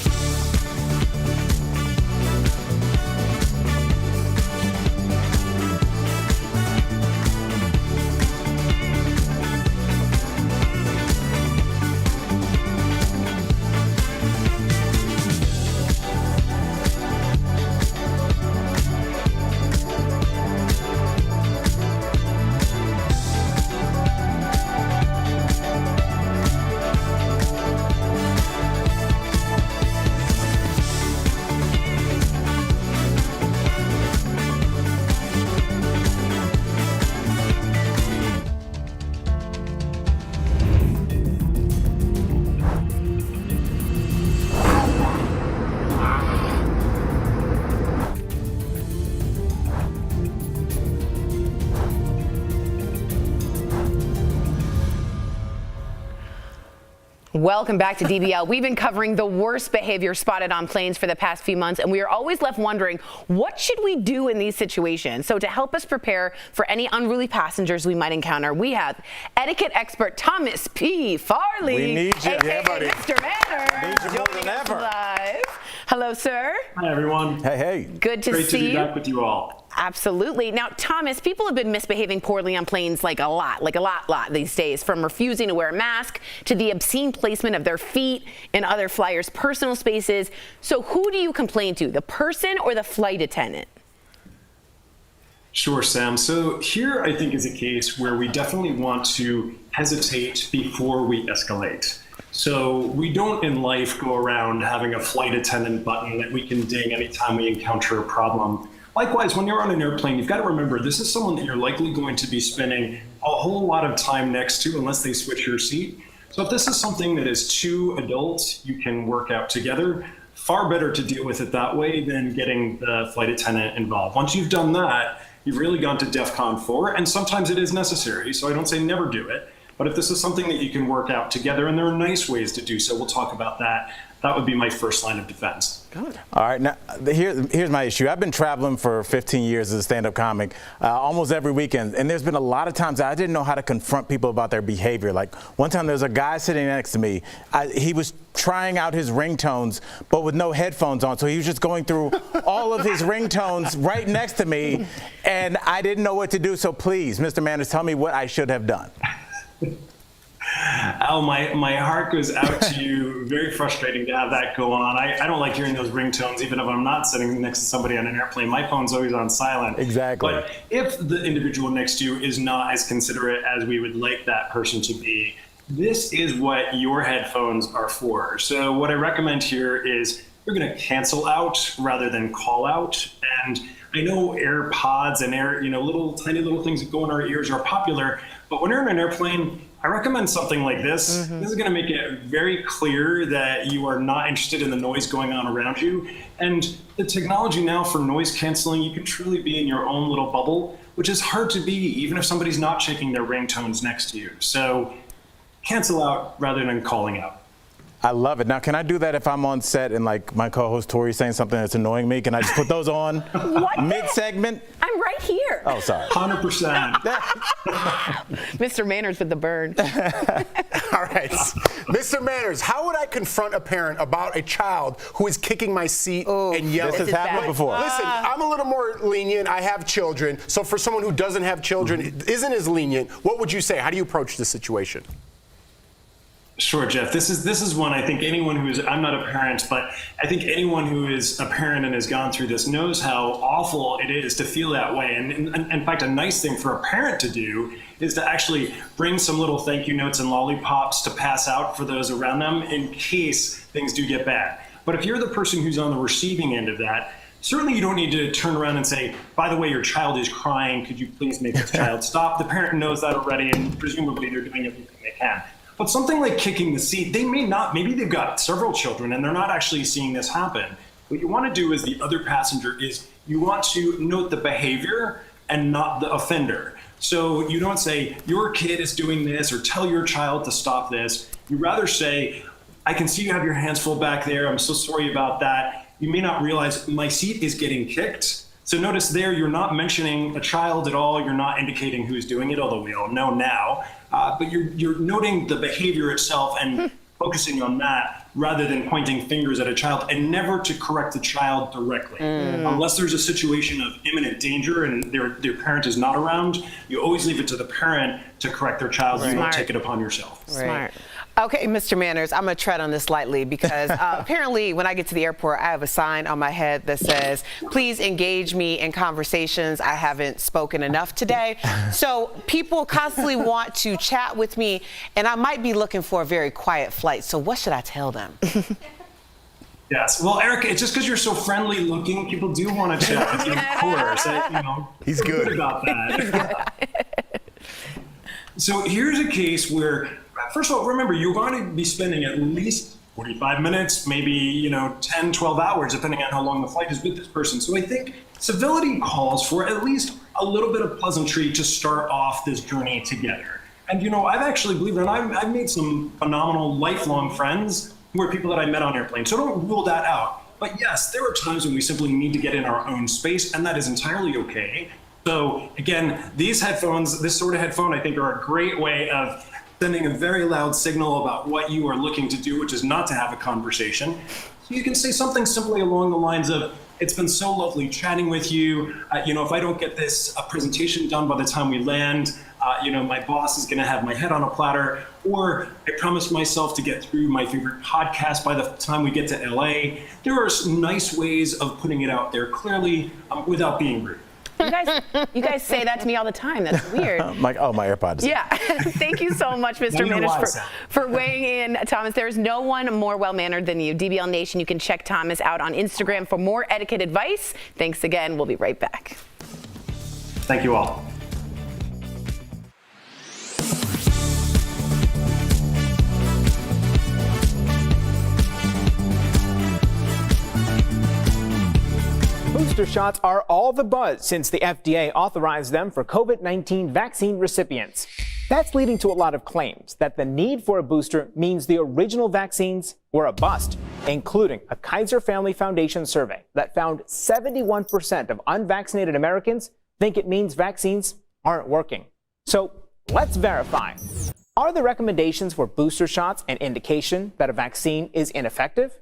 Welcome back to DBL. We've been covering the worst behavior spotted on planes for the past few months, and we are always left wondering, what should we do in these situations? So to help us prepare for any unruly passengers we might encounter, we have etiquette expert Thomas P. Farley. We need you. AKA Yeah, buddy. Mr. Manners. Need you more than joining us ever. live. Hello, sir. Hi, everyone. Hey. Good to Great see to be you. back with you all. Absolutely. Now, Thomas, people have been misbehaving poorly on planes like a lot these days, from refusing to wear a mask to the obscene placement of their feet in other flyers' personal spaces. So who do you complain to, the person or the flight attendant? Sure, Sam. So here I think is a case where we definitely want to hesitate before we escalate. So we don't in life go around having a flight attendant button that we can ding anytime we encounter a problem. Likewise, when you're on an airplane, you've got to remember this is someone that you're likely going to be spending a whole lot of time next to unless they switch your seat. So if this is something that is two adults you can work out together, far better to deal with it that way than getting the flight attendant involved. Once you've done that, you've really gone to DEFCON 4, and sometimes it is necessary, so I don't say never do it. But if this is something that you can work out together, and there are nice ways to do so, we'll talk about that. That would be my first line of defense. Good. All right, now here's my issue. I've been traveling for 15 years as a stand-up comic, almost every weekend, and there's been a lot of times I didn't know how to confront people about their behavior. Like one time there was a guy sitting next to me. He was trying out his ringtones, but with no headphones on, so he was just going through all of his ringtones right next to me, and I didn't know what to do. So please, Mr. Manners, tell me what I should have done. Al, my heart goes out to you. Very frustrating to have that go on. I don't like hearing those ringtones, even if I'm not sitting next to somebody on an airplane. My phone's always on silent. Exactly. But if the individual next to you is not as considerate as we would like that person to be, this is what your headphones are for. So what I recommend here is you're going to cancel out rather than call out. And I know AirPods and little tiny little things that go in our ears are popular, but when you're in an airplane, I recommend something like this. This is going to make it very clear that you are not interested in the noise going on around you. And the technology now for noise canceling, you can truly be in your own little bubble, which is hard to be even if somebody's not checking their ringtones next to you. So cancel out rather than calling out. I love it. Now, can I do that if I'm on set and like my co-host Tori's saying something that's annoying me? Can I just put those on mid-segment? I'm right here. Oh, sorry. 100%. Mr. Manners with the burn. All right. Mr. Manners, how would I confront a parent about a child who is kicking my seat and yelling? This has happened before. Listen, I'm a little more lenient. I have children. So for someone who doesn't have children, isn't as lenient, what would you say? How do you approach this situation? Sure, Jeff. This is one I think anyone who is, I'm not a parent, but I think anyone who is a parent and has gone through this knows how awful it is to feel that way. And in fact, a nice thing for a parent to do is to actually bring some little thank you notes and lollipops to pass out for those around them in case things do get bad. But if you're the person who's on the receiving end of that, certainly you don't need to turn around and say, by the way, your child is crying. Could you please make this child stop? The parent knows that already, and presumably they're doing everything they can. But something like kicking the seat, they may not, maybe they've got several children and they're not actually seeing this happen. What you want to do as the other passenger is you want to note the behavior and not the offender. So you don't say, your kid is doing this or tell your child to stop this. You rather say, I can see you have your hands full back there. I'm so sorry about that. You may not realize my seat is getting kicked. So notice there, you're not mentioning a child at all. You're not indicating who's doing it, although we all know now. But you're noting the behavior itself and focusing on that rather than pointing fingers at a child, and never to correct the child directly. Unless there's a situation of imminent danger and their parent is not around, you always leave it to the parent to correct their child. You don't take it upon yourself. Smart. Okay, Mr. Manners, I'm going to tread on this lightly because apparently when I get to the airport, I have a sign on my head that says, please engage me in conversations. I haven't spoken enough today. So people constantly want to chat with me, and I might be looking for a very quiet flight. So what should I tell them? Yes. Well, Erica, it's just because you're so friendly looking, people do want to chat with you, of course. He's good about that. So here's a case where, first of all, remember, you're going to be spending at least 45 minutes, maybe 10, 12 hours, depending on how long the flight is with this person. So I think civility calls for at least a little bit of pleasantry to start off this journey together. And I've actually, believe it or not, I've made some phenomenal lifelong friends who are people that I met on airplanes. So don't rule that out. But yes, there are times when we simply need to get in our own space, and that is entirely okay. So again, these headphones, this sort of headphone, I think are a great way of sending a very loud signal about what you are looking to do, which is not to have a conversation. So you can say something simply along the lines of, it's been so lovely chatting with you. If I don't get this presentation done by the time we land, my boss is gonna have my head on a platter, or I promised myself to get through my favorite podcast by the time we get to LA. There are nice ways of putting it out there clearly without being rude. You guys say that to me all the time. That's weird. My AirPods. Yeah. Thank you so much, Mr. Manish, for weighing in, Thomas. There's no one more well-mannered than you. DBL Nation, you can check Thomas out on Instagram for more etiquette advice. Thanks again. We'll be right back. Thank you all. Booster shots are all the buzz since the FDA authorized them for COVID-19 vaccine recipients. That's leading to a lot of claims that the need for a booster means the original vaccines were a bust, including a Kaiser Family Foundation survey that found 71% of unvaccinated Americans think it means vaccines aren't working. So let's verify. Are the recommendations for booster shots an indication that a vaccine is ineffective?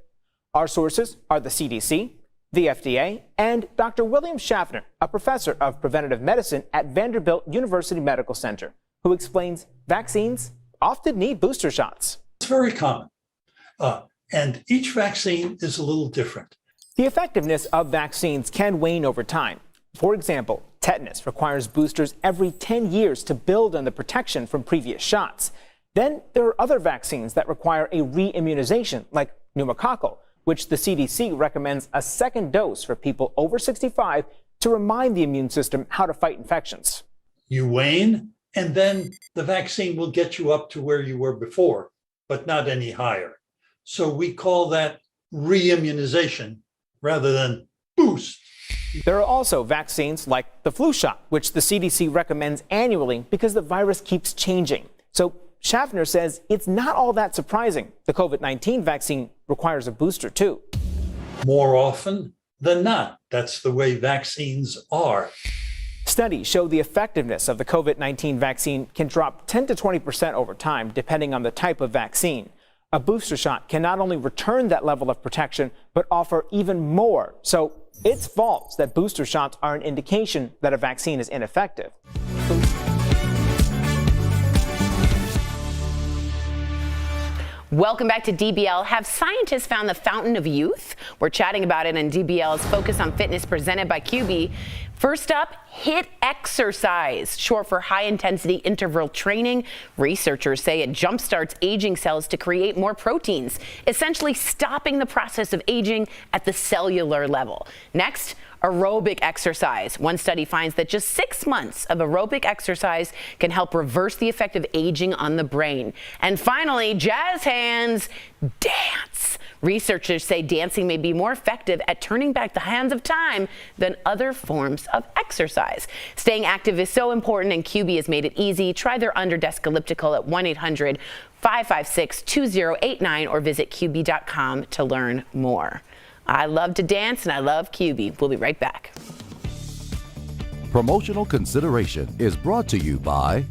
Our sources are the CDC, the FDA, and Dr. William Schaffner, a professor of preventative medicine at Vanderbilt University Medical Center, who explains vaccines often need booster shots. It's very common, and each vaccine is a little different. The effectiveness of vaccines can wane over time. For example, tetanus requires boosters every 10 years to build on the protection from previous shots. Then there are other vaccines that require a re-immunization, like pneumococcal, which the CDC recommends a second dose for people over 65 to remind the immune system how to fight infections. You wane, and then the vaccine will get you up to where you were before, but not any higher. So we call that re-immunization rather than boost. There are also vaccines like the flu shot, which the CDC recommends annually because the virus keeps changing. So Schaffner says it's not all that surprising. The COVID-19 vaccine requires a booster too. More often than not, that's the way vaccines are. Studies show the effectiveness of the COVID-19 vaccine can drop 10 to 20% over time, depending on the type of vaccine. A booster shot can not only return that level of protection, but offer even more. So it's false that booster shots are an indication that a vaccine is ineffective. Welcome back to DBL. Have scientists found the fountain of youth? We're chatting about it in DBL's Focus on Fitness presented by QB. First up, HIIT exercise, short for high-intensity interval training. Researchers say it jumpstarts aging cells to create more proteins, essentially stopping the process of aging at the cellular level. Next, aerobic exercise. One study finds that just 6 months of aerobic exercise can help reverse the effect of aging on the brain. And finally, jazz hands, dance. Researchers say dancing may be more effective at turning back the hands of time than other forms of exercise. Staying active is so important, and QB has made it easy. Try their under-desk elliptical at 1-800-556-2089 or visit QB.com to learn more. I love to dance and I love QB. We'll be right back. Promotional consideration is brought to you by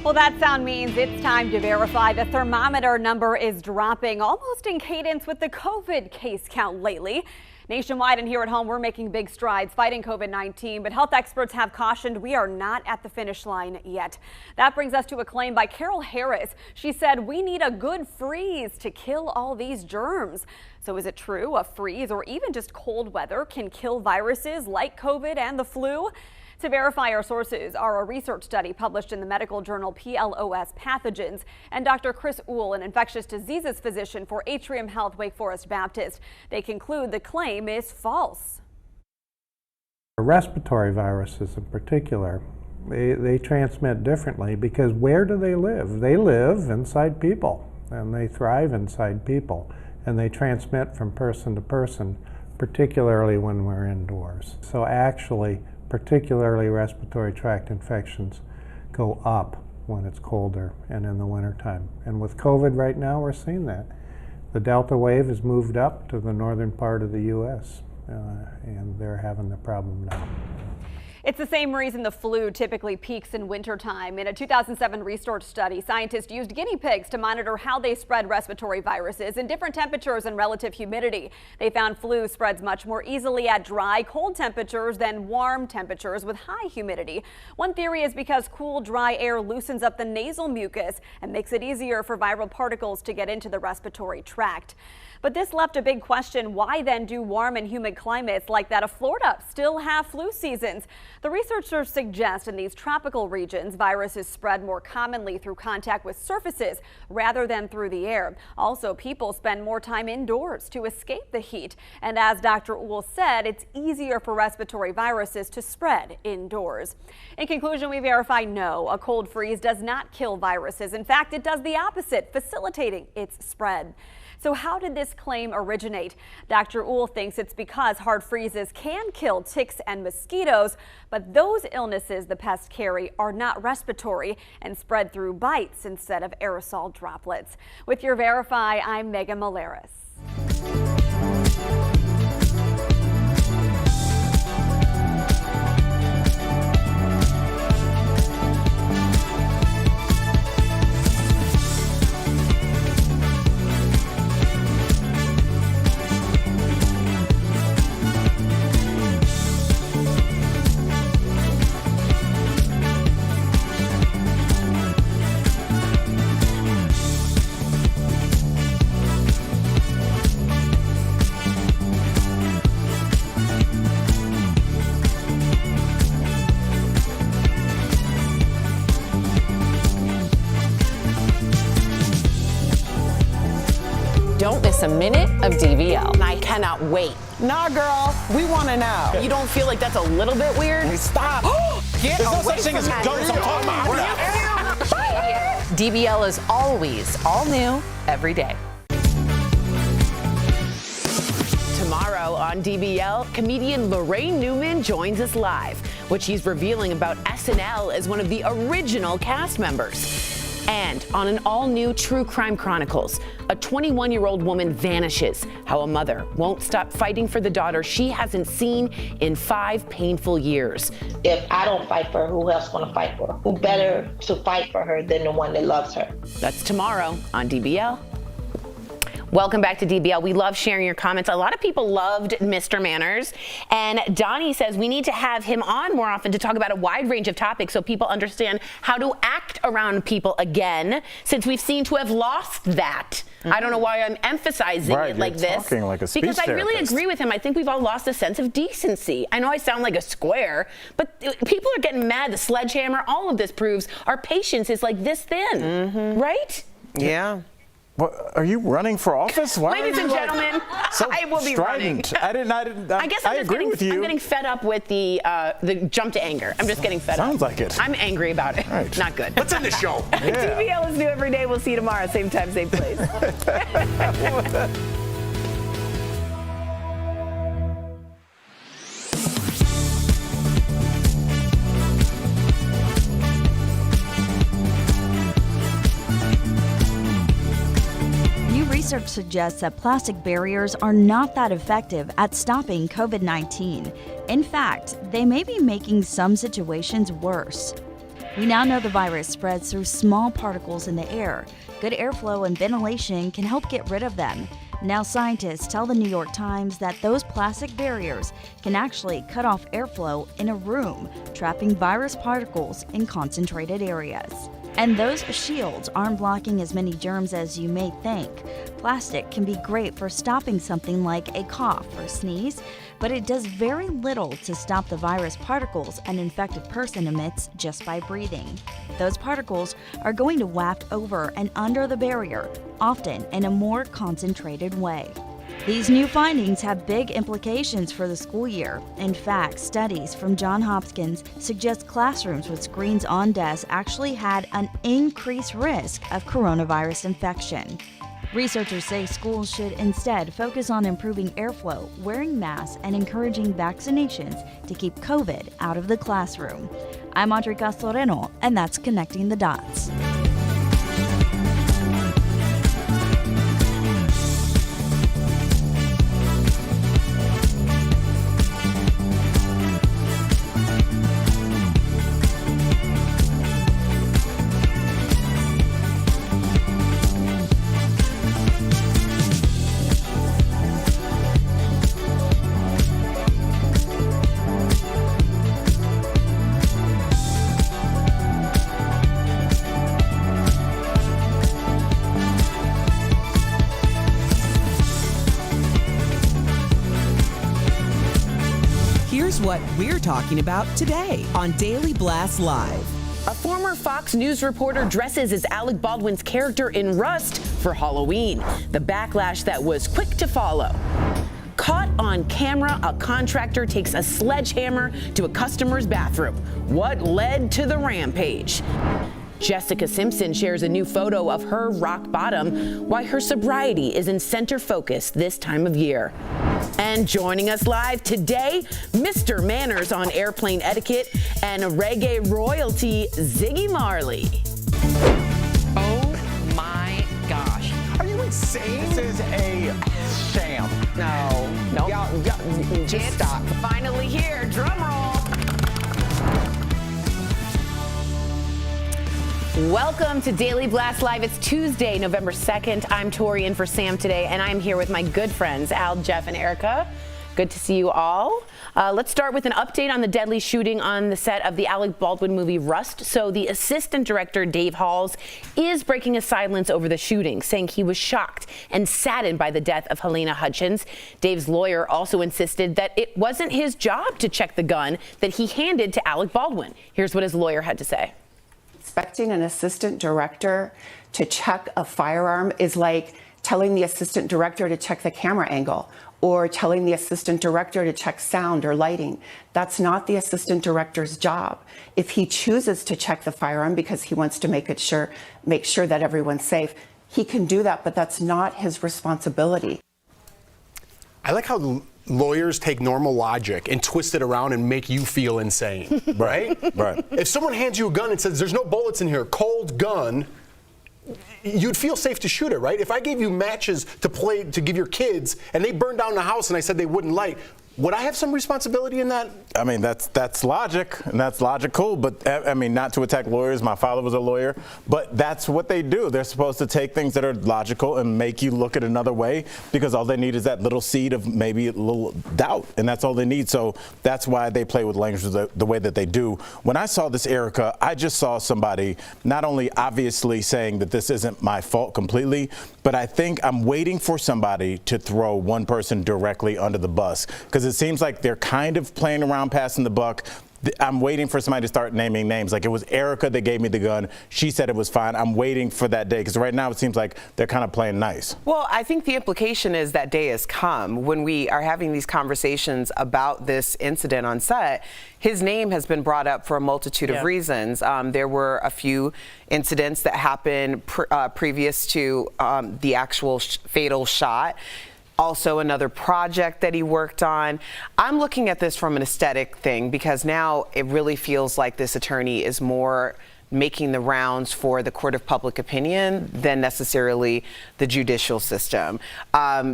Well, that sound means it's time to verify. The thermometer number is dropping almost in cadence with the COVID case count lately. Nationwide and here at home, we're making big strides fighting COVID-19, but health experts have cautioned we are not at the finish line yet. That brings us to a claim by Carol Harris. She said we need a good freeze to kill all these germs. So is it true a freeze or even just cold weather can kill viruses like COVID and the flu? To verify our sources are a research study published in the medical journal PLOS Pathogens and Dr. Chris Uhl, an infectious diseases physician for Atrium Health Wake Forest Baptist. They conclude the claim is false. Respiratory viruses in particular, they transmit differently because where do they live? They live inside people and they thrive inside people and they transmit from person to person, particularly when we're indoors. So actually, particularly respiratory tract infections go up when it's colder and in the wintertime. And with COVID right now, we're seeing that. The Delta wave has moved up to the northern part of the U.S. And they're having the problem now. It's the same reason the flu typically peaks in wintertime. In a 2007 research study, scientists used guinea pigs to monitor how they spread respiratory viruses in different temperatures and relative humidity. They found flu spreads much more easily at dry, cold temperatures than warm temperatures with high humidity. One theory is because cool, dry air loosens up the nasal mucus and makes it easier for viral particles to get into the respiratory tract. But this left a big question. Why then do warm and humid climates like that of Florida still have flu seasons? The researchers suggest in these tropical regions, viruses spread more commonly through contact with surfaces rather than through the air. Also, people spend more time indoors to escape the heat. And as Dr. Uhl said, it's easier for respiratory viruses to spread indoors. In conclusion, we verify no, a cold freeze does not kill viruses. In fact, it does the opposite, facilitating its spread. So how did this claim originate? Dr. Uhl thinks it's because hard freezes can kill ticks and mosquitoes, but those illnesses the pests carry are not respiratory and spread through bites instead of aerosol droplets. With your Verify, I'm Megan Malaris. Don't miss a minute of DBL. I cannot wait. Nah, girl, we want to know. You don't feel like that's a little bit weird? Stop. Get There's no away such thing from as that. ghosts. I'm talking about. DBL is always all new every day. Tomorrow on DBL, comedian Lorraine Newman joins us live, which she's revealing about SNL as one of the original cast members. And on an all-new True Crime Chronicles, a 21-year-old woman vanishes, how a mother won't stop fighting for the daughter she hasn't seen in 5 painful years. If I don't fight for her, who else gonna fight for her? Who better to fight for her than the one that loves her? That's tomorrow on DBL. Welcome back to DBL. We love sharing your comments. A lot of people loved Mr. Manners, and Donnie says we need to have him on more often to talk about a wide range of topics so people understand how to act around people again, since we've seemed to have lost that. I don't know why I'm emphasizing it like this. Talking like a speech because I really therapist. agree with him. I think we've all lost a sense of decency. I know I sound like a square, but people are getting mad. The sledgehammer, all of this proves our patience is like this thin, right? Yeah. What, are you running for office? Why Ladies are you and gentlemen, so I will be strident? running. I guess I agree with you. I'm getting fed up with the jump to anger. I'm just getting fed up. Sounds like it. I'm angry about it. Right. Not good. What's in the show? DBL is new every day. We'll see you tomorrow, same time, same place. Research suggests that plastic barriers are not that effective at stopping COVID-19. In fact, they may be making some situations worse. We now know the virus spreads through small particles in the air. Good airflow and ventilation can help get rid of them. Now scientists tell the New York Times that those plastic barriers can actually cut off airflow in a room, trapping virus particles in concentrated areas. And those shields aren't blocking as many germs as you may think. Plastic can be great for stopping something like a cough or sneeze, but it does very little to stop the virus particles an infected person emits just by breathing. Those particles are going to waft over and under the barrier, often in a more concentrated way. These new findings have big implications for the school year. In fact, studies from Johns Hopkins suggest classrooms with screens on desks actually had an increased risk of coronavirus infection. Researchers say schools should instead focus on improving airflow, wearing masks, and encouraging vaccinations to keep COVID out of the classroom. I'm Audrey Castoreno, and that's Connecting the Dots. Here's what we're talking about today on Daily Blast Live. A former Fox News reporter dresses as Alec Baldwin's character in Rust for Halloween. The backlash that was quick to follow. Caught on camera, a contractor takes a sledgehammer to a customer's bathroom. What led to the rampage? Jessica Simpson shares a new photo of her rock bottom, why her sobriety is in center focus this time of year. And joining us live today, Mr. Manners on airplane etiquette and reggae royalty, Ziggy Marley. Oh my gosh. Are you insane? This is a sham. No. Y'all, just stop. Finally here, drum roll. Welcome to Daily Blast Live. It's Tuesday, November 2nd. I'm Tori in for Sam today, and I'm here with my good friends, Al, Jeff, and Erica. Good to see you all. Let's start with an update on the deadly shooting on the set of the Alec Baldwin movie Rust. So the assistant director, Dave Halls, is breaking a silence over the shooting, saying he was shocked and saddened by the death of Helena Hutchins. Dave's lawyer also insisted that it wasn't his job to check the gun that he handed to Alec Baldwin. Here's what his lawyer had to say. Expecting an assistant director to check a firearm is like telling the assistant director to check the camera angle or telling the assistant director to check sound or lighting. That's not the assistant director's job. If he chooses to check the firearm because he wants to make sure that everyone's safe, he can do that, but that's not his responsibility. I like how lawyers take normal logic and twist it around and make you feel insane, right? Right. If someone hands you a gun and says, there's no bullets in here, cold gun, you'd feel safe to shoot it, right? If I gave you matches to give your kids and they burned down the house and I said they wouldn't light, would I have some responsibility in that? I mean, that's logic, and that's logical, but I mean, not to attack lawyers. My father was a lawyer, but that's what they do. They're supposed to take things that are logical and make you look at another way, because all they need is that little seed of maybe a little doubt, and that's all they need. So that's why they play with language the way that they do. When I saw this, Erica, I just saw somebody not only obviously saying that this isn't my fault completely, but I think I'm waiting for somebody to throw one person directly under the bus, because it seems like they're kind of playing around passing the buck. I'm waiting for somebody to start naming names. Like, it was Erica that gave me the gun. She said it was fine. I'm waiting for that day, because right now it seems like they're kind of playing nice. Well, I think the implication is that day has come. When we are having these conversations about this incident on set, his name has been brought up for a multitude of reasons. There were a few incidents that happened previous to the actual fatal shot. Also another project that he worked on. I'm looking at this from an aesthetic thing, because now it really feels like this attorney is more making the rounds for the court of public opinion than necessarily the judicial system.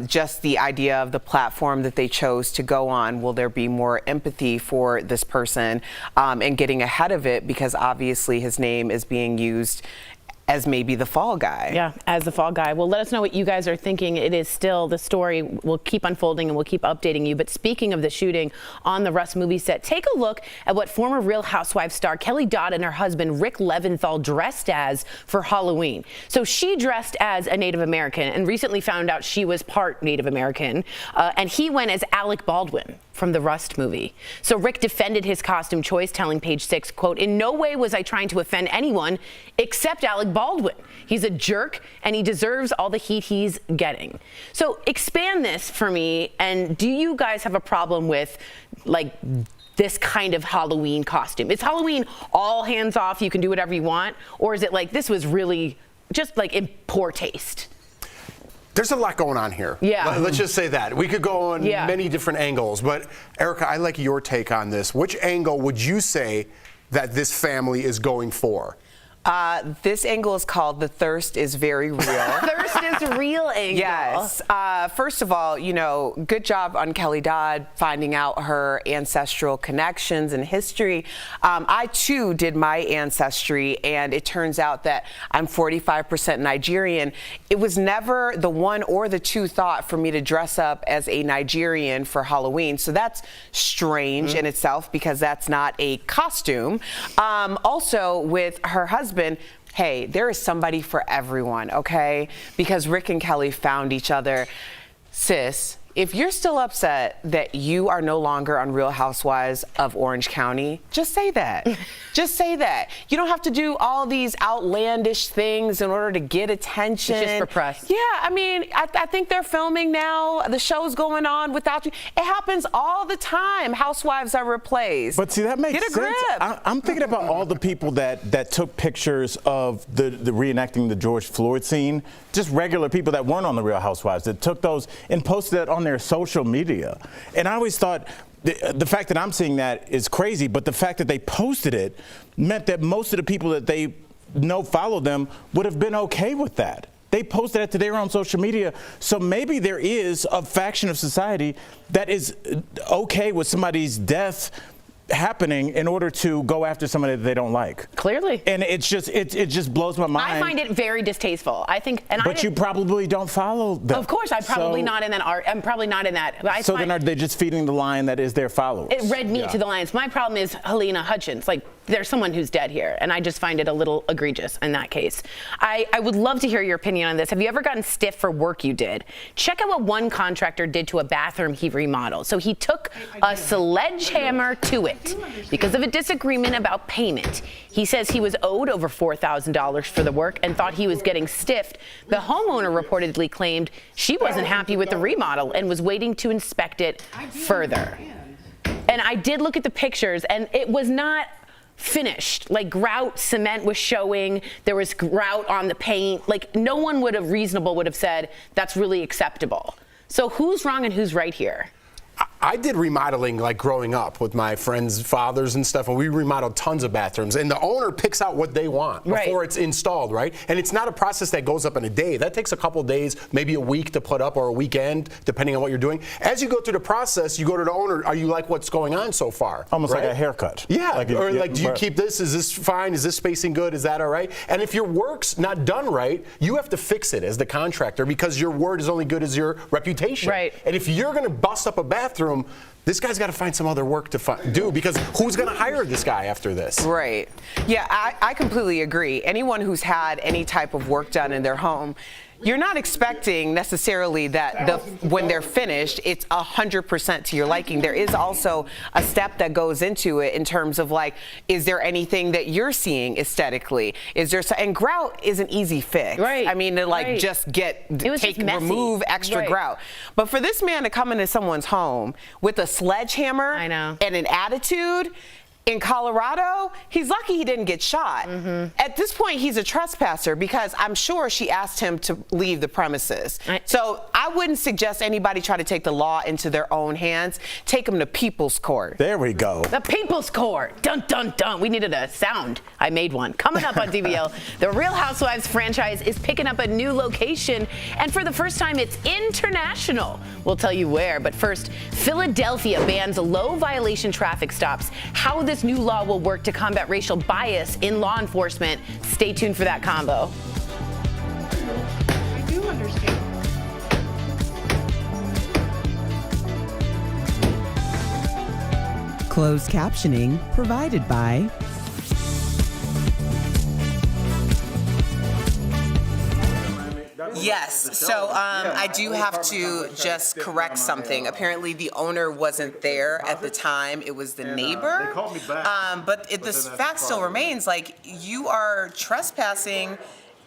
Just the idea of the platform that they chose to go on, will there be more empathy for this person and getting ahead of it, because obviously his name is being used as maybe the fall guy. Yeah, as the fall guy. Well, let us know what you guys are thinking. It is still, the story will keep unfolding and we'll keep updating you. But speaking of the shooting on the Rust movie set, take a look at what former Real Housewives star Kelly Dodd and her husband Rick Leventhal dressed as for Halloween. So she dressed as a Native American and recently found out she was part Native American. And he went as Alec Baldwin from the Rust movie. So Rick defended his costume choice, telling Page Six, quote, "In no way was I trying to offend anyone except Alec Baldwin. He's a jerk and he deserves all the heat he's getting." So expand this for me, and do you guys have a problem with like this kind of Halloween costume? Is Halloween all hands off, you can do whatever you want? Or is it like this was really just like in poor taste? There's a lot going on here. Yeah. Let's just say that. We could go on many different angles, but Erica, I like your take on this. Which angle would you say that this family is going for? This angle is called "The Thirst is Very Real." Thirst is real angle. Yes. First of all, you know, good job on Kelly Dodd finding out her ancestral connections and history. I too did my ancestry, and it turns out that I'm 45% Nigerian. It was never the one or the two thought for me to dress up as a Nigerian for Halloween. So that's strange in itself, because that's not a costume. Also, with her husband, hey, there is somebody for everyone, okay? Because Rick and Kelly found each other. Sis, If you're still upset that you are no longer on Real Housewives of Orange County, just say that. Just say that. You don't have to do all these outlandish things in order to get attention. It's just for press. Yeah, I mean, I think they're filming now. The show's going on without you. It happens all the time. Housewives are replaced. But see, that makes Get a sense. grip. I'm thinking about all the people that took pictures of the reenacting the George Floyd scene. Just regular people that weren't on the Real Housewives that took those and posted it on their social media. And I always thought the fact that I'm seeing that is crazy, but the fact that they posted it meant that most of the people that they know follow them would have been okay with that. They posted it to their own social media. So maybe there is a faction of society that is okay with somebody's death happening in order to go after somebody that they don't like. Clearly. And it just blows my mind. I find it very distasteful. I think, But you probably don't follow them. Of course, I'm probably not in that art. I'm probably not in that. But So then are they just feeding the lion that is their followers? It red meat to the lions. My problem is Helena Hutchins. Like, there's someone who's dead here, and I just find it a little egregious in that case. I would love to hear your opinion on this. Have you ever gotten stiff for work you did? Check out what one contractor did to a bathroom he remodeled. So he took a sledgehammer to it because of a disagreement about payment. He says he was owed over $4,000 for the work and thought he was getting stiffed. The homeowner reportedly claimed she wasn't happy with the remodel and was waiting to inspect it further. And I did look at the pictures, and it was not finished. Like, grout cement was showing, there was grout on the paint. Like, no one would have said that's really acceptable. So who's wrong and who's right here? I did remodeling like growing up with my friends' fathers and stuff, and we remodeled tons of bathrooms. And the owner picks out what they want before it's installed, right? And it's not a process that goes up in a day. That takes a couple days, maybe a week to put up or a weekend, depending on what you're doing. As you go through the process, you go to the owner. Are you like what's going on so far? Almost like a haircut. Yeah. Do you keep this? Is this fine? Is this spacing good? Is that all right? And if your work's not done right, you have to fix it as the contractor because your word is only good as your reputation. Right. And if you're going to bust up a bathroom, this guy's got to find some other work to do because who's going to hire this guy after this? Right. Yeah, I completely agree. Anyone who's had any type of work done in their home, you're not expecting necessarily that when they're finished, it's 100% to your liking. There is also a step that goes into it in terms of like, is there anything that you're seeing aesthetically? And grout is an easy fix. Right. I mean, to like just remove extra grout. But for this man to come into someone's home with a sledgehammer and an attitude, in Colorado, he's lucky he didn't get shot. At this point, he's a trespasser because I'm sure she asked him to leave the premises. So I wouldn't suggest anybody try to take the law into their own hands. Take them to people's court. There we go. The people's court. Dun, dun, dun. We needed a sound. I made one. Coming up on DBL, the Real Housewives franchise is picking up a new location, and for the first time, it's international. We'll tell you where, but first, Philadelphia bans low violation traffic stops. How this new law will work to combat racial bias in law enforcement. Stay tuned for that combo. I do understand. Closed captioning provided by Yes. So I do have to just correct something. Apparently, the owner wasn't there at the time. It was the neighbor. They called me back. But the fact still remains, like, you are trespassing.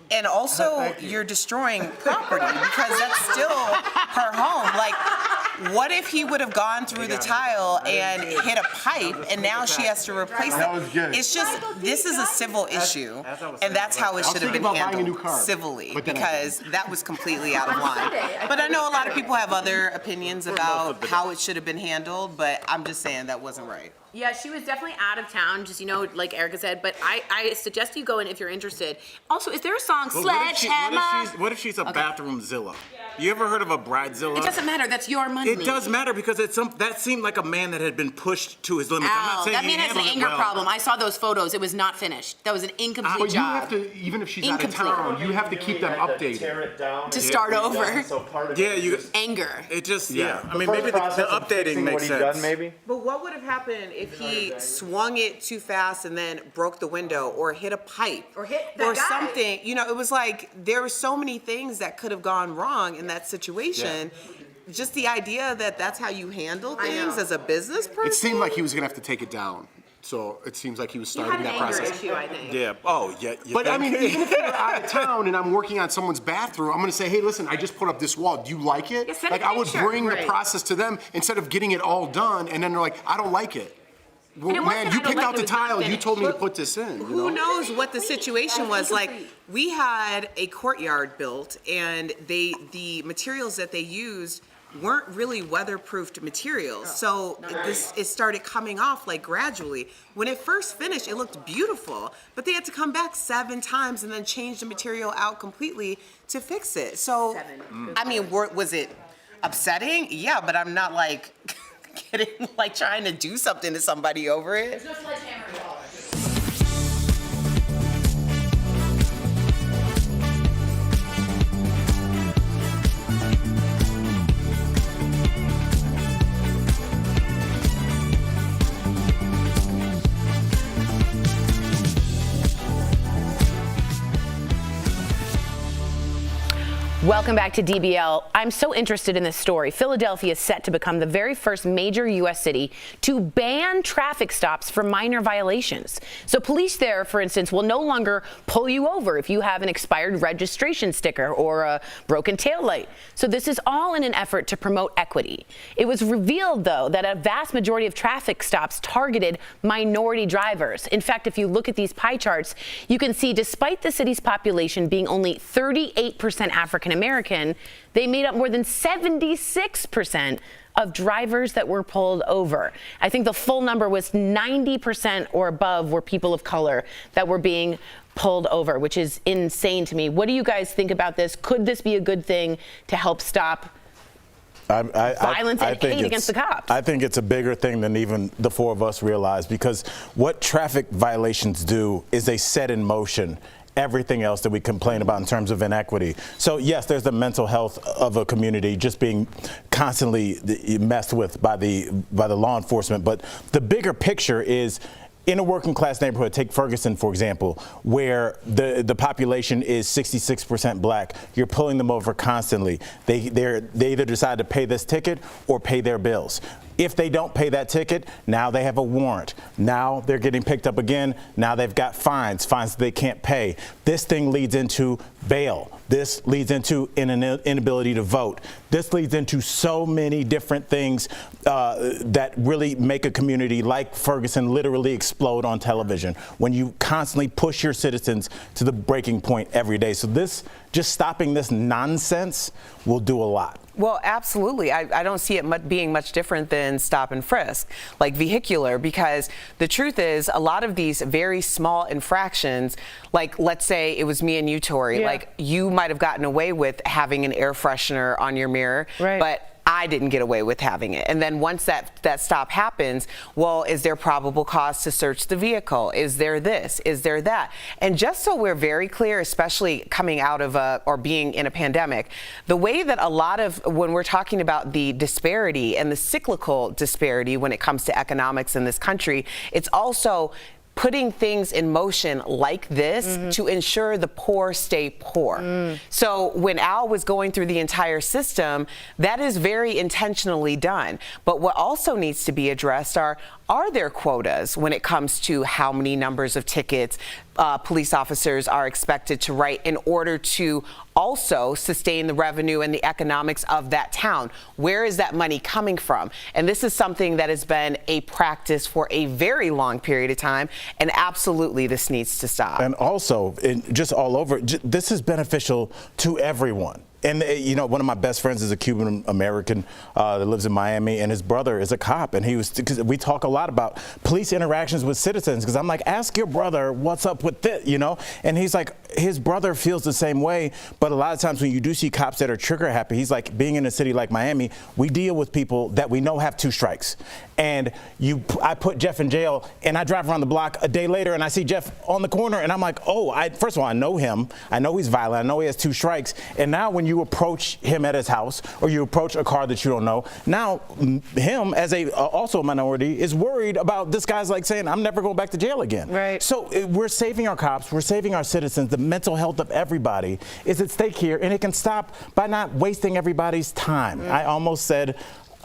And also, you're destroying property because that's still her home. Like, what if he would have gone through the tile and hit a pipe and now she has to replace it? It's just, this is a civil issue, and that's how it should have been handled civilly because that was completely out of line. But I know a lot of people have other opinions about how it should have been handled, but I'm just saying that wasn't right. Yeah, she was definitely out of town, just, like Erica said, but I suggest you go in if you're interested. Also, is there a song, Sledgehammer? What if she's a bathroomzilla? You ever heard of a bridezilla? It doesn't matter, that's your money. It does matter because that seemed like a man that had been pushed to his limits. I'm not saying that man has an anger problem. I saw those photos. It was not finished. That was an incomplete job. But you have to, even if she's out of town, you have to keep them updated. To start over. Anger. It just, I mean, maybe the updating makes sense. But what would have happened if he swung it too fast and then broke the window or hit a pipe or something? It was like there were so many things that could have gone wrong in that situation. just the idea that that's how you handle things as a business person. It seemed like he was going to have to take it down. So it seems like he was starting that process. Issue, I think. Yeah. Oh, yeah. But I mean, even if you're out of town and I'm working on someone's bathroom, I'm going to say, hey, listen, I just put up this wall. Do you like it? Yeah, like, I would bring the process to them instead of getting it all done, and then they're like, I don't like it. Well, man, you picked out the tile. You told me to put this in. Who knows what the situation was? Like, we had a courtyard built, and the materials that they used weren't really weatherproofed materials. So it started coming off like gradually. When it first finished, it looked beautiful, but they had to come back 7 times and then change the material out completely to fix it. So, I mean, was it upsetting? Yeah, but I'm not like getting like trying to do something to somebody over it. There's no sledgehammer involved. Welcome back to DBL. I'm so interested in this story. Philadelphia is set to become the very first major U.S. city to ban traffic stops for minor violations. So police there, for instance, will no longer pull you over if you have an expired registration sticker or a broken taillight. So this is all in an effort to promote equity. It was revealed, though, that a vast majority of traffic stops targeted minority drivers. In fact, if you look at these pie charts, you can see despite the city's population being only 38% African American, they made up more than 76% of drivers that were pulled over. I think the full number was 90% or above were people of color that were being pulled over, which is insane to me. What do you guys think about this? Could this be a good thing to help stop violence and hate against the cops? I think it's a bigger thing than even the 4 of us realize, because what traffic violations do is they set in motion everything else that we complain about in terms of inequity. So yes, there's the mental health of a community just being constantly messed with by the law enforcement, but the bigger picture is in a working class neighborhood, take Ferguson, for example, where the population is 66% black. You're pulling them over constantly. They either decide to pay this ticket or pay their bills. If they don't pay that ticket, now they have a warrant. Now they're getting picked up again. Now they've got fines that they can't pay. This thing leads into bail. This leads into an inability to vote. This leads into so many different things that really make a community like Ferguson literally explode on television when you constantly push your citizens to the breaking point every day. So just stopping this nonsense will do a lot. Well, absolutely. I don't see it being much different than stop and frisk, like vehicular, because the truth is a lot of these very small infractions, like let's say it was me and you, Tori, like you might have gotten away with having an air freshener on your mirror, but I didn't get away with having it. And then once that stop happens, well, is there probable cause to search the vehicle? Is there this? Is there that? And just so we're very clear, especially coming out of or being in a pandemic, the way that a lot of, when we're talking about the disparity and the cyclical disparity when it comes to economics in this country, it's also putting things in motion like this to ensure the poor stay poor. So when Al was going through the entire system, that is very intentionally done. But what also needs to be addressed are there quotas when it comes to how many numbers of tickets police officers are expected to write in order to also sustain the revenue and the economics of that town? Where is that money coming from? And this is something that has been a practice for a very long period of time, and absolutely this needs to stop. And also, just all over, this is beneficial to everyone. And, you know, one of my best friends is a Cuban American that lives in Miami, and his brother is a cop. And because we talk a lot about police interactions with citizens, because I'm like, ask your brother what's up with this, you know? And he's like, his brother feels the same way. But a lot of times when you do see cops that are trigger happy, he's like, being in a city like Miami, we deal with people that we know have 2 strikes. And I put Jeff in jail, and I drive around the block a day later, and I see Jeff on the corner, and I'm like, oh, first of all, I know him. I know he's violent. I know he has 2 strikes. And now when you approach him at his house or you approach a car that you don't know. Now, him as also a minority is worried about this guy's like saying, I'm never going back to jail again. Right. So we're saving our cops, we're saving our citizens. The mental health of everybody is at stake here, and it can stop by not wasting everybody's time. I almost said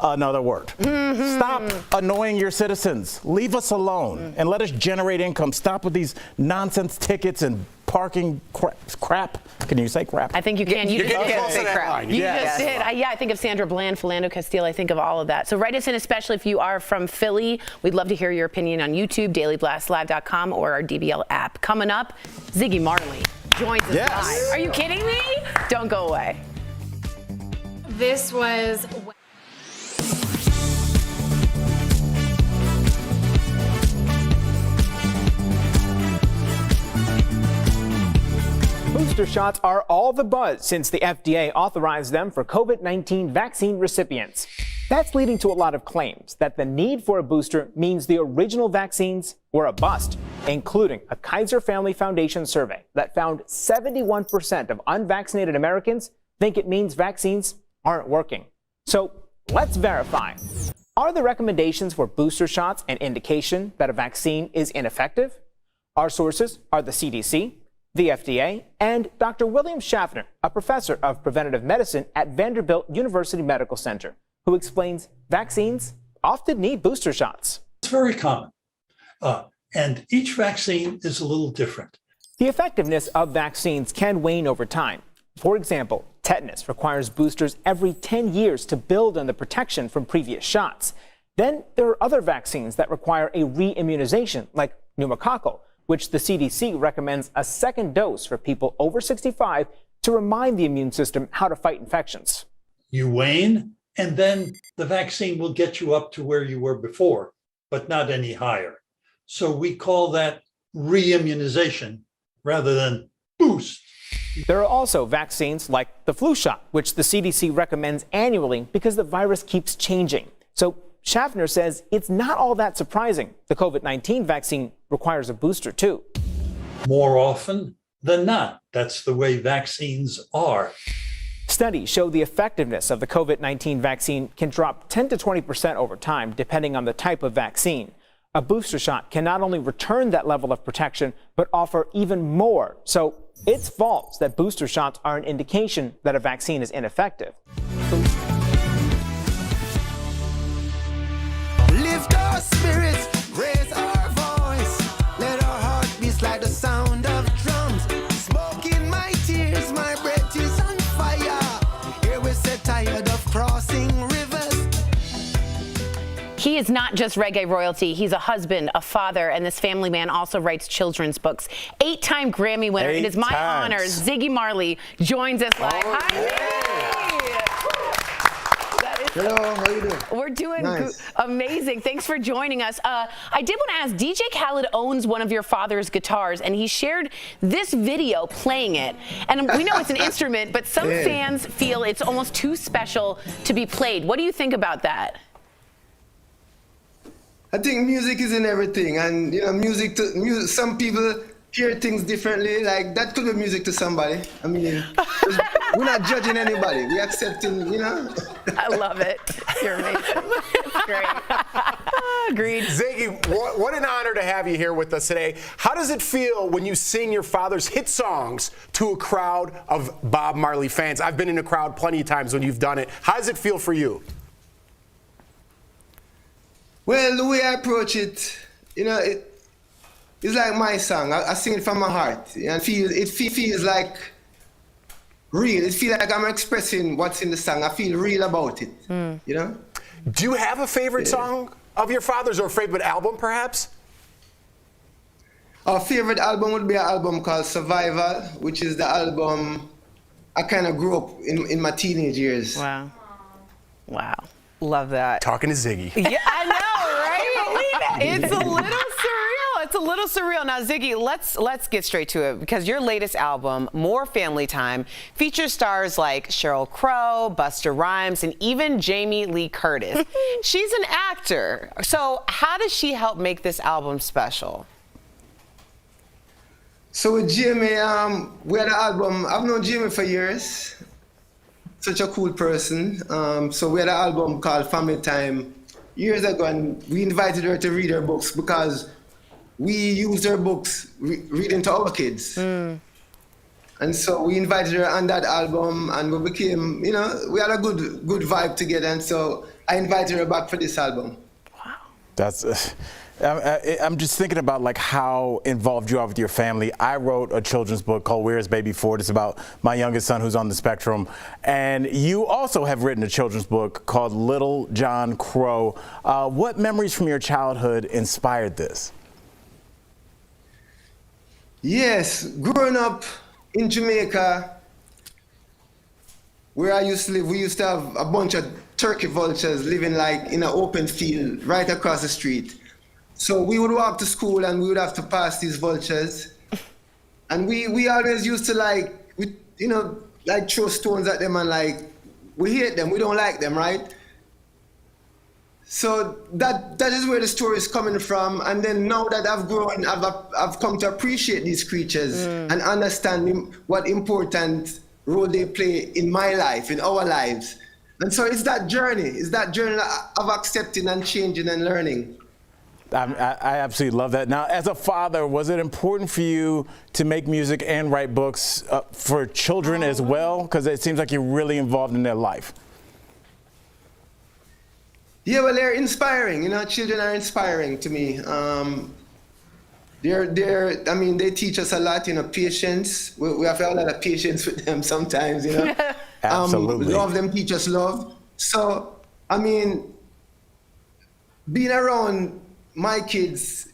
another word. Stop annoying your citizens. Leave us alone and let us generate income. Stop with these nonsense tickets and parking crap. Can you say crap? I think you can. You just say crap. You just did. I think of Sandra Bland, Philando Castile. I think of all of that. So write us in, especially if you are from Philly. We'd love to hear your opinion on YouTube, dailyblastlive.com, or our DBL app. Coming up, Ziggy Marley joins us live. Are you kidding me? Don't go away. This was... Booster shots are all the buzz since the FDA authorized them for COVID-19 vaccine recipients. That's leading to a lot of claims that the need for a booster means the original vaccines were a bust, including a Kaiser Family Foundation survey that found 71% of unvaccinated Americans think it means vaccines aren't working. So let's verify. Are the recommendations for booster shots an indication that a vaccine is ineffective? Our sources are the CDC, the FDA, and Dr. William Schaffner, a professor of preventative medicine at Vanderbilt University Medical Center, who explains vaccines often need booster shots. It's very common, and each vaccine is a little different. The effectiveness of vaccines can wane over time. For example, tetanus requires boosters every 10 years to build on the protection from previous shots. Then there are other vaccines that require a re-immunization, like pneumococcal, which the CDC recommends a second dose for people over 65 to remind the immune system how to fight infections. You wane, and then the vaccine will get you up to where you were before, but not any higher. So we call that re-immunization rather than boost. There are also vaccines like the flu shot, which the CDC recommends annually because the virus keeps changing. So Schaffner says it's not all that surprising. The COVID-19 vaccine requires a booster, too. More often than not, that's the way vaccines are. Studies show the effectiveness of the COVID-19 vaccine can drop 10 to 20% over time, depending on the type of vaccine. A booster shot can not only return that level of protection, but offer even more. So it's false that booster shots are an indication that a vaccine is ineffective. Lift our spirits, raise our voice. Let our heart beat like the sound of drums. Smoke in my tears, my breath is on fire. Here we sit tired of crossing rivers. He is not just reggae royalty. He's a husband, a father, and this family man also writes children's books. 8-time Grammy winner. It is my honor. Ziggy Marley joins us live. Hi, Ziggy. Hello, how are you doing? We're doing nice. Amazing. Thanks for joining us. I did want to ask, DJ Khaled owns one of your father's guitars, and he shared this video playing it. And we know it's an instrument, but some fans feel it's almost too special to be played. What do you think about that? I think music is in everything, and you know, music. Some people hear things differently. Like that could be music to somebody. I mean, we're not judging anybody. We're accepting. You know. I love it. You're amazing. It's great. Agreed. Ziggy, what an honor to have you here with us today. How does it feel when you sing your father's hit songs to a crowd of Bob Marley fans? I've been in a crowd plenty of times when you've done it. How does it feel for you? Well, the way I approach it, you know, it's like my song. I sing it from my heart, and it feels like real. It feels like I'm expressing what's in the song. I feel real about it, you know? Do you have a favorite song of your father's, or a favorite album, perhaps? Our favorite album would be an album called Survival, which is the album I kind of grew up in my teenage years. Wow. Wow. Love that. Talking to Ziggy. Yeah, I know, right? It's a little surreal. It's a little surreal. Now, Ziggy, let's get straight to it, because your latest album, More Family Time, features stars like Sheryl Crow, Busta Rhymes, and even Jamie Lee Curtis. She's an actor. So how does she help make this album special? So with Jamie, we had an album. I've known Jamie for years. such a cool person. So we had an album called Family Time years ago, and we invited her to read her books because we used her books reading to our kids. And so we invited her on that album, and we became, you know, we had a good vibe together. And so I invited her back for this album. Wow. That's. I'm just thinking about like how involved you are with your family. I wrote a children's book called Where is Baby Ford? It's about my youngest son who's on the spectrum. And you also have written a children's book called Little John Crow. What memories from your childhood inspired this? Yes, growing up in Jamaica, where I used to live, we used to have a bunch of turkey vultures living like in an open field right across the street. So we would walk to school and we would have to pass these vultures. And we always used to like throw stones at them and like, we hate them, we don't like them, right? So that is where the story is coming from. And then now that I've grown, I've come to appreciate these creatures and understand what important role they play in my life, in our lives. And so it's that journey of accepting and changing and learning. I absolutely love that. Now, as a father, was it important for you to make music and write books for children as well? Because it seems like you're really involved in their life. Yeah, well, they're inspiring. You know, children are inspiring to me. They teach us a lot, you know, patience. We have to have a lot of patience with them sometimes, you know. Absolutely. Love them, teach us love. So, I mean, being around my kids,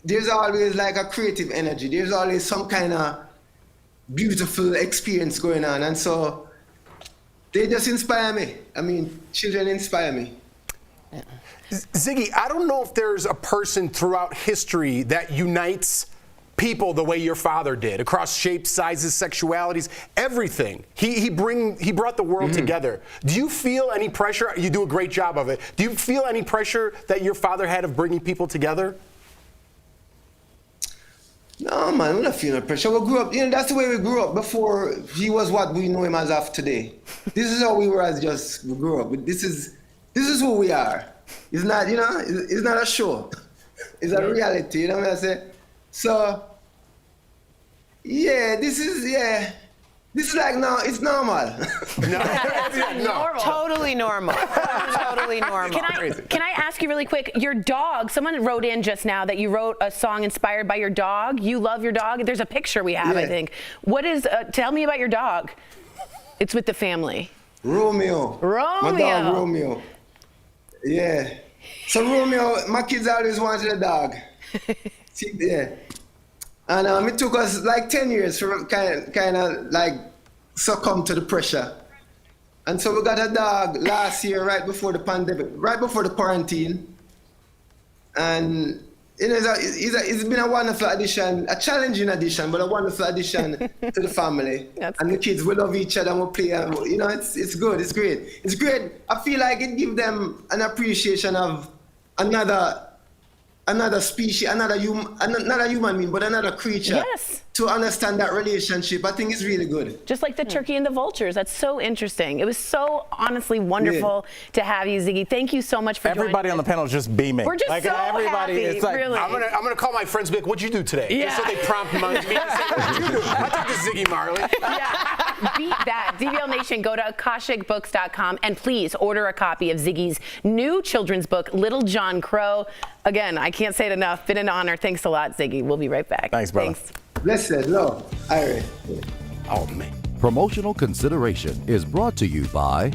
there's always like a creative energy. There's always some kind of beautiful experience going on. And so they just inspire me. I mean, children inspire me. Ziggy, I don't know if there's a person throughout history that unites people the way your father did, across shapes, sizes, sexualities, everything. He brought the world together. Do you feel any pressure? You do a great job of it. Do you feel any pressure that your father had of bringing people together? No, man, we're not feeling pressure. We grew up, you know, that's the way we grew up before he was what we know him as of today. This is how we were as we grew up. This is who we are. It's not, you know, it's not a show. It's a reality, you know what I'm saying? So, yeah, this is like, no, it's normal. No. Totally normal. Totally normal. Can I ask you really quick, your dog, someone wrote in just now that you wrote a song inspired by your dog. You love your dog. There's a picture we have, I think. What is, tell me about your dog. It's with the family. Romeo. My dog, Romeo. Yeah. So Romeo, my kids always wanted a dog. See, yeah. And it took us like 10 years for kind of like succumb to the pressure. And so we got a dog last year, right before the pandemic, right before the quarantine. And you know, it's been a wonderful addition, a challenging addition, but a wonderful addition to the family. And the kids, we love each other and we play. And, you know, it's good, it's great. It's great. I feel like it gives them an appreciation of another species, not a human being, but another creature. Yes. To understand that relationship, I think it's really good. Just like the turkey and the vultures. That's so interesting. It was so honestly wonderful to have you, Ziggy. Thank you so much for joining us. Everybody on the panel is just beaming. We're just like, so everybody, happy, it's like, really. I'm gonna call my friends and be like, what'd you do today? Yeah. Just so they prompt me to say, what'd you do? I talked to Ziggy Marley. Yeah, beat that. DBL Nation, go to akashicbooks.com and please order a copy of Ziggy's new children's book, Little John Crow. Again, I can't say it enough. Been an honor. Thanks a lot, Ziggy. We'll be right back. Thanks, brother. Thanks. Listen, no. All right. Oh, man. Promotional consideration is brought to you by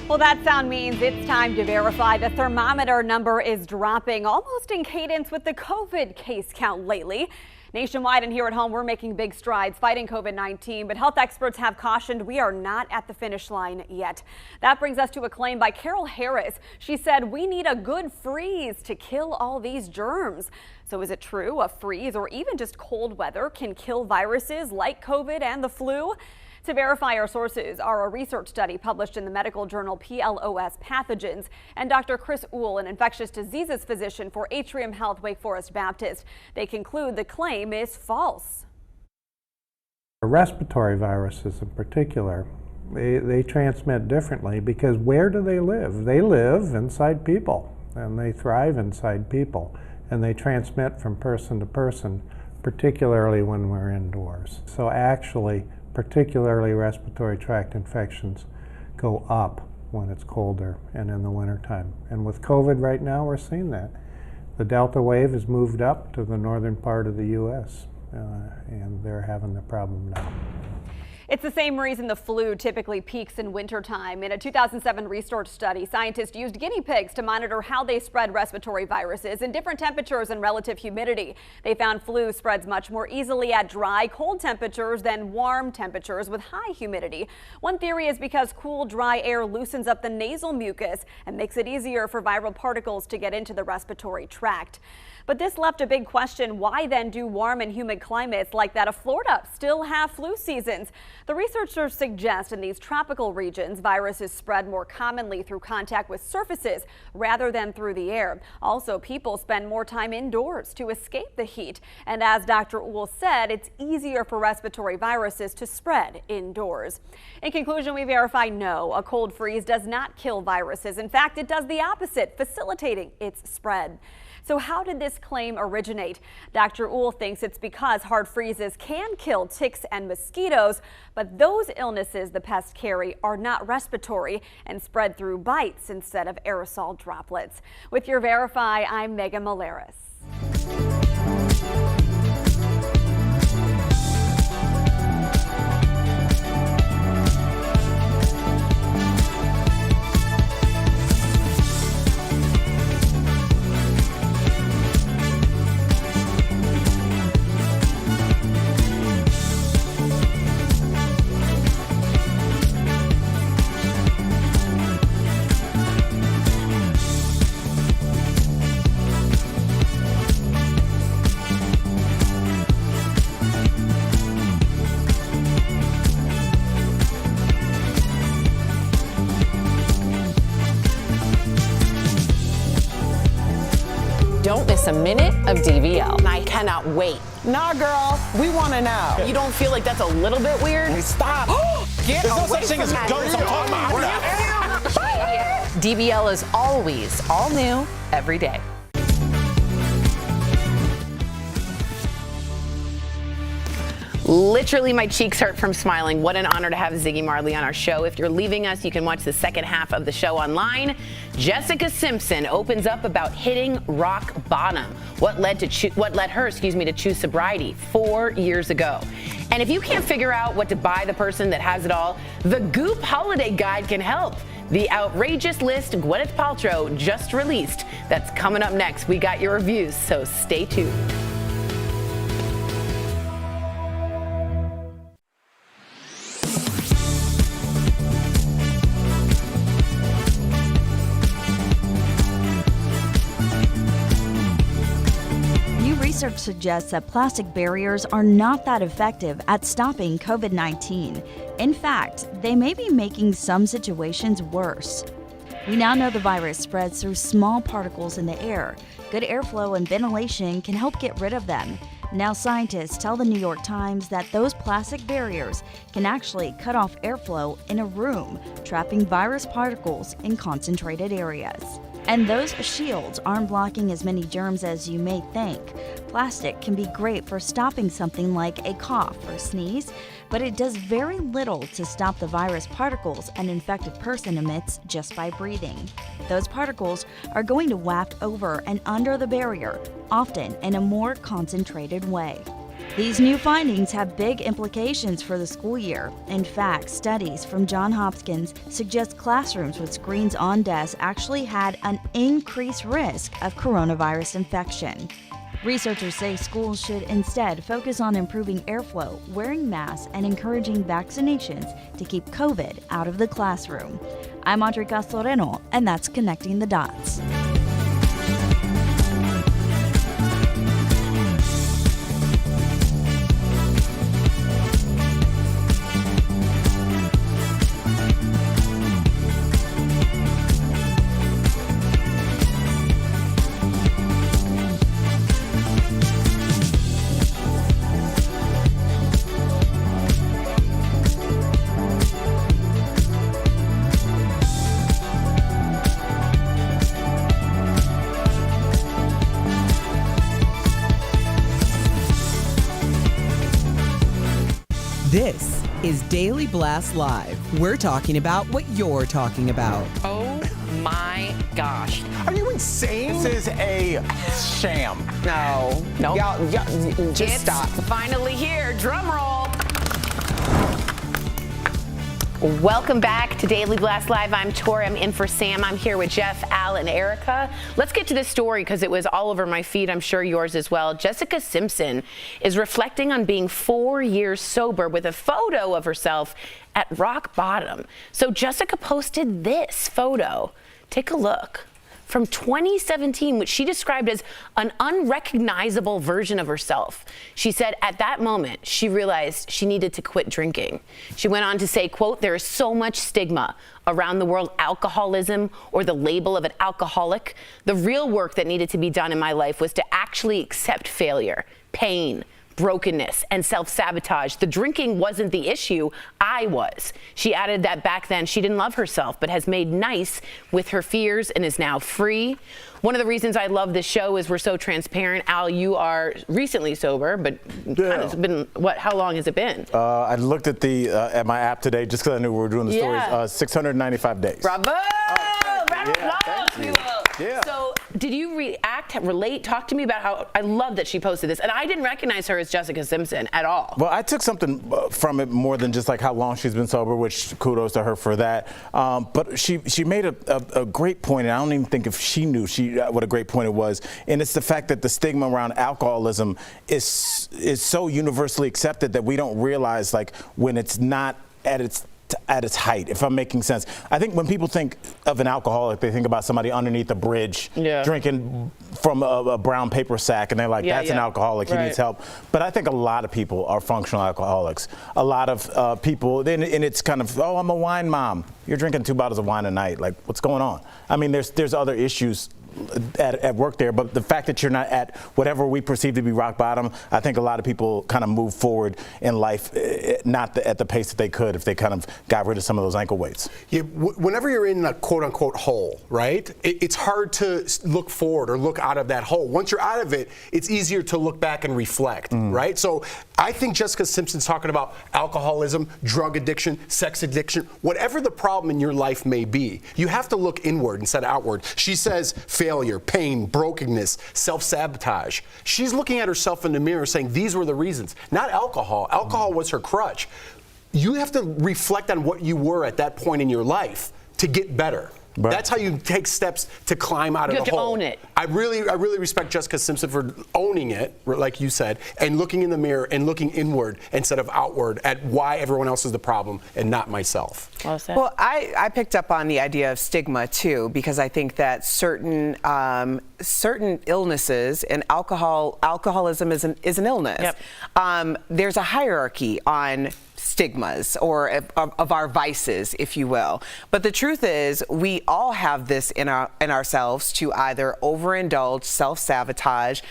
Well, that sound means it's time to verify the thermometer number is dropping almost in cadence with the COVID case count lately. Nationwide and here at home, we're making big strides fighting COVID-19, but health experts have cautioned we are not at the finish line yet. That brings us to a claim by Carol Harris. She said we need a good freeze to kill all these germs. So is it true a freeze or even just cold weather can kill viruses like COVID and the flu? To verify our sources are a research study published in the medical journal PLOS Pathogens and Dr. Chris Uhl, an infectious diseases physician for Atrium Health Wake Forest Baptist. They conclude the claim is false. Respiratory viruses in particular, they transmit differently because where do they live? They live inside people and they thrive inside people, and they transmit from person to person, particularly when we're indoors. So actually, particularly respiratory tract infections go up when it's colder and in the wintertime. And with COVID right now, we're seeing that. The Delta wave has moved up to the northern part of the U.S., and they're having the problem now. It's the same reason the flu typically peaks in wintertime. In a 2007 research study, scientists used guinea pigs to monitor how they spread respiratory viruses in different temperatures and relative humidity. They found flu spreads much more easily at dry, cold temperatures than warm temperatures with high humidity. One theory is because cool, dry air loosens up the nasal mucus and makes it easier for viral particles to get into the respiratory tract. But this left a big question. Why then do warm and humid climates like that of Florida still have flu seasons? The researchers suggest in these tropical regions, viruses spread more commonly through contact with surfaces rather than through the air. Also, people spend more time indoors to escape the heat. And as Dr. Uhl said, it's easier for respiratory viruses to spread indoors. In conclusion, we verify no, a cold freeze does not kill viruses. In fact, it does the opposite, facilitating its spread. So how did this claim originate? Dr. Uhl thinks it's because hard freezes can kill ticks and mosquitoes, but those illnesses the pests carry are not respiratory and spread through bites instead of aerosol droplets. With your Verify, I'm Megan Malaris. Don't miss a minute of DBL. I cannot wait. Nah, girl, we want to know. You don't feel like that's a little bit weird? Stop. Get There's no away such thing from as that. ghosts. I'm talking about DBL is always all new every day. Literally, my cheeks hurt from smiling. What an honor to have Ziggy Marley on our show. If you're leaving us, you can watch the second half of the show online. Jessica Simpson opens up about hitting rock bottom. What led her to choose sobriety 4 years ago. And if you can't figure out what to buy the person that has it all, the Goop Holiday Guide can help. The outrageous list Gwyneth Paltrow just released. That's coming up next. We got your reviews, so stay tuned. Research suggests that plastic barriers are not that effective at stopping COVID-19. In fact, they may be making some situations worse. We now know the virus spreads through small particles in the air. Good airflow and ventilation can help get rid of them. Now scientists tell the New York Times that those plastic barriers can actually cut off airflow in a room, trapping virus particles in concentrated areas. And those shields aren't blocking as many germs as you may think. Plastic can be great for stopping something like a cough or sneeze, but it does very little to stop the virus particles an infected person emits just by breathing. Those particles are going to waft over and under the barrier, often in a more concentrated way. These new findings have big implications for the school year. In fact, studies from Johns Hopkins suggest classrooms with screens on desks actually had an increased risk of coronavirus infection. Researchers say schools should instead focus on improving airflow, wearing masks, and encouraging vaccinations to keep COVID out of the classroom. I'm Audrey Castoreno, and that's Connecting the Dots. This is Daily Blast Live. We're talking about what you're talking about. Oh my gosh. Are you insane? This is a sham. No. Nope. Y'all, just stop. Finally here. Drum roll. Welcome back to Daily Blast Live. I'm Tori. I'm in for Sam. I'm here with Jeff, Al, and Erica. Let's get to this story because it was all over my feed. I'm sure yours as well. Jessica Simpson is reflecting on being 4 years sober with a photo of herself at rock bottom. So Jessica posted this photo. Take a look. From 2017, which she described as an unrecognizable version of herself. She said at that moment, she realized she needed to quit drinking. She went on to say, quote, "There is so much stigma around the word alcoholism or the label of an alcoholic. The real work that needed to be done in my life was to actually accept failure, pain, brokenness, and self-sabotage. The drinking wasn't the issue, I was." She added that back then she didn't love herself, but has made nice with her fears and is now free. One of the reasons I love this show is we're so transparent. Al, you are recently sober, but it's been, how long has it been? I looked at at my app today just because I knew we were doing the stories. 695 days. Bravo! Round of applause, people. Yeah. So did you react, relate, talk to me about how, I love that she posted this, and I didn't recognize her as Jessica Simpson at all. Well, I took something from it more than just like how long she's been sober, which kudos to her for that. But she made a great point, and I don't even think if she knew what a great point it was. And it's the fact that the stigma around alcoholism is so universally accepted that we don't realize like when it's not at its height, if I'm making sense. I think when people think of an alcoholic, they think about somebody underneath a bridge drinking from a brown paper sack, and they're like, that's an alcoholic, he needs help. But I think a lot of people are functional alcoholics. A lot of people, and it's kind of, oh, I'm a wine mom. You're drinking 2 bottles of wine a night. Like, what's going on? I mean, there's other issues at work there, but the fact that you're not at whatever we perceive to be rock bottom, I think a lot of people kind of move forward in life not at the pace that they could if they kind of got rid of some of those ankle weights. Yeah, whenever you're in a quote-unquote hole, right, it's hard to look forward or look out of that hole. Once you're out of it, it's easier to look back and reflect, right? So I think Jessica Simpson's talking about alcoholism, drug addiction, sex addiction, whatever the problem in your life may be, you have to look inward instead of outward. She says failure, pain, brokenness, self-sabotage. She's looking at herself in the mirror saying these were the reasons, not alcohol. Alcohol was her crutch. You have to reflect on what you were at that point in your life to get better. Right. That's how you take steps to climb out of the hole. You have to own it. I really respect Jessica Simpson for owning it, like you said, and looking in the mirror and looking inward instead of outward at why everyone else is the problem and not myself. Well, I picked up on the idea of stigma too, because I think that certain illnesses, and alcoholism is an illness. Yep. There's a hierarchy on stigmas or of our vices, if you will. But the truth is, we all have this in ourselves to either overindulge, self-sabotage,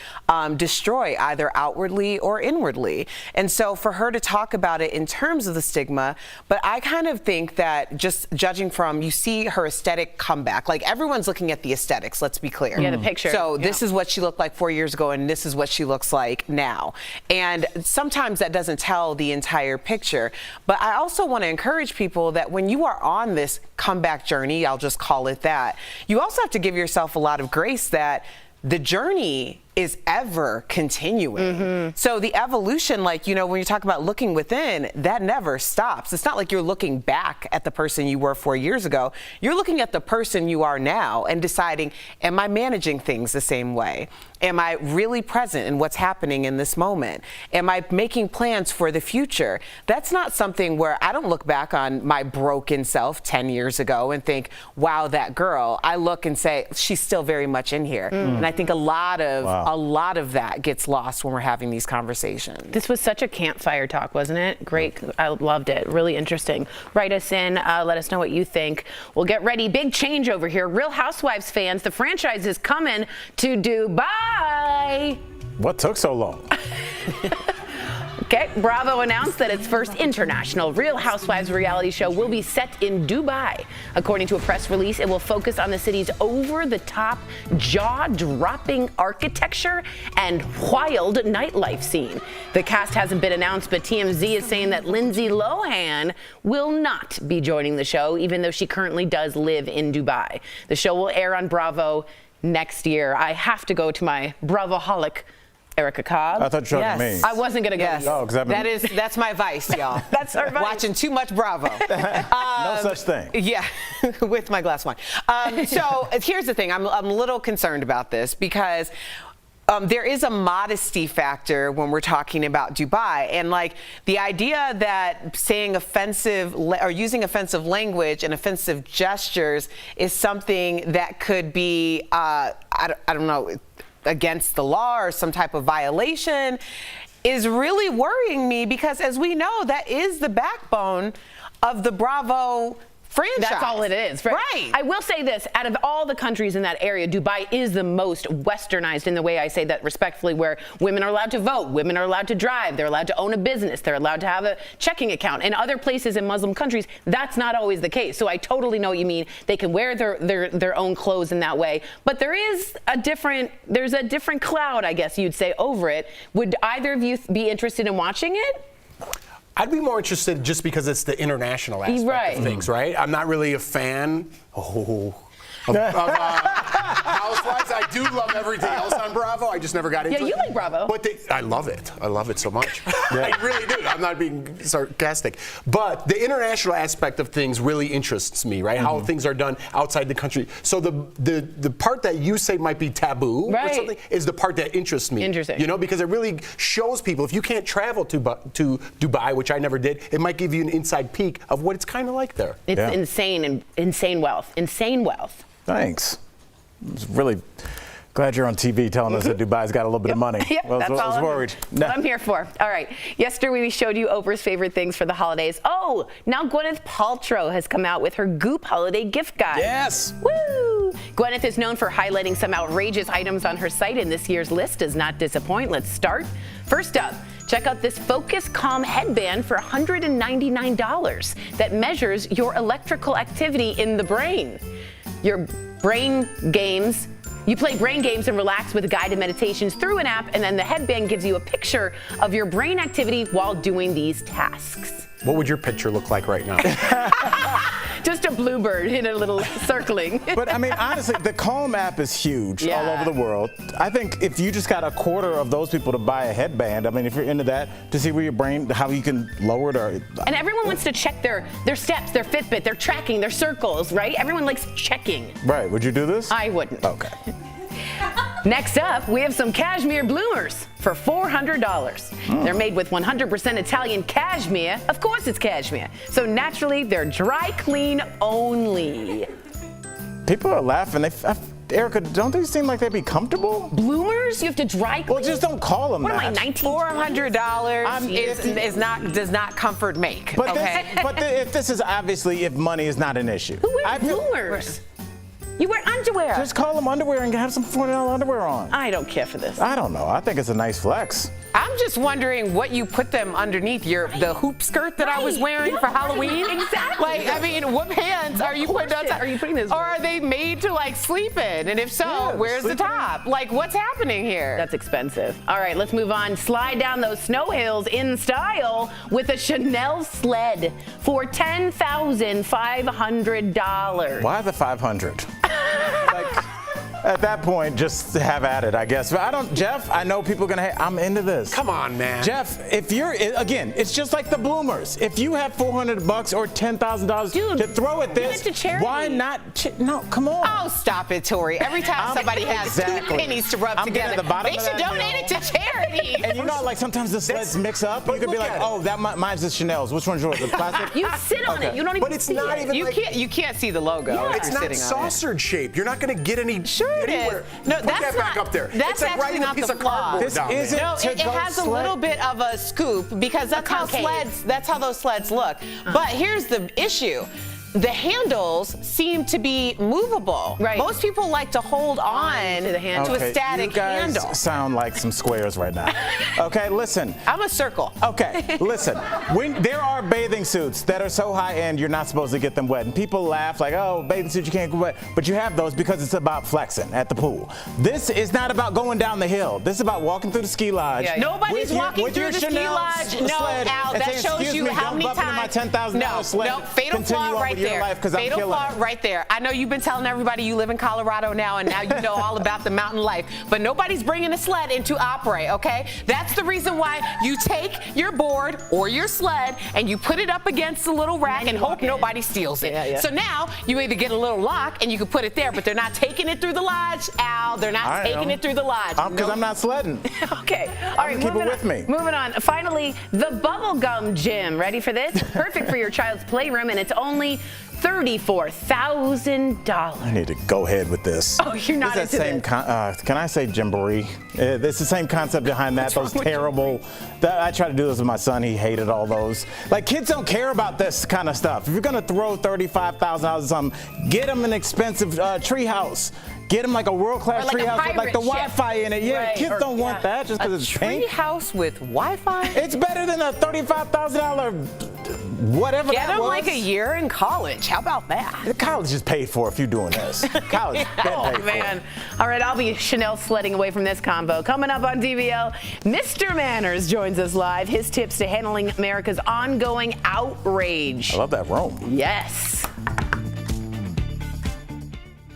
destroy either outwardly or inwardly. And so for her to talk about it in terms of the stigma, but I kind of think that just judging from, you see her aesthetic comeback, like everyone's looking at the aesthetics, let's be clear. Yeah, the picture. So this is what she looked like 4 years ago, and this is what she looks like now. And sometimes that doesn't tell the entire picture. But I also want to encourage people that when you are on this comeback journey, I'll just call it that, you also have to give yourself a lot of grace that the journey is ever continuing. So the evolution, like, when you talk about looking within, that never stops. It's not like you're looking back at the person you were 4 years ago. You're looking at the person you are now and deciding, am I managing things the same way? Am I really present in what's happening in this moment? Am I making plans for the future? That's not something where I don't look back on my broken self 10 years ago and think, wow, that girl. I look and say, she's still very much in here. And I think a lot of that gets lost when we're having these conversations. This was such a campfire talk, wasn't it? Great. I loved it. Really interesting. Write us in. Let us know what you think. We'll get ready. Big change over here. Real Housewives fans, the franchise is coming to Dubai. What took so long? Okay, Bravo announced that its first international Real Housewives reality show will be set in Dubai. According to a press release, it will focus on the city's over-the-top, jaw-dropping architecture and wild nightlife scene. The cast hasn't been announced, but TMZ is saying that Lindsay Lohan will not be joining the show, even though she currently does live in Dubai. The show will air on Bravo next year. I have to go to my Bravo-holic, Erica Cobb. I thought you were talking to me. I wasn't going to go. Yes. Oh, That's my vice, y'all. That's our vice. Watching too much Bravo. No such thing. Yeah, with my glass of wine. So here's the thing. I'm a little concerned about this because there is a modesty factor when we're talking about Dubai, and like the idea that saying offensive or using offensive language and offensive gestures is something that could be, I don't know, against the law or some type of violation is really worrying me, because as we know, that is the backbone of the Bravo franchise. That's all it is. Right. I will say this, out of all the countries in that area, Dubai is the most westernized in the way I say that respectfully, where women are allowed to vote, women are allowed to drive, they're allowed to own a business, they're allowed to have a checking account. In other places in Muslim countries, that's not always the case. So I totally know what you mean. They can wear their own clothes in that way. But there's a different cloud, I guess you'd say, over it. Would either of you be interested in watching it? I'd be more interested just because it's the international aspect of things, right? I'm not really a fan of Housewives. I do love everything else on Bravo. I just never got into it. Yeah, you like Bravo. But I love it. I love it so much. I really do. I'm not being sarcastic. But the international aspect of things really interests me, right? How things are done outside the country. So the part that you say might be taboo or something is the part that interests me. Interesting. You know, because it really shows people, if you can't travel to Dubai, which I never did, it might give you an inside peek of what it's kind of like there. It's insane wealth. Insane wealth. Thanks. I was really glad you're on TV telling us that Dubai's got a little bit of money. Yep, I was worried. What I'm here for. All right. Yesterday we showed you Oprah's favorite things for the holidays. Oh, now Gwyneth Paltrow has come out with her Goop holiday gift guide. Yes. Woo! Gwyneth is known for highlighting some outrageous items on her site, and this year's list does not disappoint. Let's start. First up, check out this Focus Calm headband for $199 that measures your electrical activity in the brain. Your brain games. You play brain games and relax with guided meditations through an app, and then the headband gives you a picture of your brain activity while doing these tasks. What would your picture look like right now? Just a bluebird in a little circling. But I mean, honestly, the Calm app is huge all over the world. I think if you just got a quarter of those people to buy a headband, I mean, if you're into that, to see where your brain, how you can lower it. And everyone wants to check their steps, their Fitbit, their tracking, their circles, right? Everyone likes checking. Right. Would you do this? I wouldn't. Okay. Next up, we have some Cashmere Bloomers for $400. They're made with 100% Italian cashmere. Of course it's cashmere. So naturally, they're dry clean only. People are laughing. Erica, don't they seem like they'd be comfortable? Bloomers? You have to dry clean? Well, just don't call them what that. Am I, 19? $400 does not comfort make. But, okay? if this is obviously, if money is not an issue. Who wears bloomers? You wear underwear. Just call them underwear and have some $400 underwear on. I don't care for this. I don't know. I think it's a nice flex. I'm just wondering what you put them underneath the hoop skirt that I was wearing for Halloween. Exactly. Like, I mean, what pants are you putting on? Are you putting this? Or are they made to like sleep in? And if so, where's the top? Like, what's happening here? That's expensive. All right, let's move on. Slide down those snow hills in style with a Chanel sled for $10,500. Why the 500? At that point, just have at it, I guess. But Jeff, I know people are going to I'm into this. Come on, man. Jeff, if you're, again, it's just like the Bloomers. If you have $400 or $10,000 to throw at this, give it to charity. Why not? No, come on. Oh, stop it, Tori. Every time somebody has two pennies to rub together, they should donate it to charity. And you know, like sometimes the sleds mix up. You could be like, oh, mine's the Chanel's. Which one's yours? The plastic? You sit on it. You don't even it's see not it. even you can't see the logo. Yeah, it's not saucered shape. You're not going to get any. Sure it anywhere. is. No, Put that's that back not, up there. That's it's like actually writing a not piece the of flaw. cardboard down there. isn't No, it has a little bit of a scoop because that's how those sleds look. But here's the issue. the handles seem to be movable. Right. Most people like to hold on to the handle. to a static you guys handle. sound like some squares right now. Okay, listen. I'm a circle. Okay, listen. When there are bathing suits that are so high end, you're not supposed to get them wet, and people laugh like, "Oh, bathing suit, you can't go wet," but you have those because it's about flexing at the pool. This is not about going down the hill. This is about walking through the ski lodge. Yeah. Nobody's walking through the ski lodge. No, Al, that shows you how many times. My $10,000 sled. No, fatal flaw right there. Fatal flaw right there. I know you've been telling everybody you live in Colorado now, and now you know all about the mountain life. But nobody's bringing a sled into Opry, okay? That's the reason why you take your board or your sled and you put it up against the little rack and hope nobody steals it. Yeah. So now you either get a little lock and you can put it there, but they're not taking it through the lodge, Al. They're not taking it through the lodge. Because I'm not sledding. Okay. All right. Keep it with me. Moving on. Finally, the bubblegum gym. Ready for this? Perfect for your child's playroom, and it's only $34,000. I need to go ahead with this. Oh, you're not it's into that same this. can I say Jamboree? It's the same concept behind that. Those terrible. I tried to do this with my son. He hated all those. Like, kids don't care about this kind of stuff. If you're gonna throw $35,000 or something, get them an expensive tree house. Get them like a world-class tree house with like the Wi-Fi in it. Yeah, Right. kids don't want that just because it's pink. Tree house with Wi-Fi? It's better than a $35,000 whatever Get that them was. like a year in college. How about that? The college is paid for if you're doing this. College is been Oh, paid man. All right, I'll be Chanel sledding away from this combo. Coming up on DBL, Mr. Manners joins us live. His tips to handling America's ongoing outrage. I love that Rome. Yes.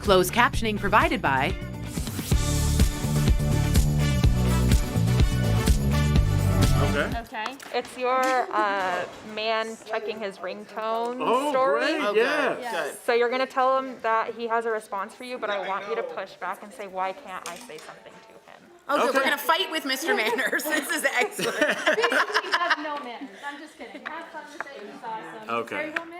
Closed captioning provided by Okay. It's your man checking his ringtone Oh, story. great. Yeah. Okay. So you're going to tell him that he has a response for you, but I want you to push back and say, why can't I say something to him? Oh, good. Okay. We're going to fight with Mr. Manners. This is excellent. Basically, you have no manners. I'm just kidding. Have fun with it. It's awesome. Okay. Very well mannered.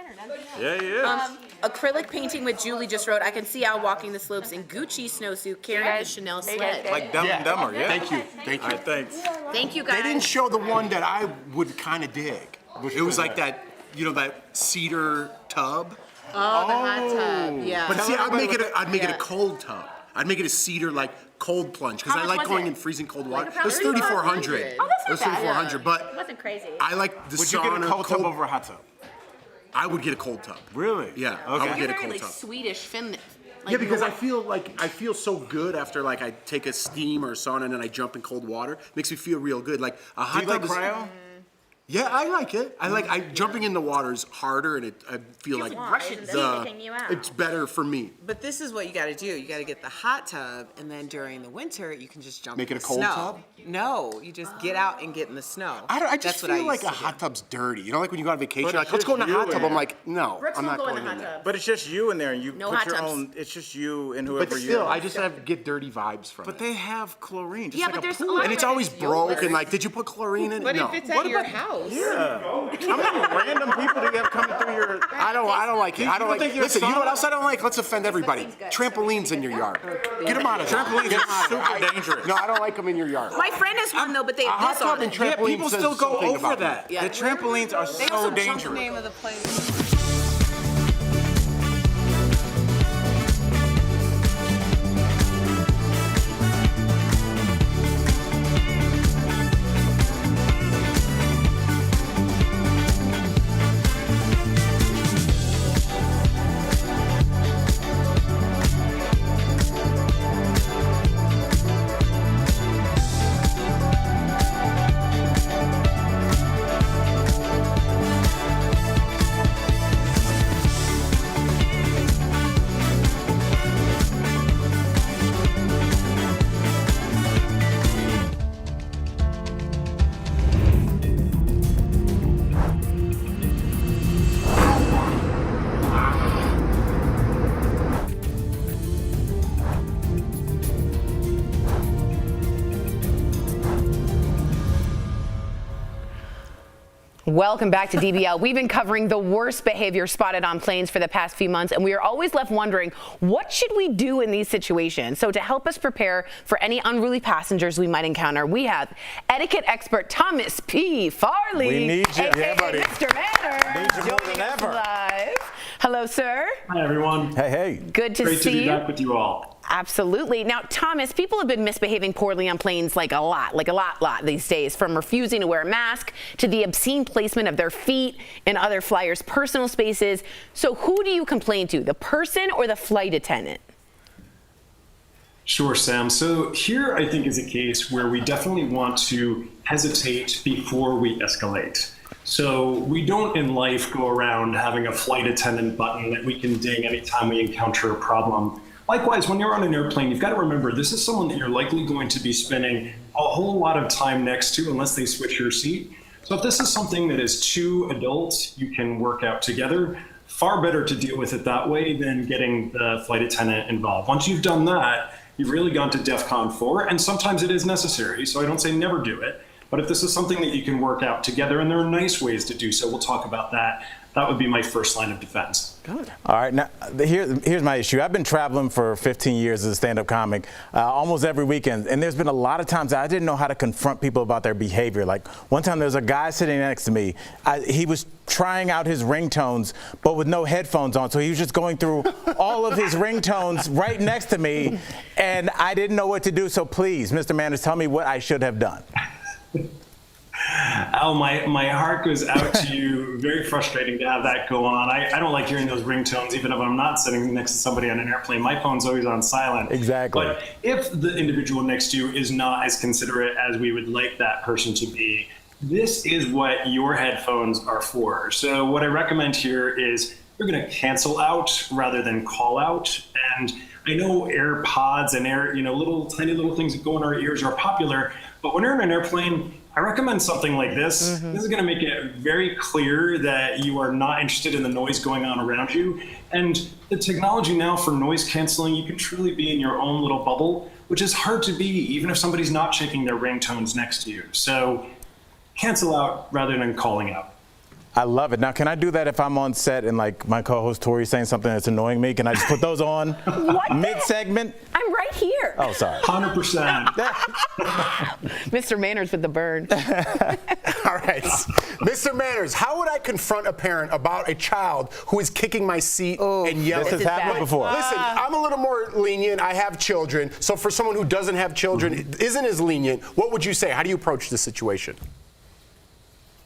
Yeah. Acrylic painting with Julie just wrote, I can see Al walking the slopes in Gucci snowsuit carrying the Chanel sled. Like Dumb and Dumber, yeah. Thank you. Thank you. All right, thanks. Thank you, guys. They didn't show the one that I would kind of dig. It was like that, that cedar tub. Oh, the hot tub. Yeah. But see, I'd make it a cold tub. I'd make it a cedar cold plunge because How I much like was going it? in freezing cold water. Like It was $3,400. Oh, that's not bad. $3,400, but It wasn't crazy. I like the Would sauna. you get a cold tub over a hot tub? I would get a cold tub. Really? Yeah, Okay. I would You're get a very cold like tub. Swedish, feminine. Yeah, because I feel so good after I take a steam or a sauna and then I jump in cold water. Makes me feel real good. Like a hot Do you like tub is- cryo? Yeah, I like it. Jumping in the water is harder, and I feel like it's better for me. But this is what you got to do. You got to get the hot tub, and then during the winter, you can just jump Make in it a the cold snow. tub? No, you just get out and get in the snow. I just That's what I feel like used a to hot tub's dirty. You know, like when you go on vacation, But you're like, let's go in the it's hot just tub. you I'm like, no, Brooks I'm will not go in going the in hot there. tub. But it's just you in there, and you No put hot your tubs. own. It's just you and whoever But you. still, I just have to get dirty vibes from it. But they have chlorine. Just Yeah, like but a there's pool. a lot And it's always broke, and did you put chlorine in it? But No. if it's at your house, Yeah. How many random people do you have coming through your? I don't like it. I don't like. Listen, you know what else I don't like? Let's offend everybody. Trampolines in your yard. Get them out of there. Trampolines are super dangerous. No, I don't like them in your yard. My friend has one though, but they A have hot this on tub and it. Yeah, trampoline people says still go something over about that. me. The trampolines are so dangerous. the name of the place. Welcome back to DBL. We've been covering the worst behavior spotted on planes for the past few months, and we are always left wondering, what should we do in these situations? So to help us prepare for any unruly passengers we might encounter, we have etiquette expert Thomas P. Farley. We need you. AKA Yeah, buddy. Mr. Manners. Need you more than joining us ever. live. Hello, sir. Hi, everyone. Hey. Good to Great see to be you. back with you all. Absolutely. Now, Thomas, people have been misbehaving poorly on planes like a lot these days, from refusing to wear a mask to the obscene placement of their feet in other flyers' personal spaces. So who do you complain to, the person or the flight attendant? Sure, Sam. So here I think is a case where we definitely want to hesitate before we escalate. So we don't in life go around having a flight attendant button that we can ding anytime we encounter a problem. Likewise, when you're on an airplane, you've got to remember this is someone that you're likely going to be spending a whole lot of time next to unless they switch your seat. So if this is something that is two adults you can work out together, far better to deal with it that way than getting the flight attendant involved. Once you've done that, you've really gone to DEFCON 4, and sometimes it is necessary, so I don't say never do it. But if this is something that you can work out together, and there are nice ways to do so, we'll talk about that. That would be my first line of defense. Good. All right, now here's my issue. I've been traveling for 15 years as a stand-up comic, almost every weekend, and there's been a lot of times I didn't know how to confront people about their behavior. Like one time there was a guy sitting next to me. He was trying out his ringtones, but with no headphones on, so he was just going through all of his ringtones right next to me, and I didn't know what to do. So please, Mr. Manners, tell me what I should have done. Al, my heart goes out to you. Very frustrating to have that go on. I don't like hearing those ringtones, even if I'm not sitting next to somebody on an airplane. My phone's always on silent. Exactly. But if the individual next to you is not as considerate as we would like that person to be, this is what your headphones are for. So what I recommend here is you're going to cancel out rather than call out. And I know AirPods and tiny little things that go in our ears are popular, but when you're in an airplane, I recommend something like this. Mm-hmm. This is going to make it very clear that you are not interested in the noise going on around you. And the technology now for noise canceling, you can truly be in your own little bubble, which is hard to be even if somebody's not checking their ringtones next to you. So cancel out rather than calling out. I love it. Now, can I do that if I'm on set and like my co-host Tori's saying something that's annoying me? Can I just put those on mid-segment? I'm right here. Oh, sorry. 100%. Mr. Manners with the burn. All right. Mr. Manners, how would I confront a parent about a child who is kicking my seat and yelling? This has happened before. Listen, I'm a little more lenient. I have children. So for someone who doesn't have children, isn't as lenient, what would you say? How do you approach this situation?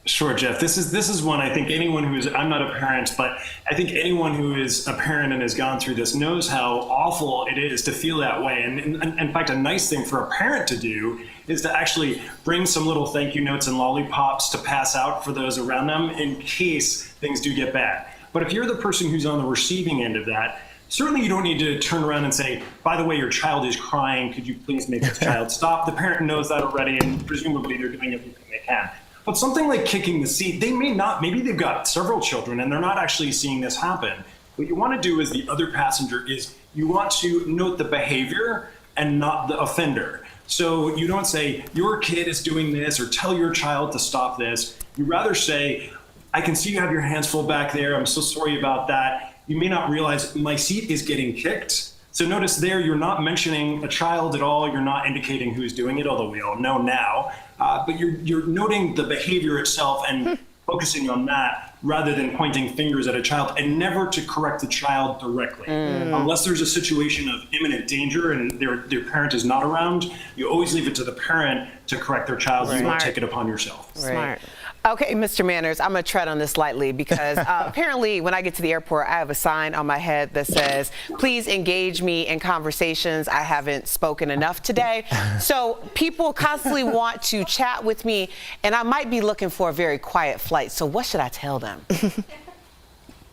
Sure, Jeff. This is one I think anyone I'm not a parent, but I think anyone who is a parent and has gone through this knows how awful it is to feel that way. And in fact, a nice thing for a parent to do is to actually bring some little thank you notes and lollipops to pass out for those around them in case things do get bad. But if you're the person who's on the receiving end of that, certainly you don't need to turn around and say, by the way, your child is crying. Could you please make this child stop? The parent knows that already, and presumably they're doing everything they can. But something like kicking the seat, maybe they've got several children and they're not actually seeing this happen. What you want to do as the other passenger is you want to note the behavior and not the offender. So you don't say, your kid is doing this or tell your child to stop this. You rather say, I can see you have your hands full back there. I'm so sorry about that. You may not realize my seat is getting kicked. So notice there, you're not mentioning a child at all. You're not indicating who's doing it, although we all know now. But you're noting the behavior itself and focusing on that rather than pointing fingers at a child, and never to correct the child directly. Unless there's a situation of imminent danger and their parent is not around, you always leave it to the parent to correct their child. You don't take it upon yourself. Smart. Okay, Mr. Manners, I'm going to tread on this lightly because apparently when I get to the airport, I have a sign on my head that says, please engage me in conversations. I haven't spoken enough today. So people constantly want to chat with me, and I might be looking for a very quiet flight. So what should I tell them?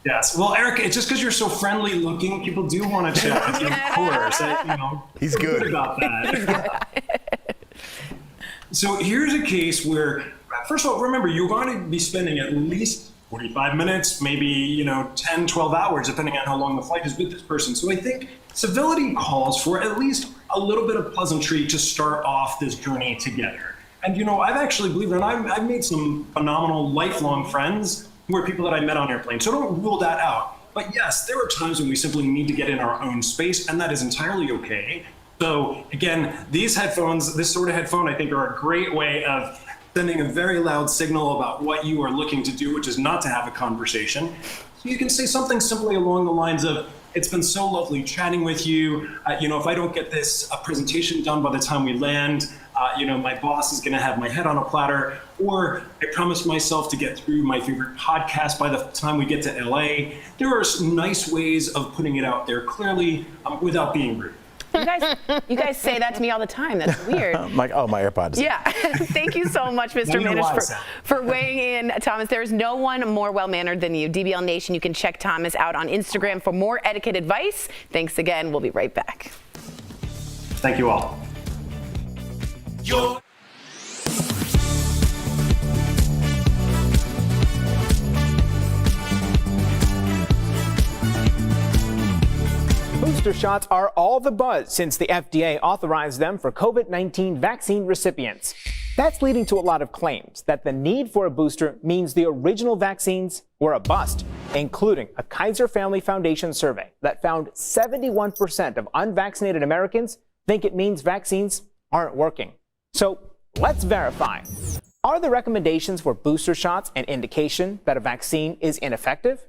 Yes. Well, Eric, it's just because you're so friendly looking, people do want to chat with you, of course. He's good about that. So here's a case where, first of all, remember, you're going to be spending at least 45 minutes, maybe, 10, 12 hours, depending on how long the flight is with this person. So I think civility calls for at least a little bit of pleasantry to start off this journey together. And, I've actually, believe it or not, I've made some phenomenal lifelong friends who are people that I met on airplanes. So don't rule that out. But yes, there are times when we simply need to get in our own space, and that is entirely okay. So again, these headphones, this sort of headphone, I think are a great way of sending a very loud signal about what you are looking to do, which is not to have a conversation. So you can say something simply along the lines of, it's been so lovely chatting with you. If I don't get this presentation done by the time we land, my boss is going to have my head on a platter. Or I promised myself to get through my favorite podcast by the time we get to LA. There are nice ways of putting it out there clearly without being rude. You guys say that to me all the time. That's weird. My AirPods. Yeah. Thank you so much, Mr. Manish, for weighing in, Thomas. There's no one more well-mannered than you. DBL Nation, you can check Thomas out on Instagram for more etiquette advice. Thanks again. We'll be right back. Thank you all. Booster shots are all the buzz since the FDA authorized them for COVID-19 vaccine recipients. That's leading to a lot of claims that the need for a booster means the original vaccines were a bust, including a Kaiser Family Foundation survey that found 71% of unvaccinated Americans think it means vaccines aren't working. So let's verify. Are the recommendations for booster shots an indication that a vaccine is ineffective?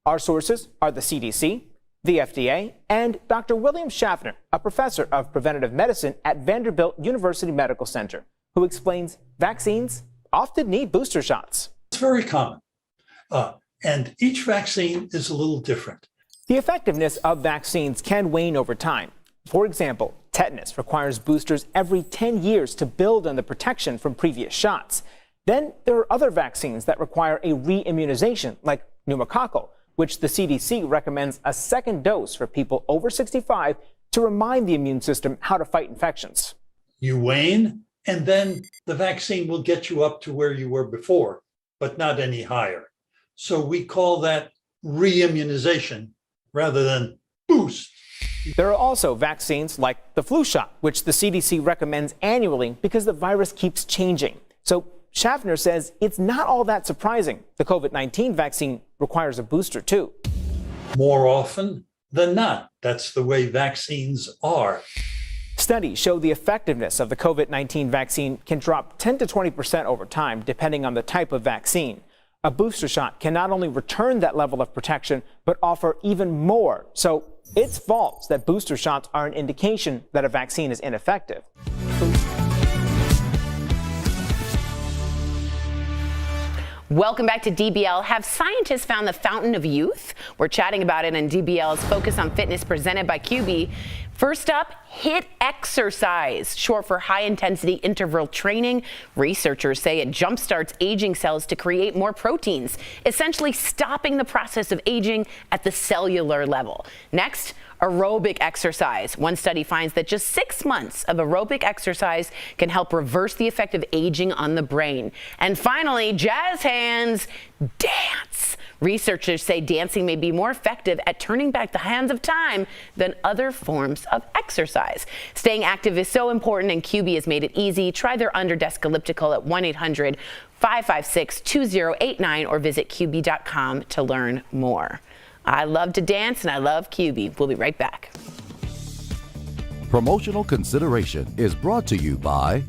Our sources are the CDC, the FDA, and Dr. William Schaffner, a professor of preventative medicine at Vanderbilt University Medical Center, who explains vaccines often need booster shots. It's very common, and each vaccine is a little different. The effectiveness of vaccines can wane over time. For example, tetanus requires boosters every 10 years to build on the protection from previous shots. Then there are other vaccines that require a re-immunization, like pneumococcal, which the CDC recommends a second dose for people over 65 to remind the immune system how to fight infections. You wane, and then the vaccine will get you up to where you were before, but not any higher. So we call that re-immunization rather than boost. There are also vaccines like the flu shot, which the CDC recommends annually because the virus keeps changing. So Schaffner says it's not all that surprising. The COVID-19 vaccine requires a booster too. More often than not, that's the way vaccines are. Studies show the effectiveness of the COVID-19 vaccine can drop 10 to 20% over time, depending on the type of vaccine. A booster shot can not only return that level of protection, but offer even more. So it's false that booster shots are an indication that a vaccine is ineffective. Welcome back to DBL. Have scientists found the fountain of youth? We're chatting about it in DBL's Focus on Fitness presented by QB. First up, HIIT exercise, short for high-intensity interval training. Researchers say it jumpstarts aging cells to create more proteins, essentially stopping the process of aging at the cellular level. Next, aerobic exercise. One study finds that just 6 months of aerobic exercise can help reverse the effect of aging on the brain. And finally, jazz hands, dance. Researchers say dancing may be more effective at turning back the hands of time than other forms of exercise. Staying active is so important, and QB has made it easy. Try their under-desk elliptical at 1-800-556-2089 or visit QB.com to learn more. I love to dance and I love QB. We'll be right back. Promotional consideration is brought to you by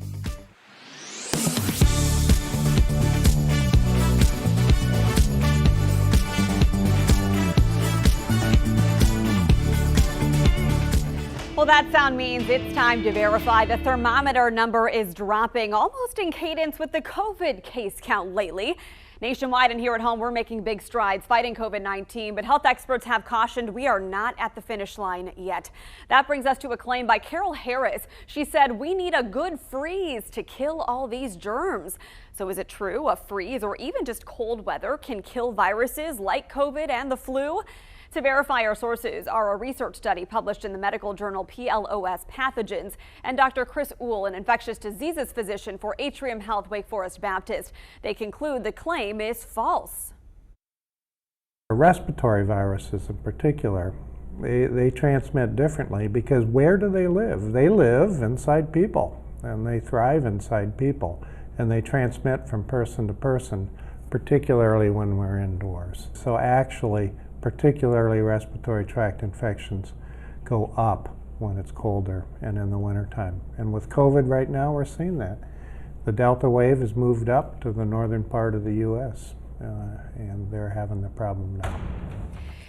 Well, that sound means it's time to verify. The thermometer number is dropping almost in cadence with the COVID case count lately. Nationwide and here at home, we're making big strides fighting COVID-19, but health experts have cautioned we are not at the finish line yet. That brings us to a claim by Carol Harris. She said we need a good freeze to kill all these germs. So is it true a freeze or even just cold weather can kill viruses like COVID and the flu? To verify our sources are a research study published in the medical journal PLOS Pathogens and Dr. Chris Uhl, an infectious diseases physician for Atrium Health Wake Forest Baptist. They conclude the claim is false. Respiratory viruses in particular, they transmit differently because where do they live? They live inside people and they thrive inside people and they transmit from person to person, particularly when we're indoors. So actually, particularly respiratory tract infections go up when it's colder and in the wintertime. And with COVID right now, we're seeing that. The Delta wave has moved up to the northern part of the U.S. and they're having the problem now.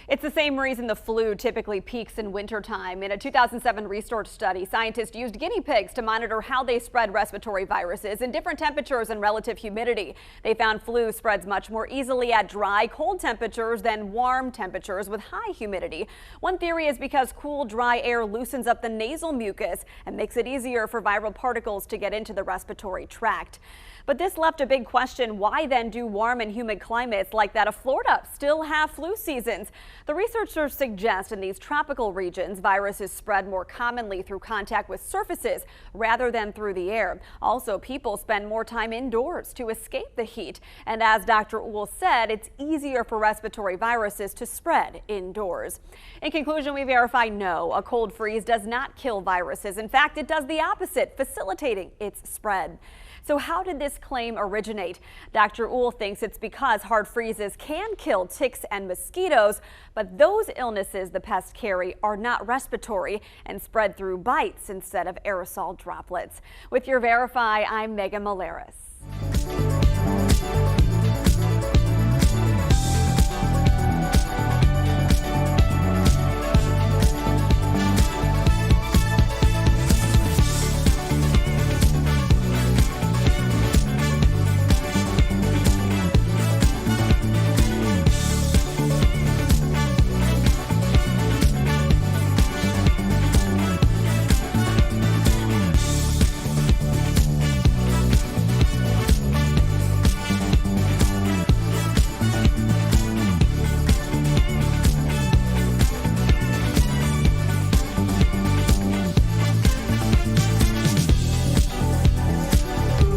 It's the same reason the flu typically peaks in wintertime. In a 2007 research study, scientists used guinea pigs to monitor how they spread respiratory viruses in different temperatures and relative humidity. They found flu spreads much more easily at dry, cold temperatures than warm temperatures with high humidity. One theory is because cool, dry air loosens up the nasal mucus and makes it easier for viral particles to get into the respiratory tract. But this left a big question. Why then do warm and humid climates like that of Florida still have flu seasons? The researchers suggest in these tropical regions, viruses spread more commonly through contact with surfaces rather than through the air. Also, people spend more time indoors to escape the heat. And as Dr. Uhl said, it's easier for respiratory viruses to spread indoors. In conclusion, we verify no, a cold freeze does not kill viruses. In fact, it does the opposite, facilitating its spread. So how did this claim originate? Dr. Uhl thinks it's because hard freezes can kill ticks and mosquitoes, but those illnesses the pests carry are not respiratory and spread through bites instead of aerosol droplets. With your Verify, I'm Megan Malaris.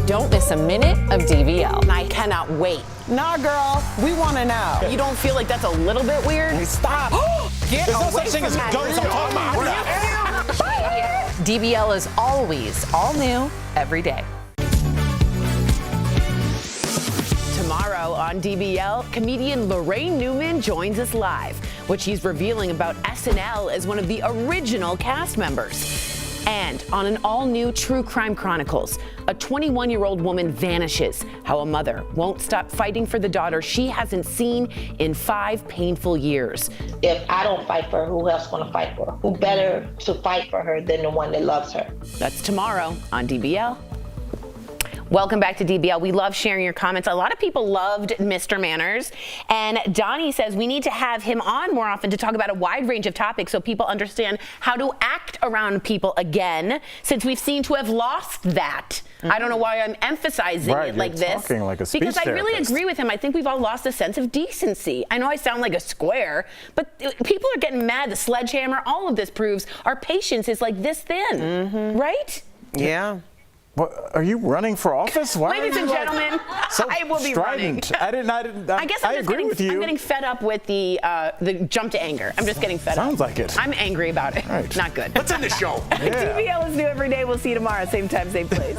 Don't miss a minute of DBL. I cannot wait. Nah, girl, we want to know. You don't feel like that's a little bit weird? Hey, stop. Get There's no away such thing from as that. guns. I'm talking about. DBL is always all new every day. Tomorrow on DBL, comedian Lorraine Newman joins us live, which she's revealing about SNL as one of the original cast members. And on an all-new True Crime Chronicles, a 21-year-old woman vanishes, how a mother won't stop fighting for the daughter she hasn't seen in 5 painful years. If I don't fight for her, who else gonna fight for her? Who better to fight for her than the one that loves her? That's tomorrow on DBL. Welcome back to DBL. We love sharing your comments. A lot of people loved Mr. Manners. And Donnie says we need to have him on more often to talk about a wide range of topics so people understand how to act around people again, since we've seemed to have lost that. I don't know why I'm emphasizing it like this. Like a speech because I really agree with him. I think we've all lost a sense of decency. I know I sound like a square, but people are getting mad. The sledgehammer, all of this proves our patience is like this thin, right? Yeah. What, are you running for office? Why Ladies and gentlemen, so I will be running. I guess I agree with you. I'm getting fed up with the jump to anger. I'm just getting fed up. Sounds like it. I'm angry about it. Right. Not good. Let's end the show. DBL is new every day. We'll see you tomorrow, same time, same place.